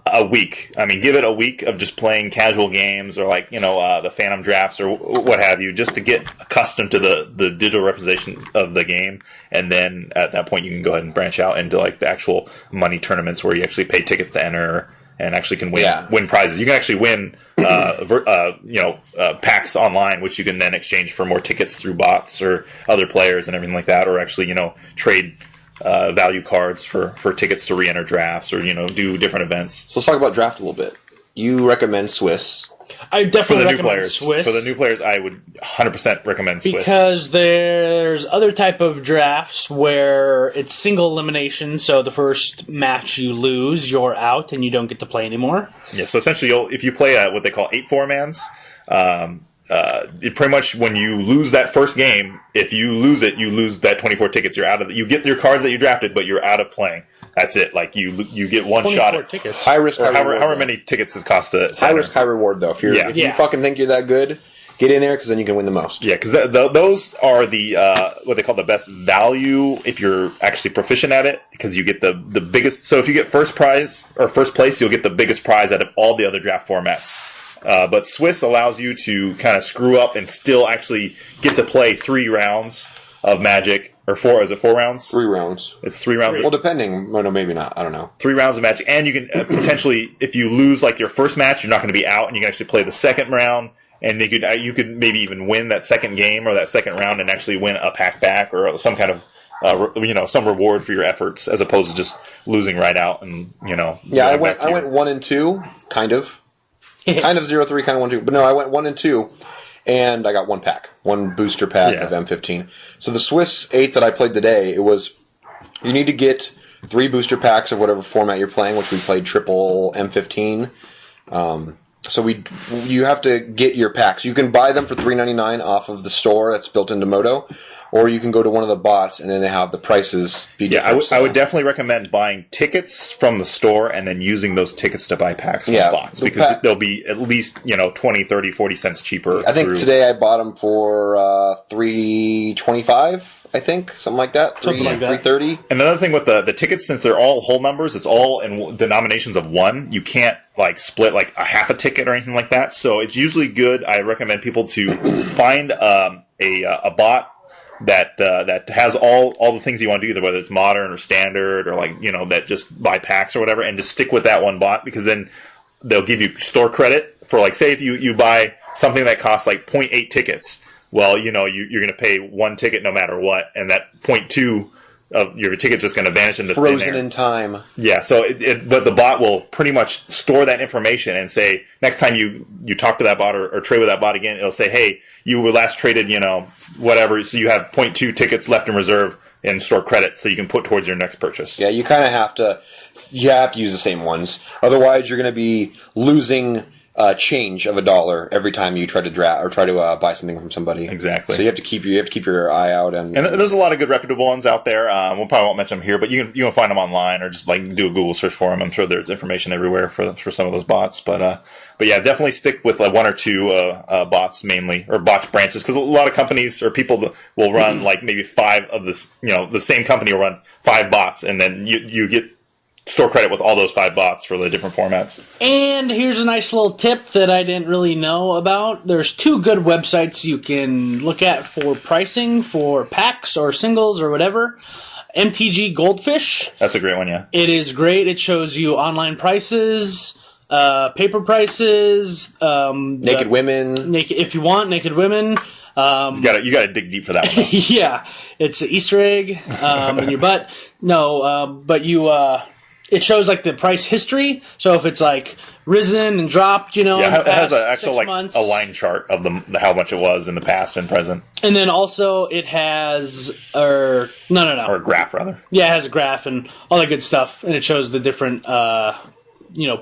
[SPEAKER 3] a week. I mean, give it a week of just playing casual games or like, the Phantom drafts or what have you, just to get accustomed to the digital representation of the game. And then at that point, you can go ahead and branch out into like the actual money tournaments where you actually pay tickets to enter and actually can win prizes. You can actually win, packs online, which you can then exchange for more tickets through bots or other players and everything like that, or actually, trade value cards for tickets to re-enter drafts or, do different events.
[SPEAKER 1] So let's talk about draft a little bit. You recommend Swiss.
[SPEAKER 2] I definitely recommend
[SPEAKER 3] players.
[SPEAKER 2] Swiss.
[SPEAKER 3] For the new players, I would 100% recommend Swiss.
[SPEAKER 2] Because there's other type of drafts where it's single elimination, so the first match you lose, you're out, and you don't get to play anymore.
[SPEAKER 3] Yeah, so essentially, if you play what they call 8-4-mans, it pretty much when you lose that first game, if you lose it, you lose that 24 tickets. You're out of you get your cards that you drafted, but you're out of playing. That's it. Like you get one shot at
[SPEAKER 2] tickets.
[SPEAKER 1] High risk, high reward.
[SPEAKER 3] However many tickets it costs to
[SPEAKER 1] high risk, high reward. Though, if you fucking think you're that good, get in there because then you can win the most.
[SPEAKER 3] Yeah, because those are the what they call the best value if you're actually proficient at it, because you get the biggest. So if you get first prize or first place, you'll get the biggest prize out of all the other draft formats. But Swiss allows you to kind of screw up and still actually get to play 3 rounds of Magic. Or 4, is it 4 rounds?
[SPEAKER 1] 3 rounds.
[SPEAKER 3] It's 3 rounds.
[SPEAKER 1] Well, depending. Well, no, maybe not. I don't know.
[SPEAKER 3] 3 rounds of Magic. And you can potentially, if you lose like your first match, you're not going to be out, and you can actually play the second round, and you could maybe even win that second game or that second round and actually win a pack back or some kind of, some reward for your efforts, as opposed to just losing right out and,
[SPEAKER 1] Yeah, I went 1 and 2, kind of. Kind of 0-3, kind of 1-2. But no, I went 1 and 2. And I got 1 pack, 1 booster pack of M15. So the Swiss 8 that I played today, it was, you need to get 3 booster packs of whatever format you're playing, which we played triple M15. So you have to get your packs. You can buy them for $3.99 off of the store that's built into Moto, or you can go to one of the bots and then they have the prices be different.
[SPEAKER 3] I would definitely recommend buying tickets from the store and then using those tickets to buy packs from bots, because they'll be at least 20, 30, 40 cents cheaper.
[SPEAKER 1] I think today I bought them for $3.25. I think something like that. $3.30.
[SPEAKER 3] And another thing with the tickets, since they're all whole numbers, it's all in denominations of 1. You can't like split like a half a ticket or anything like that. So it's usually good. I recommend people to find a bot that has all the things you want to do, either whether it's modern or standard or like that just buy packs or whatever, and just stick with that one bot, because then they'll give you store credit for, like, say if you buy something that costs like 0.8 tickets. Well, you're going to pay 1 ticket no matter what, and that 0.2 your ticket's just going to vanish into thin
[SPEAKER 1] Frozen
[SPEAKER 3] air.
[SPEAKER 1] in time.
[SPEAKER 3] Yeah, so but the bot will pretty much store that information and say, next time you talk to that bot or trade with that bot again, it'll say, hey, you were last traded, whatever, so you have 0.2 tickets left in reserve and store credit so you can put towards your next purchase.
[SPEAKER 1] Yeah, you kind of have to use the same ones. Otherwise, you're going to be losing change of $1 every time you try to buy something from somebody.
[SPEAKER 3] Exactly.
[SPEAKER 1] So you have to keep your eye out, and
[SPEAKER 3] there's a lot of good reputable ones out there. We'll probably won't mention them here, but you can find them online or just like do a Google search for them. I'm sure there's information everywhere for some of those bots. But yeah, definitely stick with like one or two bots mainly, or bot branches, because a lot of companies or people will run like maybe 5 of this. The same company will run 5 bots, and then you get store credit with all those 5 bots for the different formats.
[SPEAKER 2] And here's a nice little tip that I didn't really know about. There's 2 good websites you can look at for pricing for packs or singles or whatever. MTG Goldfish.
[SPEAKER 3] That's a great one, yeah.
[SPEAKER 2] It is great. It shows you online prices, paper prices,
[SPEAKER 1] naked women.
[SPEAKER 2] If you want naked women.
[SPEAKER 3] You gotta dig deep for that one.
[SPEAKER 2] Yeah, it's an Easter egg in your butt. No, but it shows like the price history. So if it's like risen and dropped, in the
[SPEAKER 3] it has
[SPEAKER 2] past
[SPEAKER 3] an actual
[SPEAKER 2] 6 months.
[SPEAKER 3] a line chart of how much it was in the past and present.
[SPEAKER 2] And then also it has, or a
[SPEAKER 3] graph rather.
[SPEAKER 2] Yeah, it has a graph and all that good stuff, and it shows the different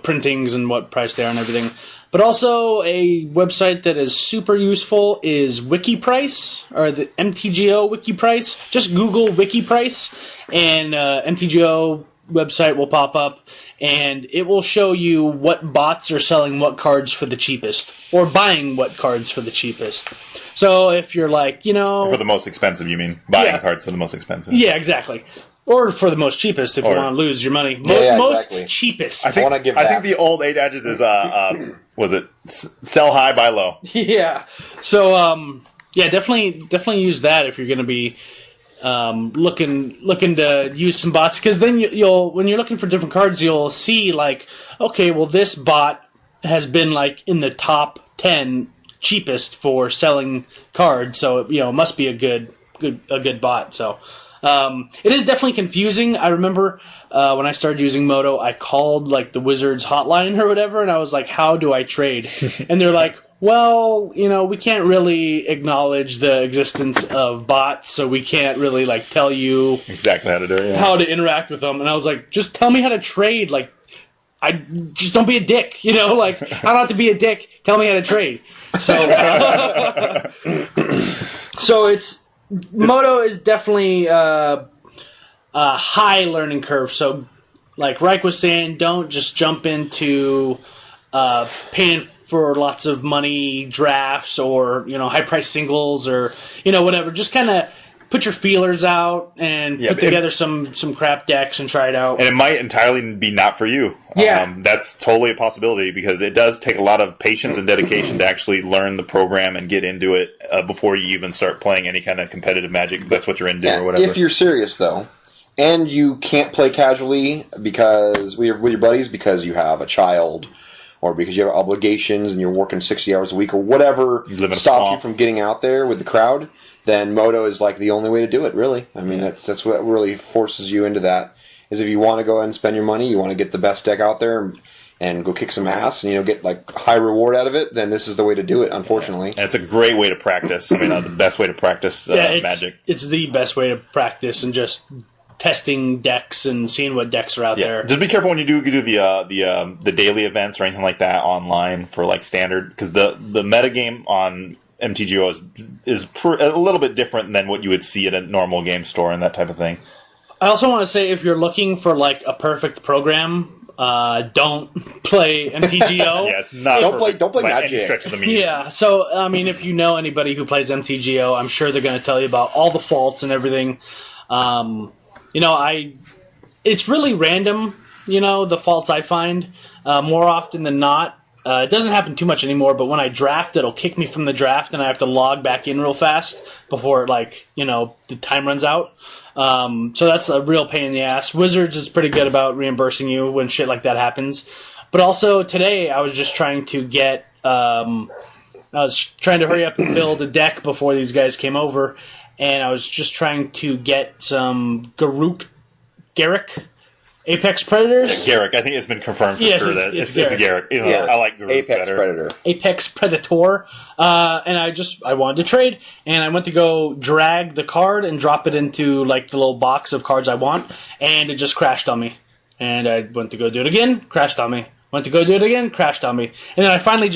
[SPEAKER 2] printings and what price they are and everything. But also a website that is super useful is WikiPrice, or the MTGO WikiPrice. Just Google WikiPrice, and MTGO website will pop up, and it will show you what bots are selling what cards for the cheapest, or buying what cards for the cheapest. So if you're like,
[SPEAKER 3] For the most expensive, you mean? Buying cards for the most expensive.
[SPEAKER 2] Yeah, exactly. Or for the most cheapest if you want to lose your money. Most
[SPEAKER 1] exactly.
[SPEAKER 2] cheapest.
[SPEAKER 3] I think the old adages is was it sell high, buy low.
[SPEAKER 2] Yeah. So definitely use that if you're going to be looking to use some bots, because then you'll when you're looking for different cards, you'll see like, okay, well this bot has been like in the top 10 cheapest for selling cards, so it must be a good bot. So it is definitely confusing. I remember when I started using Moto, I called like the Wizards hotline or whatever, and I was like, how do I trade? And they're like, well, we can't really acknowledge the existence of bots, so we can't really like tell you
[SPEAKER 3] exactly how to do it, yeah.
[SPEAKER 2] How to interact with them. And I was like, just tell me how to trade. Like, I just don't be a dick, Like, I don't have to be a dick. Tell me how to trade. So, Moto is definitely a high learning curve. So, like Ryke was saying, don't just jump into paying for lots of money drafts or high price singles or whatever. Just kind of put your feelers out and put together some crap decks and try it out.
[SPEAKER 3] And it might entirely be not for you.
[SPEAKER 2] Yeah.
[SPEAKER 3] That's totally a possibility, because it does take a lot of patience and dedication to actually learn the program and get into it before you even start playing any kind of competitive Magic. That's what you're into or whatever.
[SPEAKER 1] If you're serious, though, and you can't play casually because with your buddies because you have a child, or because you have obligations and you're working 60 hours a week, or whatever stops you from getting out there with the crowd, then Moto is like the only way to do it, really. I mean, that's what really forces you into that, is if you want to go ahead and spend your money, you want to get the best deck out there and go kick some ass and get like high reward out of it, then this is the way to do it, unfortunately.
[SPEAKER 3] And it's a great way to practice. I mean, the best way to practice Magic.
[SPEAKER 2] It's the best way to practice and just testing decks and seeing what decks are out there. Just
[SPEAKER 3] be careful when you do the daily events or anything like that online for like standard, because the metagame on MTGO is a little bit different than what you would see at a normal game store and that type of thing.
[SPEAKER 2] I also want to say, if you're looking for like a perfect program, don't play MTGO.
[SPEAKER 3] Yeah, it's not.
[SPEAKER 1] Don't play Magic.
[SPEAKER 3] Any stretch of the means.
[SPEAKER 2] Yeah, so I mean, if you know anybody who plays MTGO, I'm sure they're going to tell you about all the faults and everything. It's really random, the faults I find, more often than not. It doesn't happen too much anymore, but when I draft, it'll kick me from the draft, and I have to log back in real fast before, the time runs out. So that's a real pain in the ass. Wizards is pretty good about reimbursing you when shit like that happens. But also, today, I was just trying to hurry up and build a deck before these guys came over, and I was just trying to get some Garrick Apex Predators.
[SPEAKER 3] Yeah, Garrick. I think it's been confirmed for sure that it's Garrick. You know,
[SPEAKER 1] Yeah.
[SPEAKER 3] I like Garrick
[SPEAKER 1] Apex
[SPEAKER 3] better.
[SPEAKER 1] Predator.
[SPEAKER 2] Apex Predator, and I wanted to trade, and I went to go drag the card and drop it into like the little box of cards I want, and it just crashed on me. And I went to go do it again, crashed on me. Went to go do it again, crashed on me. And then I finally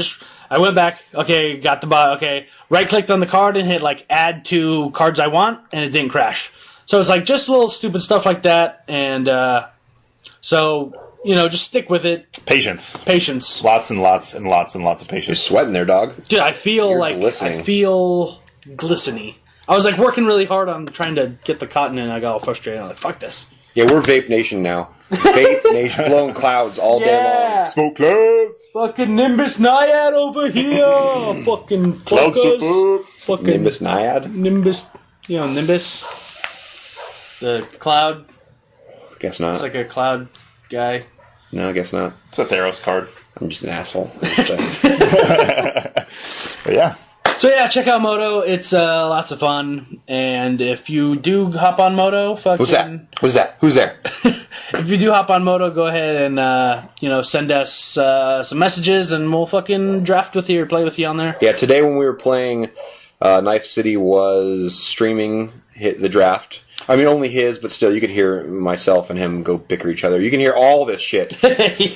[SPEAKER 2] I went back, okay, got the bot, okay, right-clicked on the card and hit like add to cards I want, and it didn't crash. So it's like just little stupid stuff like that, and so, just stick with it.
[SPEAKER 3] Patience.
[SPEAKER 2] Lots
[SPEAKER 3] and lots and lots and lots of patience.
[SPEAKER 1] You're sweating there, dog.
[SPEAKER 2] Dude, I feel
[SPEAKER 1] glistening.
[SPEAKER 2] I feel glistening. I was like working really hard on trying to get the cotton in. I got all frustrated. I'm like, fuck this.
[SPEAKER 1] Yeah, we're Vape Nation now. Vape Nation, blowing clouds all day long.
[SPEAKER 3] Smoke clouds.
[SPEAKER 2] Fucking Nimbus Naiad over here. Fucking
[SPEAKER 3] Clouds
[SPEAKER 2] focus.
[SPEAKER 3] up.
[SPEAKER 2] Fucking
[SPEAKER 1] Nimbus Naiad?
[SPEAKER 2] Nimbus. Nimbus. The cloud.
[SPEAKER 1] Guess not.
[SPEAKER 2] It's like a cloud guy.
[SPEAKER 1] No, I guess not.
[SPEAKER 3] It's a Theros card.
[SPEAKER 1] I'm just an asshole.
[SPEAKER 3] But yeah.
[SPEAKER 2] So yeah, check out Moto. It's lots of fun. And if you do hop on Moto,
[SPEAKER 1] What's that? Who's that? Who's there?
[SPEAKER 2] If you do hop on Moto, go ahead and send us some messages, and we'll fucking draft with you or play with you on there.
[SPEAKER 1] Yeah, today when we were playing, Knife City was streaming the draft. I mean, only his, but still, you could hear myself and him go bicker each other. You can hear all this shit.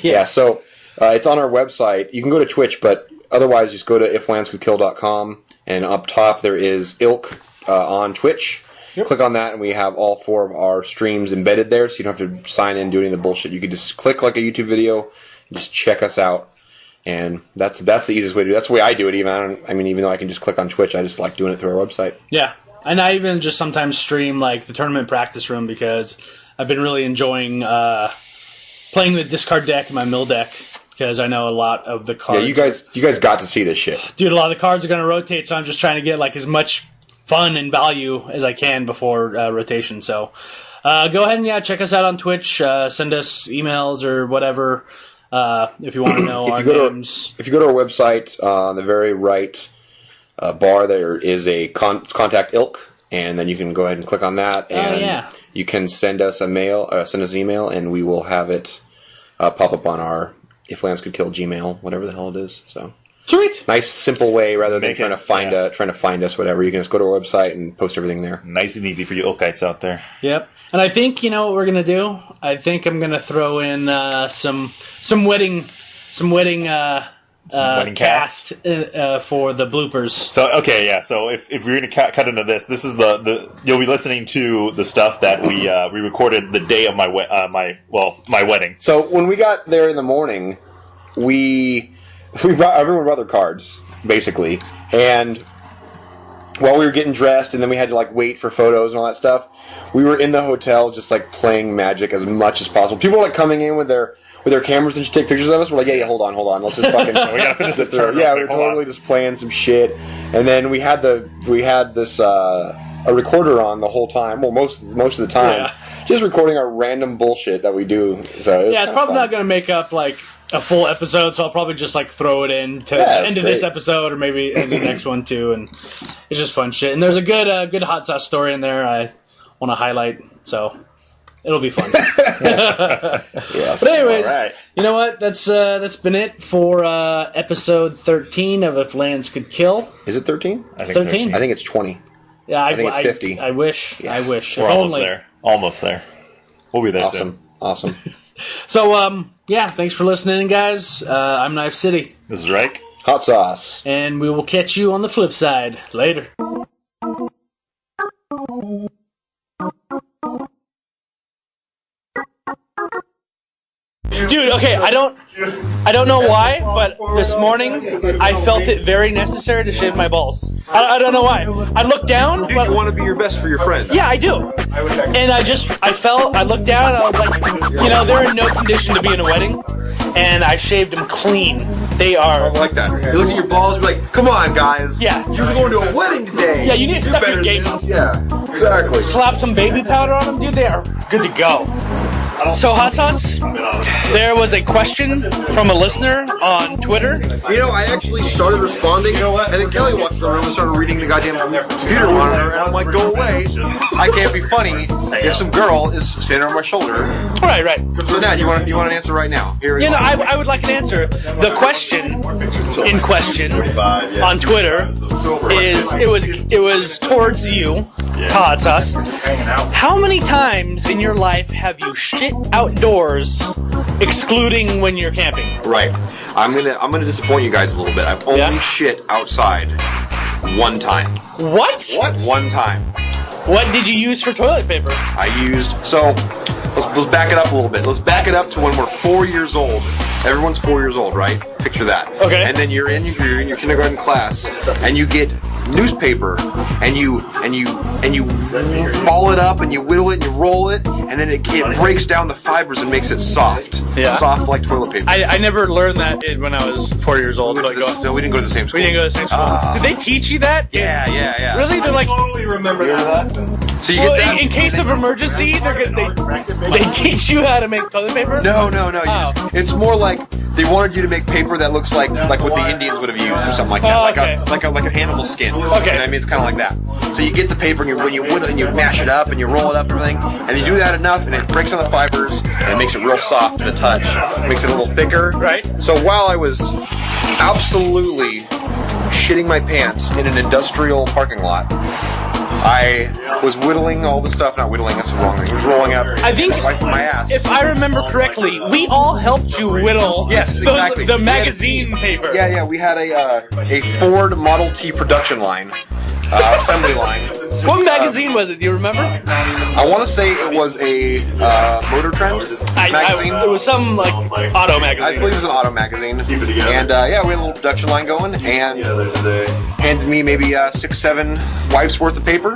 [SPEAKER 1] Yeah, so it's on our website. You can go to Twitch, but otherwise, just go to iflandscouldkill.com, and up top there is Ilk on Twitch. Yep. Click on that, and we have all 4 of our streams embedded there, so you don't have to sign in, do any of the bullshit. You can just click like a YouTube video, and just check us out. And that's the easiest way to do it. That's the way I do it, even though I can just click on Twitch, I just like doing it through our website.
[SPEAKER 2] Yeah. And I even just sometimes stream like the tournament practice room because I've been really enjoying playing the discard deck and my mill deck because I know a lot of the cards.
[SPEAKER 1] Yeah, you guys got to see this shit.
[SPEAKER 2] Dude, a lot of the cards are going to rotate, so I'm just trying to get like as much fun and value as I can before rotation. So go ahead and check us out on Twitch. Send us emails or whatever if you want to know our names.
[SPEAKER 1] If you go to our website, on the very right bar, there is a contact Ilk, and then you can go ahead and click on that, and you can send us an email, and we will have it pop up on our If Lance Could Kill Gmail, whatever the hell it is. So
[SPEAKER 2] sweet,
[SPEAKER 1] nice simple way rather than trying to find us, whatever. You can just go to our website and post everything there.
[SPEAKER 3] Nice and easy for you Ilkites out there.
[SPEAKER 2] Yep. And I think what we're gonna do. I think I'm gonna throw in some wedding cast for the bloopers.
[SPEAKER 3] So so if we're gonna cut into this is the you'll be listening to the stuff that we recorded the day of my wedding.
[SPEAKER 1] So when we got there in the morning, everyone brought their cards basically, and while we were getting dressed, and then we had to wait for photos and all that stuff, we were in the hotel just playing Magic as much as possible. People were coming in with their cameras and just take pictures of us. We're like, yeah, hold on, let's just fucking.
[SPEAKER 3] We gotta finish this turn.
[SPEAKER 1] Yeah, we were totally just playing some shit, and then we had this a recorder on the whole time. Well, most of the time, just recording our random bullshit that we do. So
[SPEAKER 2] it's probably not going to make up a full episode, so I'll probably just throw it in to the end of this episode, or maybe in the next one too. And it's just fun shit. And there's a good hot sauce story in there I want to highlight, so it'll be fun.
[SPEAKER 1] Yes.
[SPEAKER 2] But anyways,
[SPEAKER 3] right.
[SPEAKER 2] You know what? That's been it for episode 13 of If Lands Could Kill.
[SPEAKER 1] Is it 13?
[SPEAKER 3] I think
[SPEAKER 2] 13.
[SPEAKER 1] I think it's 20.
[SPEAKER 2] Yeah,
[SPEAKER 1] I think it's 50.
[SPEAKER 2] I wish.
[SPEAKER 1] Yeah.
[SPEAKER 2] I wish.
[SPEAKER 3] We're almost there. We'll be there soon.
[SPEAKER 1] Awesome.
[SPEAKER 2] So, thanks for listening, guys. I'm Knife City.
[SPEAKER 3] This is Ryke.
[SPEAKER 1] HotSauce.
[SPEAKER 2] And we will catch you on the flip side. Later. Dude, okay, I don't know why, but this morning I felt it very necessary to shave my balls. I don't know why. I looked down.
[SPEAKER 1] Dude, you want to be your best for your friends.
[SPEAKER 2] Yeah, I do. And I looked down and I was like, they're in no condition to be in a wedding. And I shaved them clean. They are.
[SPEAKER 1] I like that. You look at your balls and be like, come on, guys.
[SPEAKER 2] Yeah.
[SPEAKER 1] You're going to a wedding today.
[SPEAKER 2] Yeah, you need to step your game up.
[SPEAKER 1] Yeah, exactly.
[SPEAKER 2] Slap some baby powder on them, dude. They are good to go. So, HotSauce, there was a question from a listener on Twitter.
[SPEAKER 1] You know, I actually started responding, and then Kelly walked in the room and started reading the goddamn computer monitor, and I'm like, go away. I can't be funny if some girl is standing on my shoulder.
[SPEAKER 2] Right.
[SPEAKER 1] So now, you want an answer right now? Here we go.
[SPEAKER 2] I would like an answer. The question in question on Twitter is, it was towards you, HotSauce. How many times in your life have you shit outdoors, excluding when you're camping?
[SPEAKER 1] Right. I'm gonna disappoint you guys a little bit. I've only shit outside one time.
[SPEAKER 2] What?
[SPEAKER 1] One time.
[SPEAKER 2] What did you use for toilet paper?
[SPEAKER 1] Let's back it up a little bit. Let's back it up to when we're 4 years old. Everyone's 4 years old, right? Picture that.
[SPEAKER 2] Okay.
[SPEAKER 1] And then you're in your kindergarten class, and you get newspaper, and you ball it up, and you whittle it, and you roll it, and then it breaks down the fibers and makes it soft.
[SPEAKER 2] Yeah.
[SPEAKER 1] Soft like toilet paper.
[SPEAKER 2] I never learned that when I was 4 years old.
[SPEAKER 1] So we didn't go to the same school.
[SPEAKER 2] We didn't go to the same school. Did they teach you that?
[SPEAKER 1] Yeah.
[SPEAKER 2] Really? They're like,
[SPEAKER 4] totally remember that.
[SPEAKER 1] So you get that?
[SPEAKER 2] in case of emergency, they teach you how to make toilet paper?
[SPEAKER 1] No. It's more like they wanted you to make paper that looks like what the Indians would have used or something like that, like an animal skin.
[SPEAKER 2] Okay.
[SPEAKER 1] You know what I mean, it's kind of like that. So you get the paper and you whittle it and you mash it up and you roll it up and everything, and you do that enough and it breaks down the fibers and it makes it real soft to the touch, makes it a little thicker.
[SPEAKER 2] Right.
[SPEAKER 1] So while I was absolutely shitting my pants in an industrial parking lot, I was whittling all the stuff. Not whittling, that's the wrong thing. It was rolling up.
[SPEAKER 2] I think,
[SPEAKER 1] my ass.
[SPEAKER 2] if I remember correctly, we all helped you whittle
[SPEAKER 1] exactly.
[SPEAKER 2] the magazine paper.
[SPEAKER 1] Yeah. We had a Ford Model T production line, assembly line.
[SPEAKER 2] What magazine was it? Do you remember?
[SPEAKER 1] I want to say it was a Motor Trend magazine.
[SPEAKER 2] It was some like auto magazine.
[SPEAKER 1] I believe it was an auto magazine. And we had a little production line going, and handed me maybe 6-7 wipes worth of paper.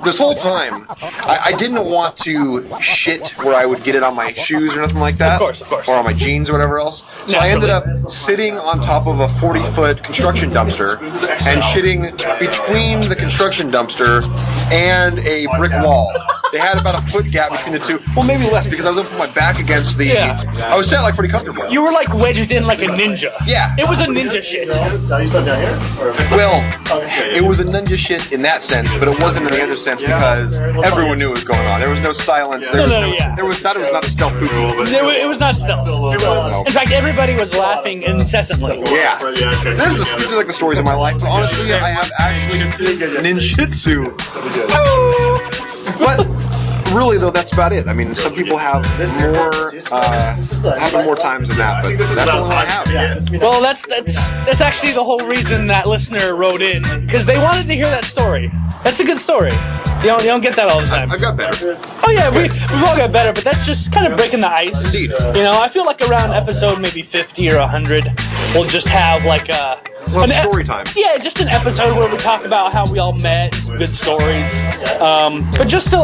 [SPEAKER 1] This whole time, I didn't want to shit where I would get it on my shoes or nothing like that.
[SPEAKER 2] Of course.
[SPEAKER 1] Or on my jeans or whatever else. So I ended up sitting on top of a 40-foot construction dumpster and shitting between the construction dumpster and a brick wall. They had about a foot gap between the two. Well, maybe less because I was up with my back against the...
[SPEAKER 2] Yeah.
[SPEAKER 1] I was sat like pretty comfortable.
[SPEAKER 2] You were like wedged in like a ninja.
[SPEAKER 1] Yeah.
[SPEAKER 2] It was a ninja shit.
[SPEAKER 4] Are you still down here?
[SPEAKER 1] Well, it was a ninja shit in that sense, but it wasn't in the other sense because everyone knew what was going on. There was no silence. There was not a stealth poop.
[SPEAKER 2] It was not stealth. In fact, everybody was laughing incessantly.
[SPEAKER 1] Yeah. These are like the stories of my life. But honestly, I have actually ninjutsu. But really, though, that's about it. I mean, some people have more times than that, but that's all I have.
[SPEAKER 2] Well, that's actually the whole reason that listener wrote in, because they wanted to hear that story. That's a good story. You don't get that all the time.
[SPEAKER 1] I've got better.
[SPEAKER 2] Oh yeah, we've all got better, but that's just kind of breaking the ice.
[SPEAKER 1] Indeed.
[SPEAKER 2] You know, I feel like around episode maybe 50 or 100, we'll just have like
[SPEAKER 1] story time.
[SPEAKER 2] Yeah, just an episode where we talk about how we all met, some good stories. But just to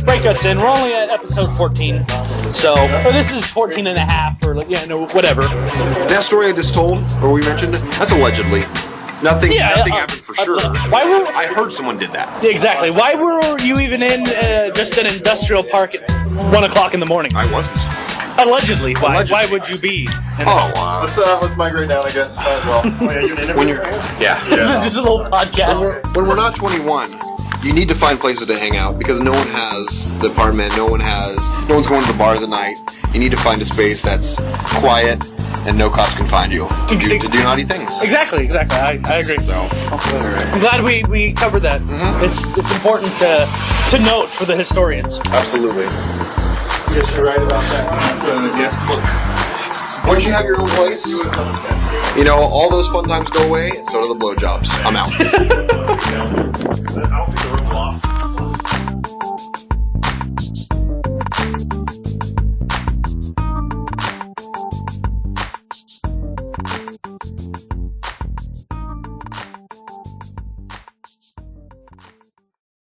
[SPEAKER 2] break us in, we're only at episode 14. Or this is 14 and a half, or whatever.
[SPEAKER 1] That story I just told, or we mentioned, that's allegedly. Nothing happened for sure. I heard someone did that.
[SPEAKER 2] Exactly. Why were you even in just an industrial park at 1 o'clock in the morning?
[SPEAKER 1] I wasn't.
[SPEAKER 2] Allegedly. Why would you be?
[SPEAKER 4] Let's migrate down, I guess. Might as well.
[SPEAKER 2] Just a little podcast.
[SPEAKER 1] When we're not 21, you need to find places to hang out because no one has the apartment. No one's going to the bars at night. You need to find a space that's quiet and no cops can find you to do naughty things.
[SPEAKER 2] Exactly. I agree.
[SPEAKER 1] So
[SPEAKER 2] I'm glad we covered that.
[SPEAKER 1] Mm-hmm.
[SPEAKER 2] It's important to note for the historians.
[SPEAKER 1] Absolutely.
[SPEAKER 4] Yes, you're right about that.
[SPEAKER 1] Once you have your own place, all those fun times go away, and so do the blowjobs. I'm out.